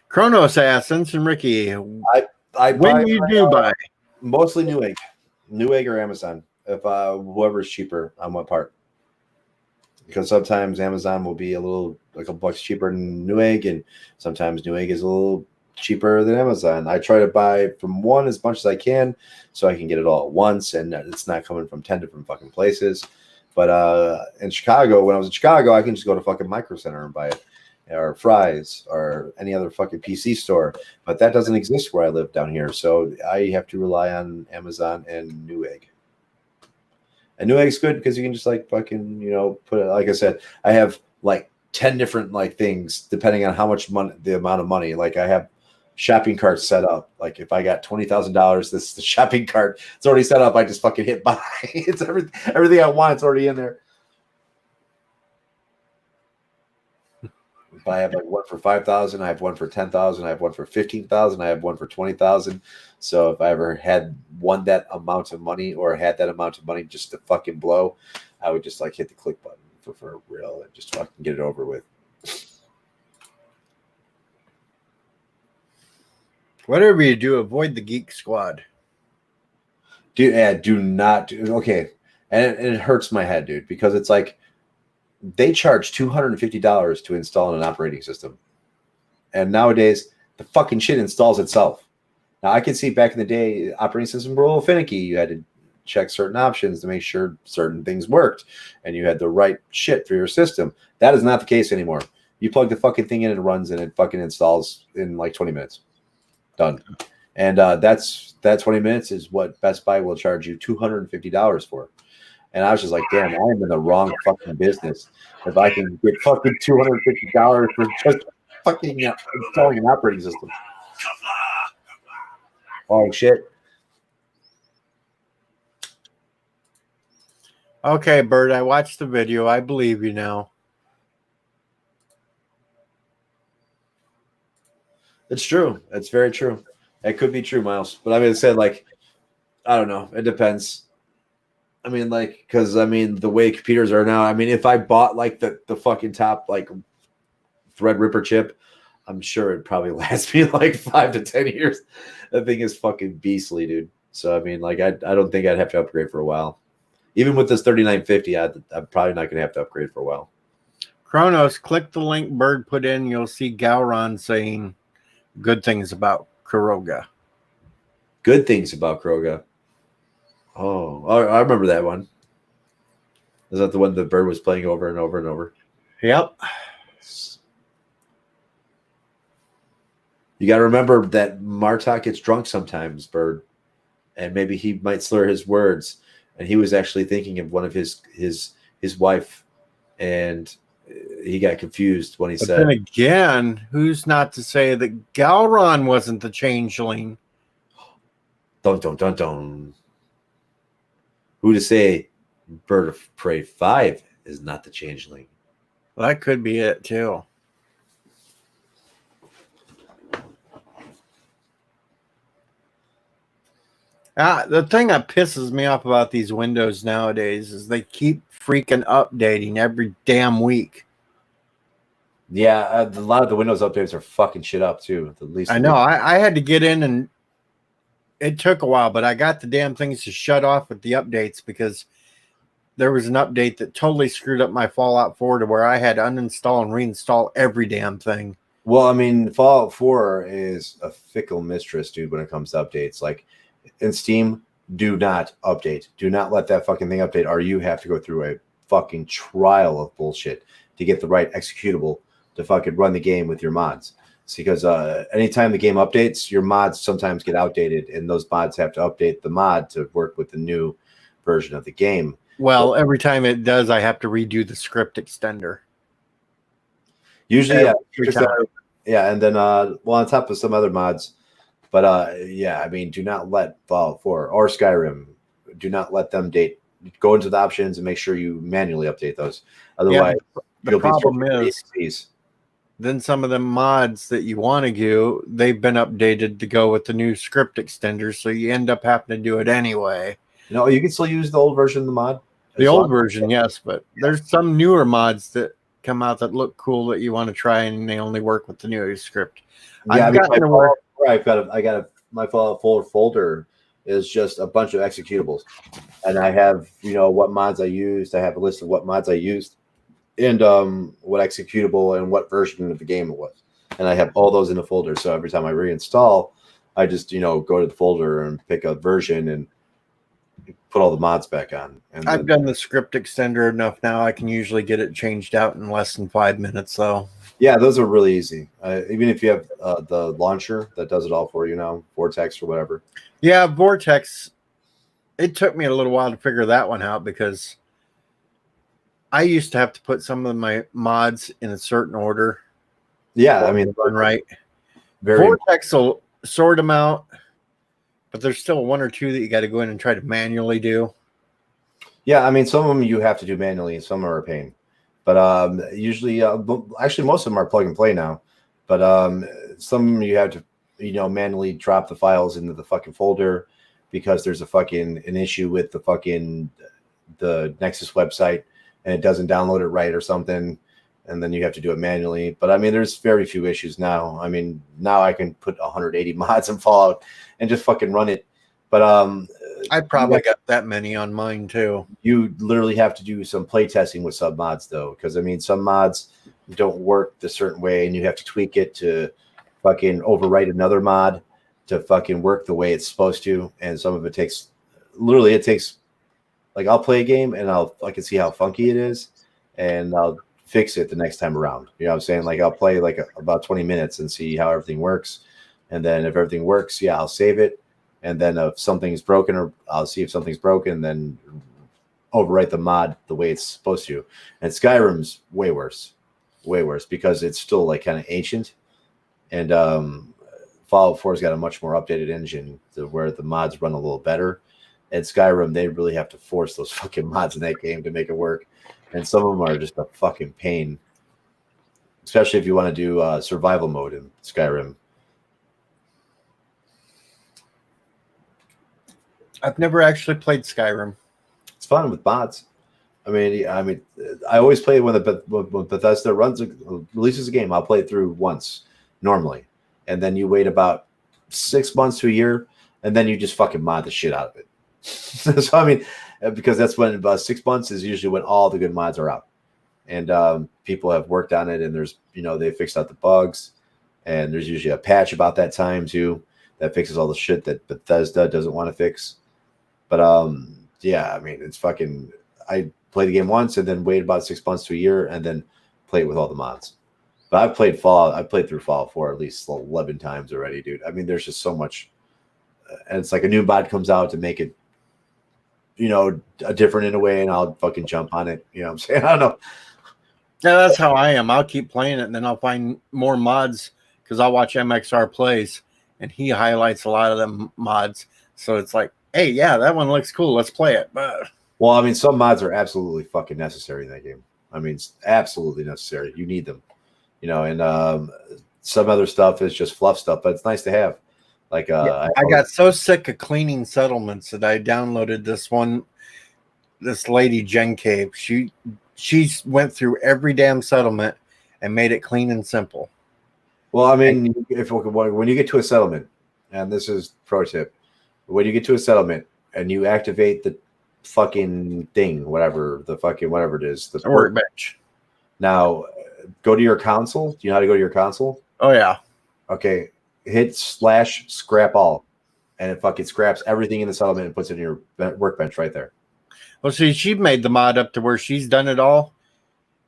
Chrono Assassins and Ricky, I when you do buy, mostly Newegg or Amazon. If whoever's cheaper on what part, because sometimes Amazon will be like a bucks cheaper than Newegg, and sometimes Newegg is a little cheaper than Amazon. I try to buy from one as much as I can, so I can get it all at once, and it's not coming from 10 different fucking places. But in Chicago, when I was in Chicago, I can just go to fucking Micro Center and buy it, or Fry's, or any other fucking PC store. But that doesn't exist where I live down here, so I have to rely on Amazon and Newegg. And Newegg's good because you can just like fucking, put it, like I said, I have like 10 different like things depending on how much money, the amount of money. Like I have shopping carts set up. Like if I got $20,000, this is the shopping cart. It's already set up. I just fucking hit buy. It's everything I want. It's already in there. If I have like one for 5,000, I have one for 10,000, I have one for 15,000, I have one for 20,000. So if I ever had won that amount of money or had that amount of money just to fucking blow, I would just like hit the click button for real and just fucking get it over with. whatever you do, avoid the Geek Squad. Dude, do not do. Okay, and it hurts my head, dude, because it's like they charge $250 to install an operating system, and nowadays the fucking shit installs itself. Now I can see back in the day, operating systems were a little finicky. You had to check certain options to make sure certain things worked, and you had the right shit for your system. That is not the case anymore. You plug the fucking thing in, and it runs, and it fucking installs in like 20 minutes. Done. And that 20 minutes is what Best Buy will charge you $250 for. And I was just like, damn, I am in the wrong fucking business if I can get fucking $250 for just fucking installing an operating system. Oh, shit. Okay, Bert, I watched the video. I believe you now. It's true. It's very true. It could be true, Miles. But I mean, it said, like, I don't know. It depends. I mean, like, because, I mean, the way computers are now, I mean, if I bought, like, the fucking top, like, Threadripper chip, I'm sure it'd probably last me, like, 5 to 10 years. That thing is fucking beastly, dude. So, I mean, like, I don't think I'd have to upgrade for a while. Even with this 3950, I'm probably not going to have to upgrade for a while. Kronos, click the link Bird put in. You'll see Gowron saying good things about Kuroga. Good things about Kuroga. Oh, I remember that one. Is that the one that Bird was playing over and over and over? Yep. You got to remember that Martok gets drunk sometimes, Bird, and maybe he might slur his words. And he was actually thinking of one of his wife, and he got confused when he But said. then again, who's not to say that Gowron wasn't the changeling? Dun dun dun dun. Who to say Bird of Prey 5 is not the changeling? Well, that could be it too. The thing that pisses me off about these Windows nowadays is they keep freaking updating every damn week. Yeah, a lot of the Windows updates are fucking shit up too. At least I know. I had to get in, and it took a while, but I got the damn things to shut off with the updates because there was an update that totally screwed up my Fallout 4 to where I had to uninstall and reinstall every damn thing. Well, I mean, Fallout 4 is a fickle mistress, dude, when it comes to updates. Like in Steam, do not update. Do not let that fucking thing update, or you have to go through a fucking trial of bullshit to get the right executable to fucking run the game with your mods. It's because anytime the game updates, your mods sometimes get outdated, and those mods have to update the mod to work with the new version of the game. Well, every time it does, I have to redo the script extender. Usually, Every time. yeah, and then well, on top of some other mods, but yeah, I mean, do not let Fallout 4 or Skyrim, do not let them date. Go into the options and make sure you manually update those. Otherwise, the problem is EXPs. then some of the mods that you want to do, they've been updated to go with the new script extender, so you end up having to do it anyway. No, you can still use the old version of the mod. The old version, yes, but there's some newer mods that come out that look cool that you want to try, and they only work with the new script. Yeah, I've gotten to work. My Fallout 4 folder is just a bunch of executables, and I have what mods I used. I have a list of what mods I used, and what executable and what version of the game it was, and I have all those in the folder. So every time I reinstall, I just go to the folder and pick a version and put all the mods back on. And I've done the script extender enough now. I can usually get it changed out in less than 5 minutes. So yeah, those are really easy. Even if you have the launcher that does it all for you now, Vortex or whatever. Yeah, Vortex. It took me a little while to figure that one out because I used to have to put some of my mods in a certain order. Yeah, I mean, run right. Very Vortex will sort them out, but there's still one or two that you got to go in and try to manually do. Yeah, I mean, some of them you have to do manually, and some are a pain. But usually, actually, most of them are plug and play now. But some of them you have to, manually drop the files into the fucking folder because there's an issue with the Nexus website and it doesn't download it right or something, and then you have to do it manually. But I mean, there's very few issues now. I mean, now I can put 180 mods in Fallout and just fucking run it. But I probably got that many on mine too. You literally have to do some play testing with sub mods though, because I mean, some mods don't work the certain way, and you have to tweak it to fucking overwrite another mod to fucking work the way it's supposed to. And some of it takes like I'll play a game and I can see how funky it is, and I'll fix it the next time around. You know what I'm saying? Like I'll play like about 20 minutes and see how everything works, and then if everything works, yeah, I'll save it. And then if something's broken, or I'll see if something's broken, then overwrite the mod the way it's supposed to. And Skyrim's way worse because it's still like kind of ancient. And Fallout 4's got a much more updated engine to where the mods run a little better. And Skyrim, they really have to force those fucking mods in that game to make it work. And some of them are just a fucking pain, especially if you want to do survival mode in Skyrim. I've never actually played Skyrim. It's fun with bots. I mean, I always play when Bethesda releases a game. I'll play it through once normally, and then you wait about 6 months to a year, and then you just fucking mod the shit out of it. So I mean, because that's when about 6 months is usually when all the good mods are out, and people have worked on it, and there's they fixed out the bugs, and there's usually a patch about that time too that fixes all the shit that Bethesda doesn't want to fix. But yeah, I mean, it's fucking. I play the game once and then wait about 6 months to a year and then play it with all the mods. But I've played Fallout. I played through Fallout 4 at least 11 times already, dude. I mean, there's just so much, and it's like a new mod comes out to make it, different in a way, and I'll fucking jump on it. You know what I'm saying? I don't know. Yeah, that's how I am. I'll keep playing it, and then I'll find more mods because I'll watch MXR plays, and he highlights a lot of them mods. So it's like, hey, yeah, that one looks cool. Let's play it. Well, I mean, some mods are absolutely fucking necessary in that game. I mean, it's absolutely necessary. You need them, and some other stuff is just fluff stuff, but it's nice to have. Like I got so sick of cleaning settlements that I downloaded this lady Jen Cave. She went through every damn settlement and made it clean and simple. Well, I mean, when you get to a settlement, and this is pro tip, when you get to a settlement and you activate the fucking thing, whatever it is, the Workbench. Now, go to your console. Do you know how to go to your console? Oh yeah. Okay, hit /scrap all, and it fucking scraps everything in the settlement and puts it in your workbench right there. Well, see, she made the mod up to where she's done it all,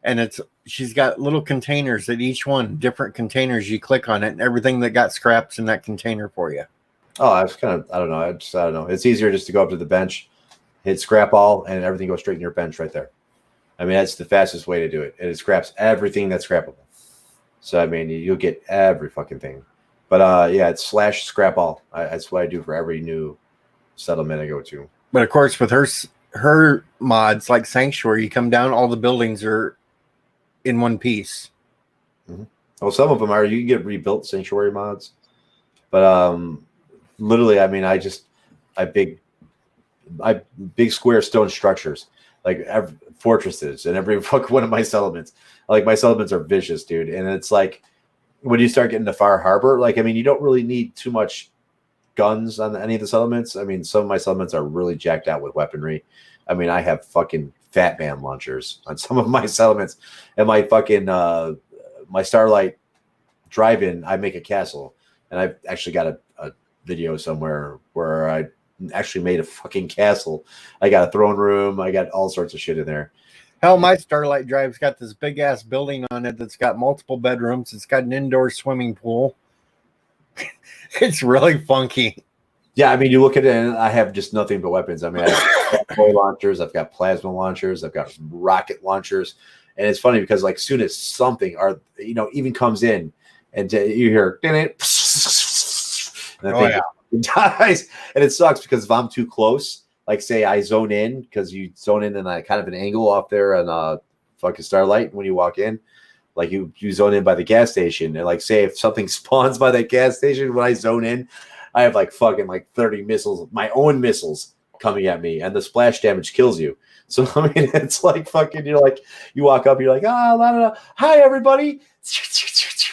and she's got little containers at each one, different containers. You click on it, and everything that got scraps in that container for you. Oh, that's kind of I don't know. It's easier just to go up to the bench, hit scrap all, and everything goes straight in your bench right there. I mean, that's the fastest way to do it. And it scraps everything that's scrappable. So I mean, you'll get every fucking thing. But yeah, it's /scrap all. That's what I do for every new settlement I go to. But of course, with her mods like Sanctuary, you come down, all the buildings are in one piece. Mm-hmm. Well, some of them are. You can get rebuilt Sanctuary mods, but literally, I mean, I big square stone structures like fortresses and every fuck one of my settlements. Like my settlements are vicious, dude, and it's like when you start getting to Far Harbor, like I mean, you don't really need too much guns on any of the settlements. I mean, some of my settlements are really jacked out with weaponry. I mean, I have fucking Fat Man launchers on some of my settlements, and my fucking my Starlight drive-in. I make a castle, and I've actually got a video somewhere where I actually made a fucking castle. I got a throne room. I got all sorts of shit in there. Hell, my Starlight Drive's got this big ass building on it that's got multiple bedrooms. It's got an indoor swimming pool. It's really funky. Yeah, I mean, you look at it, and I have just nothing but weapons. I mean, I have toy launchers, I've got plasma launchers, I've got rocket launchers, and it's funny because like soon as something even comes in, and you hear it, dies, and it sucks because if I'm too close. Like say I zone in because you zone in a kind of an angle off there on fucking Starlight when you walk in, like you zone in by the gas station, and like say if something spawns by that gas station when I zone in, I have like fucking like 30 missiles, my own missiles coming at me, and the splash damage kills you. So I mean, it's like fucking you walk up, you're like hi everybody,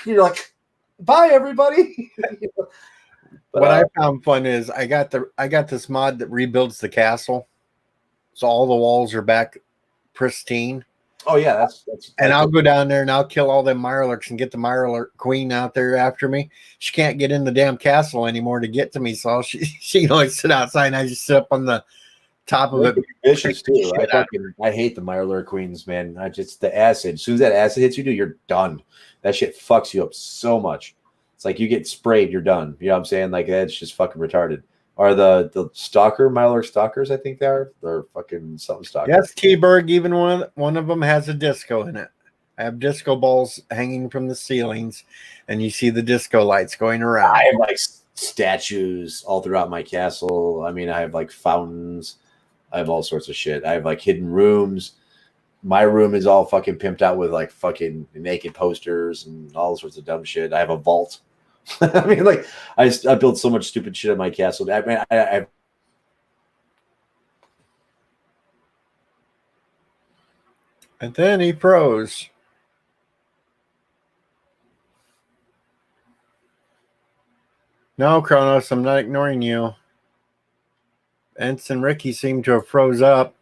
you're like bye everybody. But, what I found fun is I got this mod that rebuilds the castle, so all the walls are back pristine. Oh yeah, that's and I'll go down there and I'll kill all them Mirelurks and get the Mirelurk queen out there after me. She can't get in the damn castle anymore to get to me, so she like sit outside and I just sit up on the top of it. Vicious too. I hate the Mirelurk queens, man. The acid. As soon as that acid hits you, dude, you're done. That shit fucks you up so much. It's like you get sprayed, you're done. You know what I'm saying? Like that's just fucking retarded. Are the Mirelurk stalkers? I think they're fucking something stalkers. Yes, T-Berg. Even one of them has a disco in it. I have disco balls hanging from the ceilings, and you see the disco lights going around. I have like statues all throughout my castle. I mean, I have like fountains. I have all sorts of shit. I have like hidden rooms. My room is all fucking pimped out with like fucking naked posters and all sorts of dumb shit. I have a vault. I mean, like I built so much stupid shit in my castle. I mean, I and then he froze. No, Kronos, I'm not ignoring you. Ents and Ricky seem to have froze up.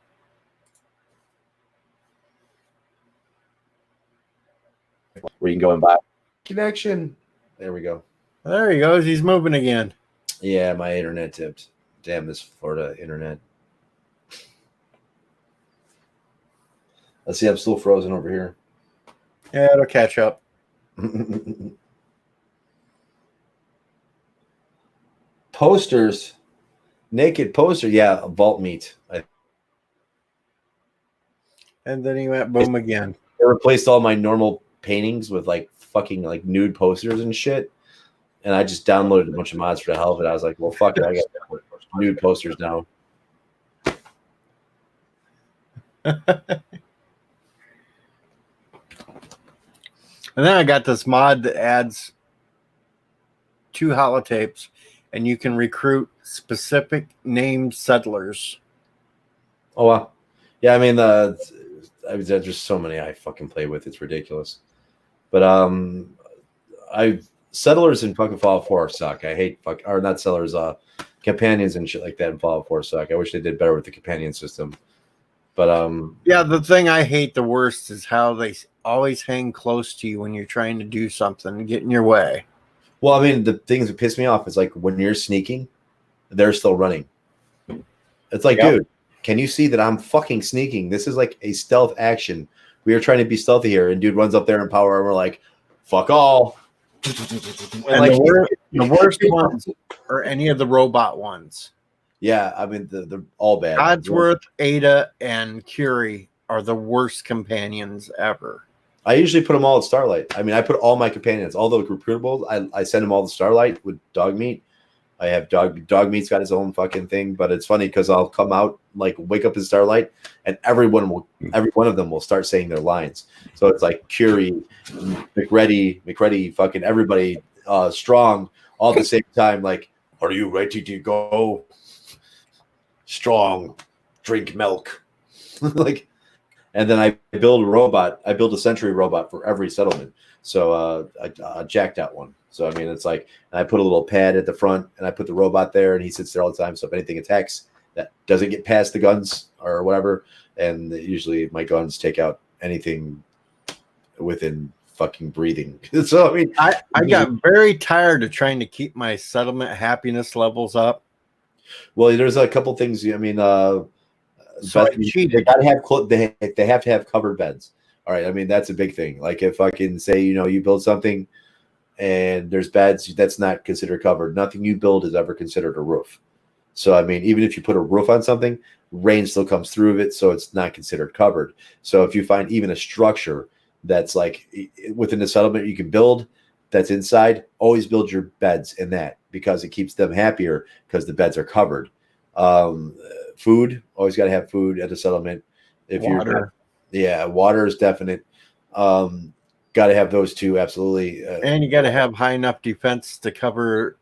Where you can go and buy connection. There we go. There he goes. He's moving again. Yeah, my internet tipped. Damn this Florida internet. Let's see, I'm still frozen over here. Yeah, it'll catch up. Posters. Naked poster. Yeah, vault meat. And then he went boom again. I replaced all my normal paintings with like fucking like nude posters and shit. And I just downloaded a bunch of mods for the hell of it. I was like, well, fuck it. I got nude posters now. And then I got this mod that adds 2 holotapes and you can recruit specific named settlers. Oh wow. Yeah, I mean there's just so many I fucking play with. It's ridiculous. But I settlers in fucking Fallout 4 suck. I hate or not settlers, companions and shit like that in Fallout 4 suck. I wish they did better with the companion system. But Yeah, the thing I hate the worst is how they always hang close to you when you're trying to do something and get in your way. well, I mean, the things that piss me off is like when you're sneaking, they're still running. It's like, Yep. dude, can you see that I'm fucking sneaking? This is like a stealth action. We are trying to be stealthy here, and dude runs up there in power armor like, fuck all. And like, the worst ones are any of the robot ones. yeah, I mean, they're all bad. Codsworth, Ada, and Curie are the worst companions ever. I usually put them all at Starlight. I mean, I put all my companions, all the recruitables, I send them all to Starlight with dog meat. I have dog meat's got his own fucking thing, but it's funny because I'll come out, like wake up in Starlight, and every one of them will start saying their lines. So it's like Curie, McReady, fucking everybody, Strong, all at the same time. Like, are you ready to go? Strong, drink milk. Like, and then I build a robot. I build a sentry robot for every settlement. So I jacked out one. So I mean, it's like, and I put a little pad at the front, and I put the robot there, and he sits there all the time. So if anything attacks that doesn't get past the guns or whatever, and usually my guns take out anything within fucking breathing. So I mean, I got very tired of trying to keep my settlement happiness levels up. well, there's a couple things. I mean, So I they cheated. gotta have they have to have covered beds. All right, I mean that's a big thing. Like if I can say, you build something and there's beds, that's not considered covered. Nothing you build is ever considered a roof. So I mean, even if you put a roof on something, rain still comes through it, so it's not considered covered. So if you find even a structure that's like within the settlement you can build that's inside, always build your beds in that because it keeps them happier because the beds are covered. Food, always got to have food at the settlement. If Water. water is definite. Got to have those two, absolutely. And you got to have high enough defense to cover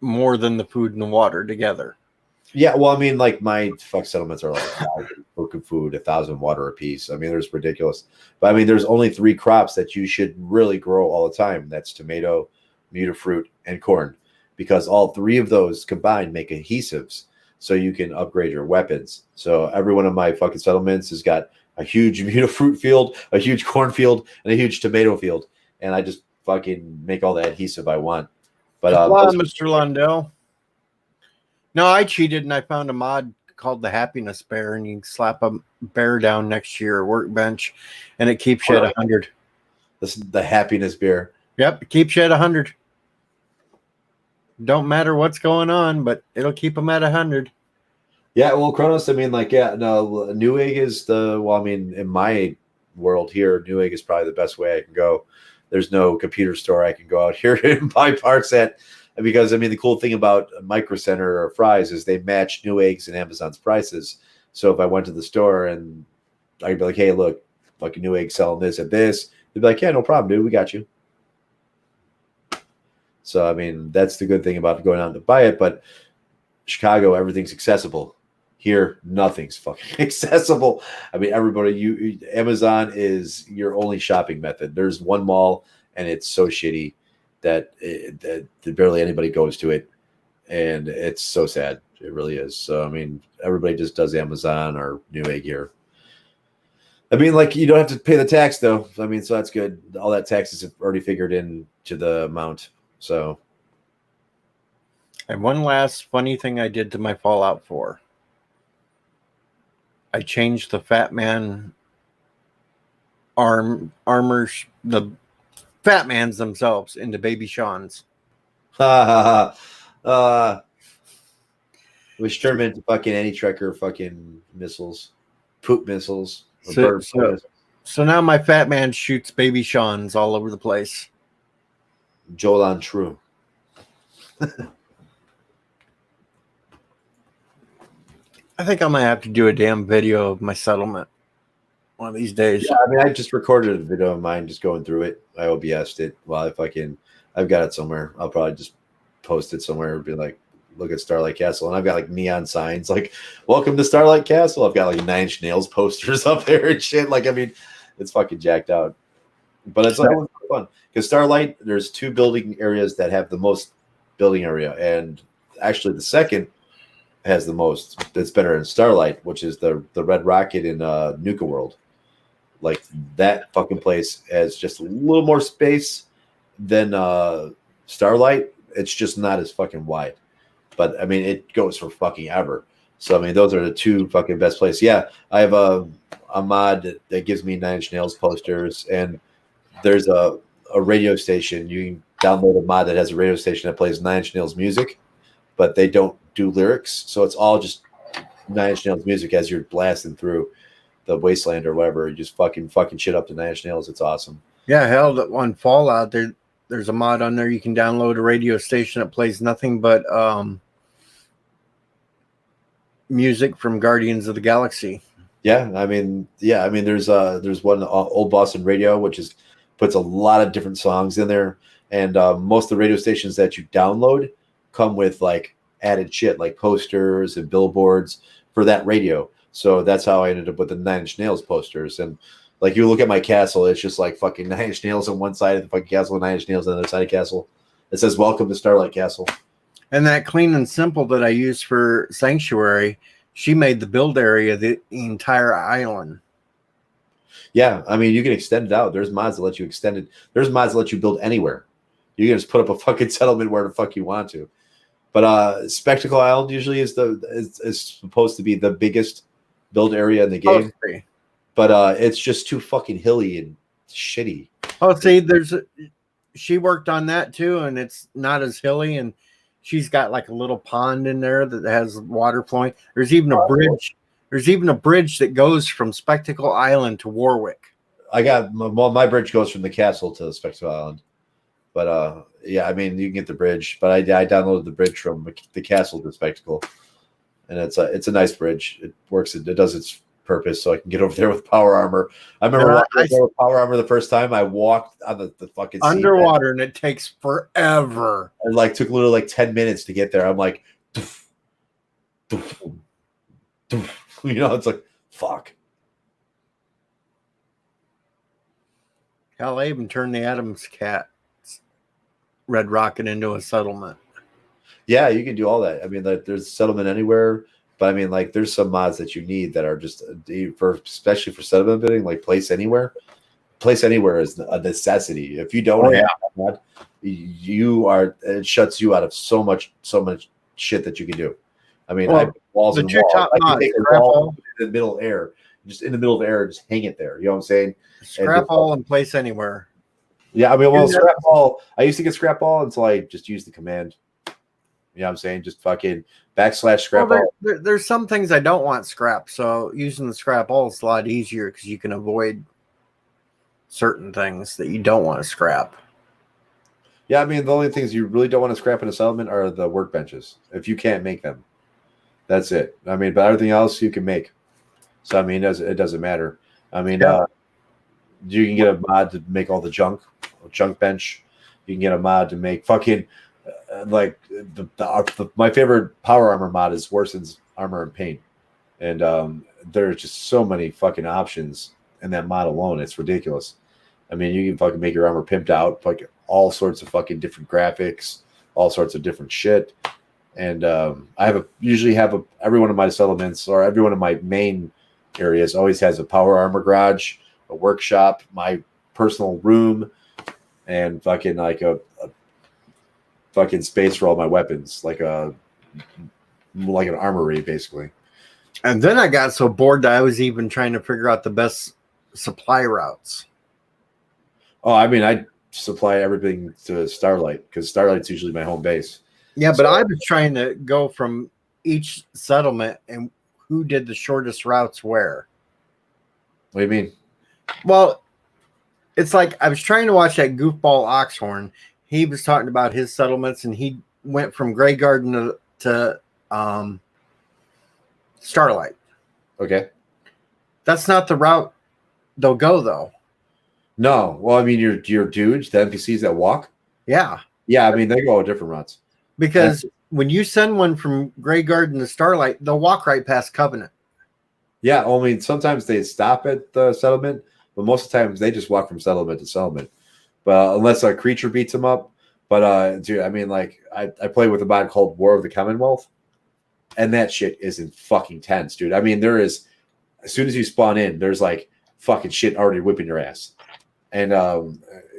more than the food and the water together. Yeah, well, I mean, like my settlements are like 1,000 book of food, 1,000 water apiece. I mean, there's ridiculous. But I mean, there's only 3 crops that you should really grow all the time. That's tomato, mutafruit, and corn, because all 3 of those combined make adhesives, so you can upgrade your weapons. So every one of my fucking settlements has got a huge mutafruit field, a huge corn field, and a huge tomato field, and I just fucking make all the adhesive I want. But Wow, Mr. Lundell. No, I cheated and I found a mod called the Happiness Bear, and you can slap a bear down next to your workbench, and it keeps you at 100. this is the happiness beer. Yep, it keeps you at 100. Don't matter what's going on, but it'll keep them at 100. Yeah, well, Kronos, I mean, like, yeah, no, Newegg is I mean, in my world here, Newegg is probably the best way I can go. There's no computer store I can go out here and buy parts at, because, I mean, the cool thing about Micro Center or Fry's is they match Newegg's and Amazon's prices. So if I went to the store and I'd be like, hey, look, fucking Newegg selling this at this, they'd be like, yeah, no problem, dude, we got you. So, I mean, that's the good thing about going out to buy it. But Chicago, everything's accessible. Here, nothing's fucking accessible. I mean, everybody, Amazon is your only shopping method. There's one mall, and it's so shitty that barely anybody goes to it, and it's so sad. It really is. So, I mean, everybody just does Amazon or Newegg here. I mean, like, you don't have to pay the tax, though. I mean, so that's good. All that taxes have already figured into the amount. So, And one last funny thing I did to my Fallout 4. I changed the Fat Man armors, the Fat Mans themselves, into Baby Sean's. which turned into fucking anti-trekker fucking missiles, poop missiles. Or So- bird so- missiles. So now my Fat Man shoots Baby Sean's all over the place. Jolan True. I think I'm gonna have to do a damn video of my settlement one of these days. Yeah, I mean, I just recorded a video of mine just going through it. I OBS'd it. Well, if I can, I've got it somewhere. I'll probably just post it somewhere and be like, look at Starlight Castle, and I've got like neon signs like "Welcome to Starlight Castle." I've got like 9 Inch Nails posters up there and shit. Like, I mean, it's fucking jacked out. But it's like fun because Starlight. There's 2 building areas that have the most building area, and actually the second has the most. That's better than Starlight, which is the Red Rocket in Nuka World. Like that fucking place has just a little more space than Starlight. It's just not as fucking wide. But I mean, it goes for fucking ever. So I mean, those are the 2 fucking best places. Yeah, I have a mod that gives me 9 Inch Nails posters, and there's a radio station. You can download a mod that has a radio station that plays 9 Inch Nails music, but they don't do lyrics. So it's all just 9 Inch Nails music as you're blasting through the wasteland or whatever. You just fucking shit up to 9 Inch Nails. It's awesome. Yeah, hell, that one Fallout there's a mod on there. You can download a radio station that plays nothing but music from Guardians of the Galaxy. Yeah, I mean, there's one Old Boston Radio, which puts a lot of different songs in there, and most of the radio stations that you download come with like added shit like posters and billboards for that radio. So that's how I ended up with the 9 Inch Nails posters. And like you look at my castle, it's just like fucking 9 Inch Nails on one side of the fucking castle and 9 Inch Nails on the other side of the castle. It says "Welcome to Starlight Castle." And that Clean and Simple that I use for Sanctuary, she made the build area the entire island. Yeah, I mean, you can extend it out. There's mods that let you extend it. There's mods that let you build anywhere. You can just put up a fucking settlement where the fuck you want to. But Spectacle Island usually is supposed to be the biggest build area in the game. But it's just too fucking hilly and shitty. Oh, see, she worked on that too, and it's not as hilly, and she's got like a little pond in there that has water flowing. There's even a bridge. There's even a bridge that goes from Spectacle Island to Warwick. My bridge goes from the castle to Spectacle Island. But yeah, I mean, you can get the bridge. But I downloaded the bridge from the castle to Spectacle, and it's a nice bridge. It works. It does its purpose, so I can get over there with power armor. I remember walking over with power armor the first time. I walked on the fucking underwater, and it takes forever. It like took literally like 10 minutes to get there. I'm like, doof, doof, doof. You know, it's like fuck. Hell, I even turned the Adams Cat Red Rocket into a settlement. Yeah, you can do all that. I mean, there's settlement anywhere. But I mean, like, there's some mods that you need that are just especially for settlement building, like Place Anywhere. Place Anywhere is a necessity. If you don't have that mod, it shuts you out of so much shit that you can do. I mean, I walls and walls. I can take a wall in the middle of air, just in the middle of the air, just hang it there. You know what I'm saying? Scrap all and Place Anywhere. Yeah, I mean, well, scrap all. I used to get scrap all until I just used the command. You know what I'm saying? Just fucking / scrap all. There's some things I don't want scrap, so using the scrap all is a lot easier because you can avoid certain things that you don't want to scrap. Yeah, I mean, the only things you really don't want to scrap in a settlement are the workbenches. If you can't make them, that's it. I mean, but everything else you can make. So, I mean, it doesn't matter. I mean, you can get a mod to make all the junk bench. You can get a mod to make fucking... like my favorite power armor mod is Warson's Armor and Paint, and there's just so many fucking options in that mod alone. It's ridiculous. I mean, you can fucking make your armor pimped out, like all sorts of fucking different graphics, all sorts of different shit. And usually have every one of my settlements or every one of my main areas always has a power armor garage, a workshop, my personal room, and fucking like a fucking space for all my weapons, like an armory, basically. And then I got so bored that I was even trying to figure out the best supply routes. Oh, I mean, I supply everything to Starlight because Starlight's usually my home base. Yeah, but I was trying to go from each settlement and who did the shortest routes where. What do you mean? Well, it's like I was trying to watch that goofball Oxhorn. He was talking about his settlements, and he went from Grey Garden to Starlight. Okay. That's not the route they'll go, though. No. Well, I mean, your dudes, the NPCs that walk? Yeah. Yeah, I mean, they go different routes. Because when you send one from Grey Garden to Starlight, they'll walk right past Covenant. Yeah, I mean, sometimes they stop at the settlement, but most of the times they just walk from settlement to settlement. But unless a creature beats them up. But dude, I mean, like I play with a mod called War of the Commonwealth, and that shit isn't fucking tense, dude. I mean, there is as soon as you spawn in, there's like fucking shit already whipping your ass, and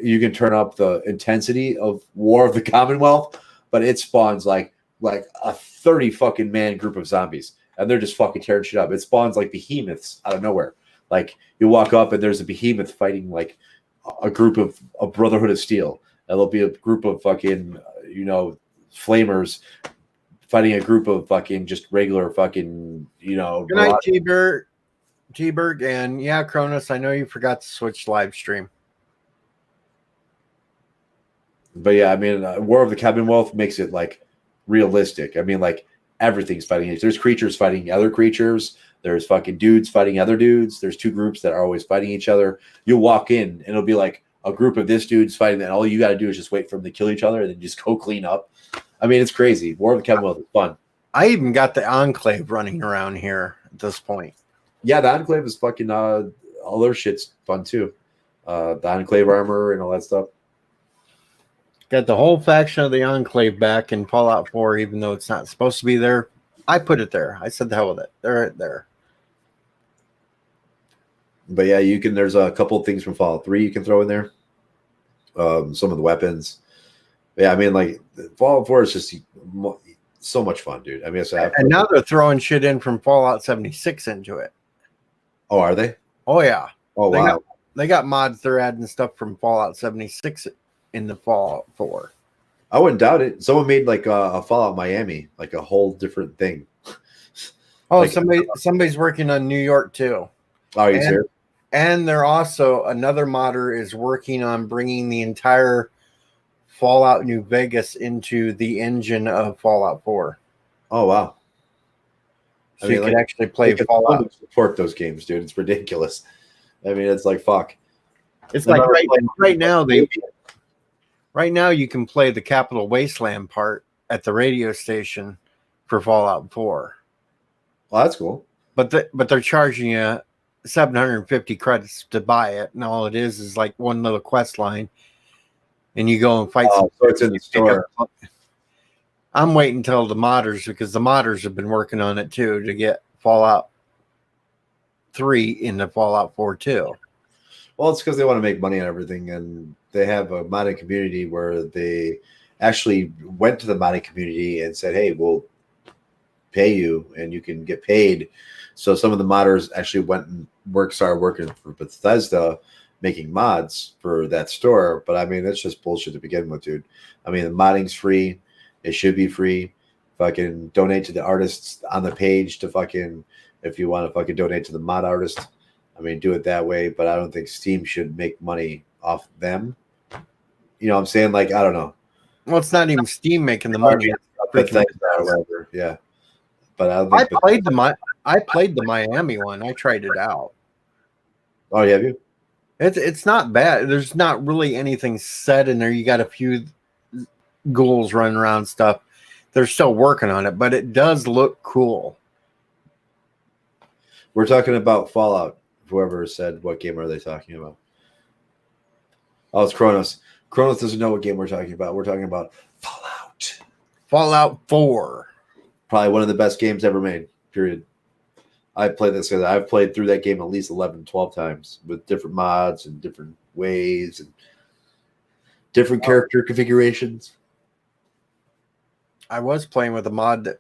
you can turn up the intensity of War of the Commonwealth, but it spawns like a 30 fucking man group of zombies, and they're just fucking tearing shit up. It spawns like behemoths out of nowhere. Like you walk up and there's a behemoth fighting like a group of a Brotherhood of Steel. And there'll be a group of fucking, flamers fighting a group of fucking just regular fucking, Good night, T-Berg. And yeah, Cronus, I know you forgot to switch live stream. But yeah, I mean, War of the Commonwealth makes it like realistic. I mean, like everything's fighting. There's creatures fighting other creatures. There's fucking dudes fighting other dudes. There's two groups that are always fighting each other. You'll walk in and it'll be like a group of this dude's fighting that. All you got to do is just wait for them to kill each other and then just go clean up. I mean, it's crazy. War of the Commonwealth is fun. I even got the Enclave running around here at this point. Yeah, the Enclave is fucking all their shit's fun too. The Enclave armor and all that stuff. Got the whole faction of the Enclave back in Fallout 4, even though it's not supposed to be there. I put it there. I said the hell with it. They're right there. But yeah, you can. There's a couple of things from Fallout 3 you can throw in there. Some of the weapons. Yeah, I mean, like Fallout 4 is just so much fun, dude. I mean, and now they're throwing shit in from Fallout 76 into it. Oh, are they? Oh yeah. Oh wow. They got mods they're adding stuff from Fallout 76 in the Fallout 4. I wouldn't doubt it. Someone made like a Fallout Miami, like a whole different thing. Oh, like, somebody's working on New York too. Oh, he's here. And they're also another modder is working on bringing the entire Fallout New Vegas into the engine of Fallout 4. Oh wow! So you could actually play Fallout. Support those games, dude. It's ridiculous. I mean, it's like fuck. It's like right now you can play the Capital Wasteland part at the radio station for Fallout 4. Well, that's cool. But they're charging you 750 credits to buy it, and all it is like one little quest line, and you go and fight. So it's in the store. I'm waiting until the modders, because the modders have been working on it too to get Fallout 3 into Fallout 4 too. Well, it's because they want to make money on everything, and they have a modding community where they actually went to the modding community and said, "Hey, we'll pay you, and you can get paid." So some of the modders actually went and started working for Bethesda, making mods for that store. But I mean, that's just bullshit to begin with, dude. I mean, the modding's free. It should be free. Fucking donate to the artists on the page to fucking, if you want to fucking donate to the mod artist. I mean, do it that way. But I don't think Steam should make money off them. You know what I'm saying? Like, I don't know. Well, it's not even Steam making the money. Bethesda or whatever. Yeah. But I played the Miami one. I tried it out. Oh, have you? It's not bad. There's not really anything said in there. You got a few ghouls running around stuff. They're still working on it, but it does look cool. We're talking about Fallout. Whoever said what game are they talking about? Oh, it's Kronos. Kronos doesn't know what game we're talking about. We're talking about Fallout. Fallout 4. Probably one of the best games ever made, period. I played this because I've played through that game at least 11, 12 times with different mods and different ways and different character configurations. I was playing with a mod that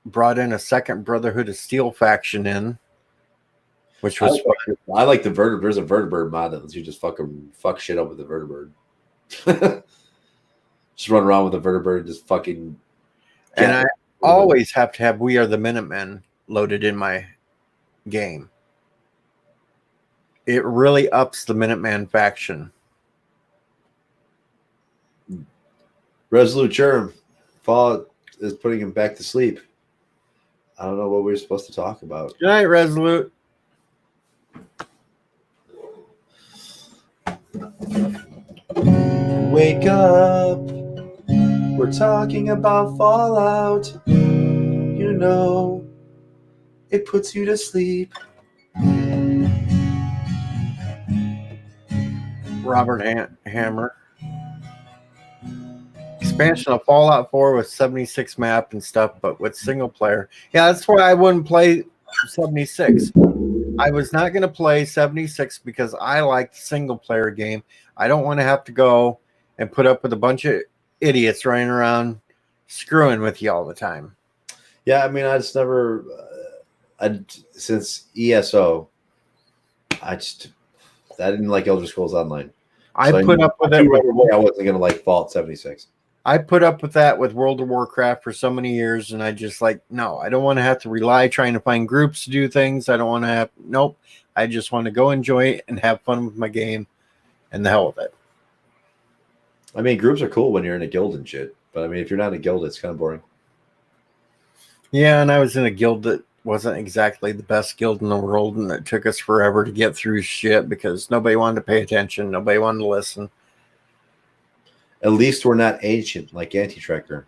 brought in a second Brotherhood of Steel faction in, which was I like the Vertibird. There's a Vertibird mod that lets you just fuck shit up with the Vertibird. Just run around with the Vertibird, just fucking. And I always have to have We Are the Minutemen loaded in my game. It really ups the Minuteman faction. Resolute Germ. Fallout is putting him back to sleep. I don't know what we're supposed to talk about. Good night, Resolute. Wake up. we're talking about Fallout. You know, it puts you to sleep. Robert Hammer. Expansion of Fallout 4 with 76 map and stuff, but with single player. Yeah, that's why I wouldn't play 76. I was not going to play 76 because I like the single player game. I don't want to have to go and put up with a bunch of idiots running around screwing with you all the time. Yeah, I mean, I just never, since ESO, I didn't like Elder Scrolls Online. I put up with it. I wasn't going to like Fallout 76. I put up with that with World of Warcraft for so many years, and I just like, no, I don't want to have to rely trying to find groups to do things. I don't want to have, nope. I just want to go enjoy it and have fun with my game, and the hell with it. I mean, groups are cool when you're in a guild and shit, but I mean, if you're not in a guild, it's kind of boring. Yeah, and I was in a guild that wasn't exactly the best guild in the world, and it took us forever to get through shit because nobody wanted to pay attention, nobody wanted to listen. At least we're not ancient like Anti-Trekker.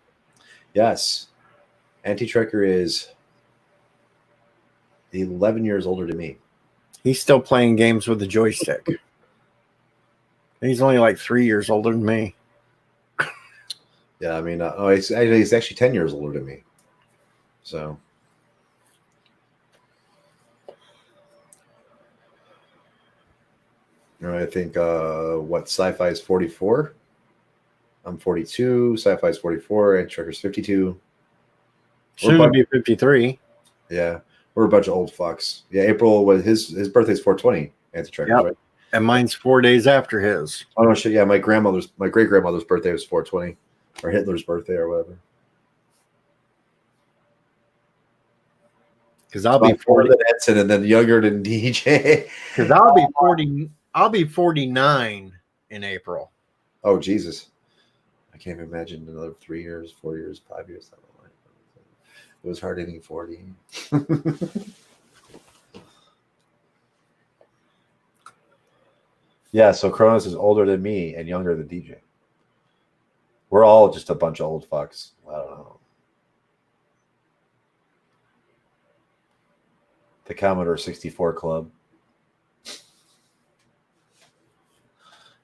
Yes, Anti-Trekker is 11 years older than me. He's still playing games with a joystick. He's only like 3 years older than me. Yeah, I mean, he's actually 10 years older than me. So, I think Sci-Fi is 44. I'm 42. Sci-Fi is 44. And Trekker's 52. Soon be 53. Yeah, we're a bunch of old fucks. Yeah, April was his birthday's 420. Anti-Trekker, yep. Right? And mine's 4 days after his. Oh no, shit. Yeah, my great grandmother's birthday was 420, or Hitler's birthday, or whatever. Because I'll be 40 than Edson, and then younger than DJ. Because I'll be 40. I'll be 49 in April. Oh Jesus! I can't even imagine another 3 years, 4 years, 5 years. It was hard hitting 40. Yeah, so Cronus is older than me and younger than DJ. We're all just a bunch of old fucks. I don't know. The Commodore 64 Club.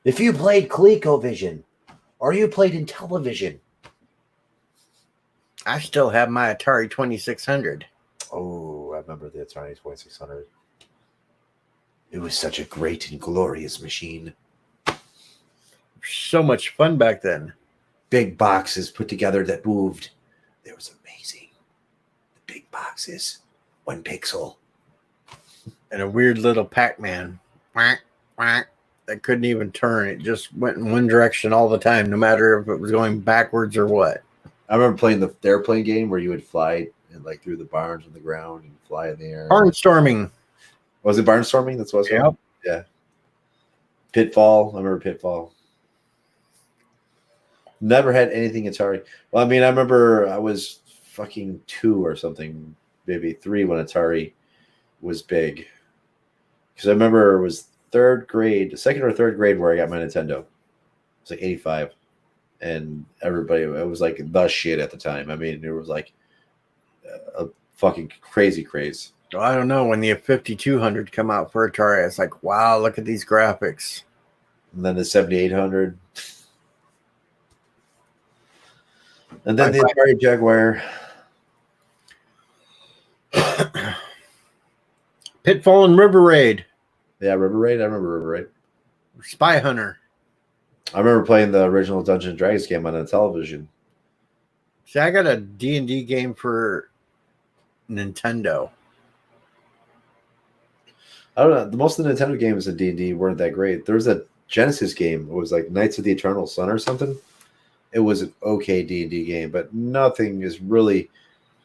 If you played ColecoVision or you played Intellivision. I still have my Atari 2600. Oh, I remember the Atari 2600. It was such a great and glorious machine. So much fun back then. Big boxes put together that moved. It was amazing. The big boxes. 1 pixel. And a weird little Pac-Man. Quack, quack, that couldn't even turn. It just went in one direction all the time, no matter if it was going backwards or what. I remember playing the airplane game where you would fly and like through the barns on the ground and fly in the air. Barnstorming. Was it Barnstorming? That's what it was. Yep. Yeah. Pitfall. I remember Pitfall. Never had anything Atari. Well, I mean, I remember I was fucking 2 or something, maybe 3 when Atari was big. Because I remember it was 3rd grade, 2nd or 3rd grade where I got my Nintendo. It was like 85. And everybody, it was like the shit at the time. I mean, it was like a fucking crazy craze. Well, I don't know. When the 5200 come out for Atari, it's like, wow, look at these graphics. And then the 7800. And then the Atari Jaguar. Pitfall and River Raid. Yeah, River Raid. I remember River Raid. Spy Hunter. I remember playing the original Dungeons & Dragons game on the television. See, I got a D&D game for Nintendo. I don't know. Most of the Nintendo games in D&D weren't that great. There was a Genesis game. It was like Knights of the Eternal Sun or something. It was an okay D&D game, but nothing is really,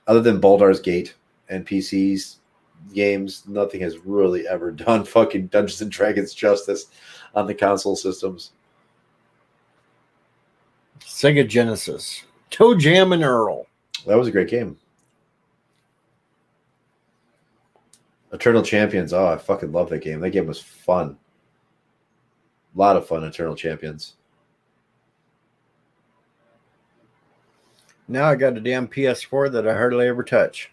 other than Baldur's Gate and PC's games, nothing has really ever done fucking Dungeons & Dragons justice on the console systems. Sega Genesis. Toe Jam and Earl. That was a great game. Eternal Champions. Oh, I fucking love that game. That game was fun. A lot of fun, Eternal Champions. Now I got a damn PS4 that I hardly ever touch.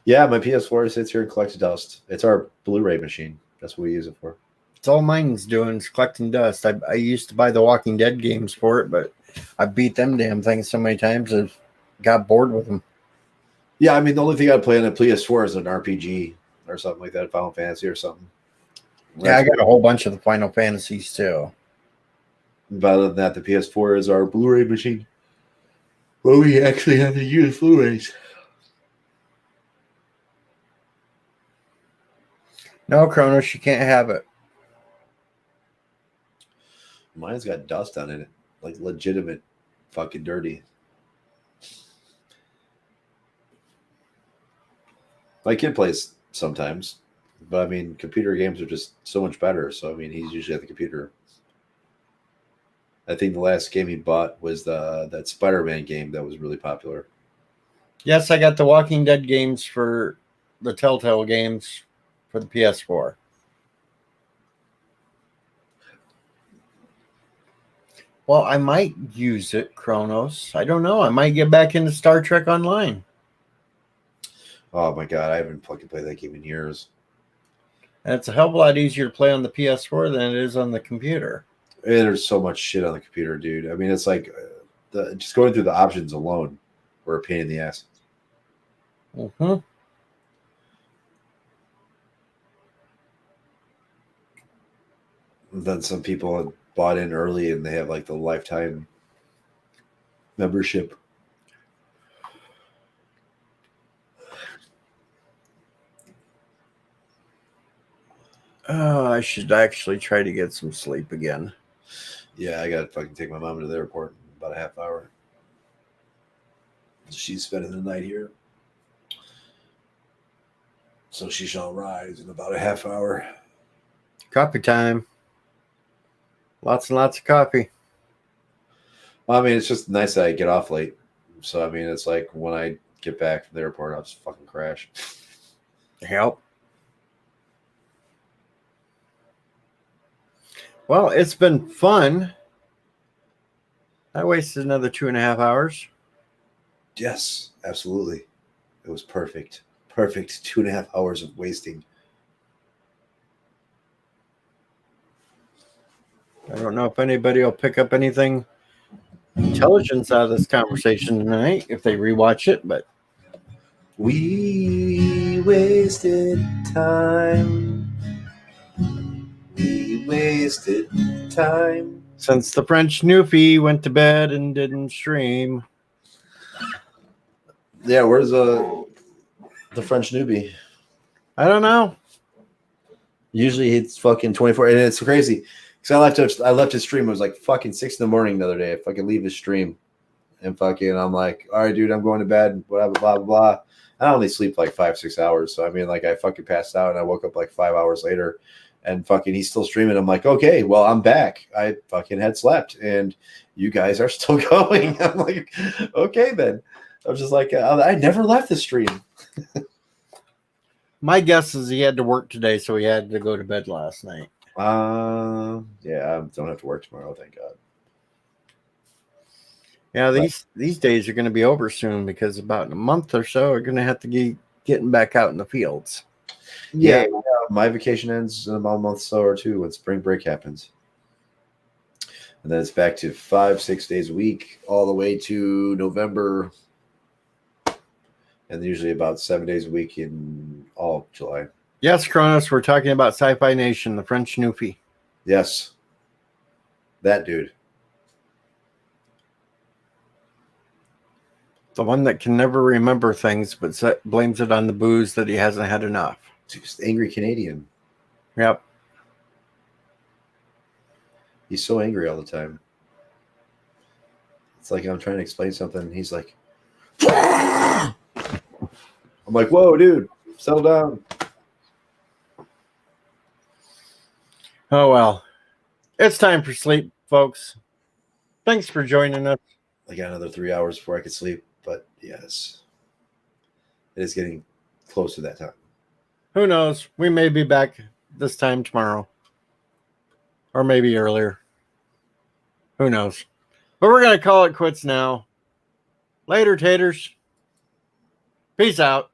Yeah, my PS4 sits here and collects dust. It's our Blu-ray machine. That's what we use it for. It's all mine's doing is collecting dust. I used to buy the Walking Dead games for it, but I beat them damn things so many times I got bored with them. Yeah, I mean, the only thing I play on the PS4 is an RPG or something like that, Final Fantasy or something. Yeah, I got a whole bunch of the Final Fantasies too. But other than that, the PS4 is our Blu-ray machine. Well, we actually have to use Blu-rays. No, Kronos, you can't have it. Mine's got dust on it, like legitimate fucking dirty. My kid plays sometimes, but I mean, computer games are just so much better. So I mean, he's usually at the computer. I think the last game he bought was that Spider-Man game that was really popular. Yes, I got the Walking Dead games for the Telltale games for the PS4. Well, I might use it, Kronos. I don't know. I might get back into Star Trek Online. Oh my god, I haven't fucking played that game in years. And it's a hell of a lot easier to play on the PS4 than it is on the computer. And there's so much shit on the computer, dude. I mean, it's like just going through the options alone were a pain in the ass. Mm-hmm. Then some people had bought in early and they have like the lifetime membership. Oh, I should actually try to get some sleep again. Yeah, I gotta fucking take my mom to the airport in about a half hour. She's spending the night here. So she shall rise in about a half hour. Coffee time. Lots and lots of coffee. Well, I mean, it's just nice that I get off late. So, I mean, it's like when I get back from the airport, I'll just fucking crash. Help. Well, it's been fun. I wasted another 2.5 hours. Yes, absolutely. It was perfect. Perfect 2.5 hours of wasting. I don't know if anybody will pick up anything intelligence out of this conversation tonight if they rewatch it, but We wasted time. We wasted time. since the French Newfie went to bed and didn't stream. Yeah, where's the French newbie? I don't know. Usually it's fucking 24, and it's crazy because I left his stream. It was like fucking 6 in the morning the other day. If I could leave his stream, and fucking, I'm like, all right, dude, I'm going to bed. Whatever, blah blah blah. I only sleep like 5-6 hours, so I mean, like, I fucking passed out and I woke up like 5 hours later, and fucking he's still streaming. I'm like, okay, well, I'm back. I fucking had slept, and you guys are still going. I'm like, okay, then. I was just like, I never left the stream. My guess is he had to work today, so he had to go to bed last night. Yeah, I don't have to work tomorrow, thank God. Yeah, these days are going to be over soon because about in a month or so, we're going to have to be getting back out in the fields. Yeah, my vacation ends in about a month or two when spring break happens. And then it's back to 5-6 days a week, all the way to November. And usually about 7 days a week in all of July. Yes, Kronos, we're talking about Sci-Fi Nation, the French Newfie. Yes. That dude. The one that can never remember things, but blames it on the booze that he hasn't had enough. Just angry Canadian. Yep. He's so angry all the time. It's like I'm trying to explain something, and he's like, I'm like, whoa, dude, settle down. Oh, well. It's time for sleep, folks. Thanks for joining us. I got another 3 hours before I could sleep, but yes, it is getting close to that time. Who knows? We may be back this time tomorrow. Or maybe earlier. Who knows? But we're going to call it quits now. Later, taters. Peace out.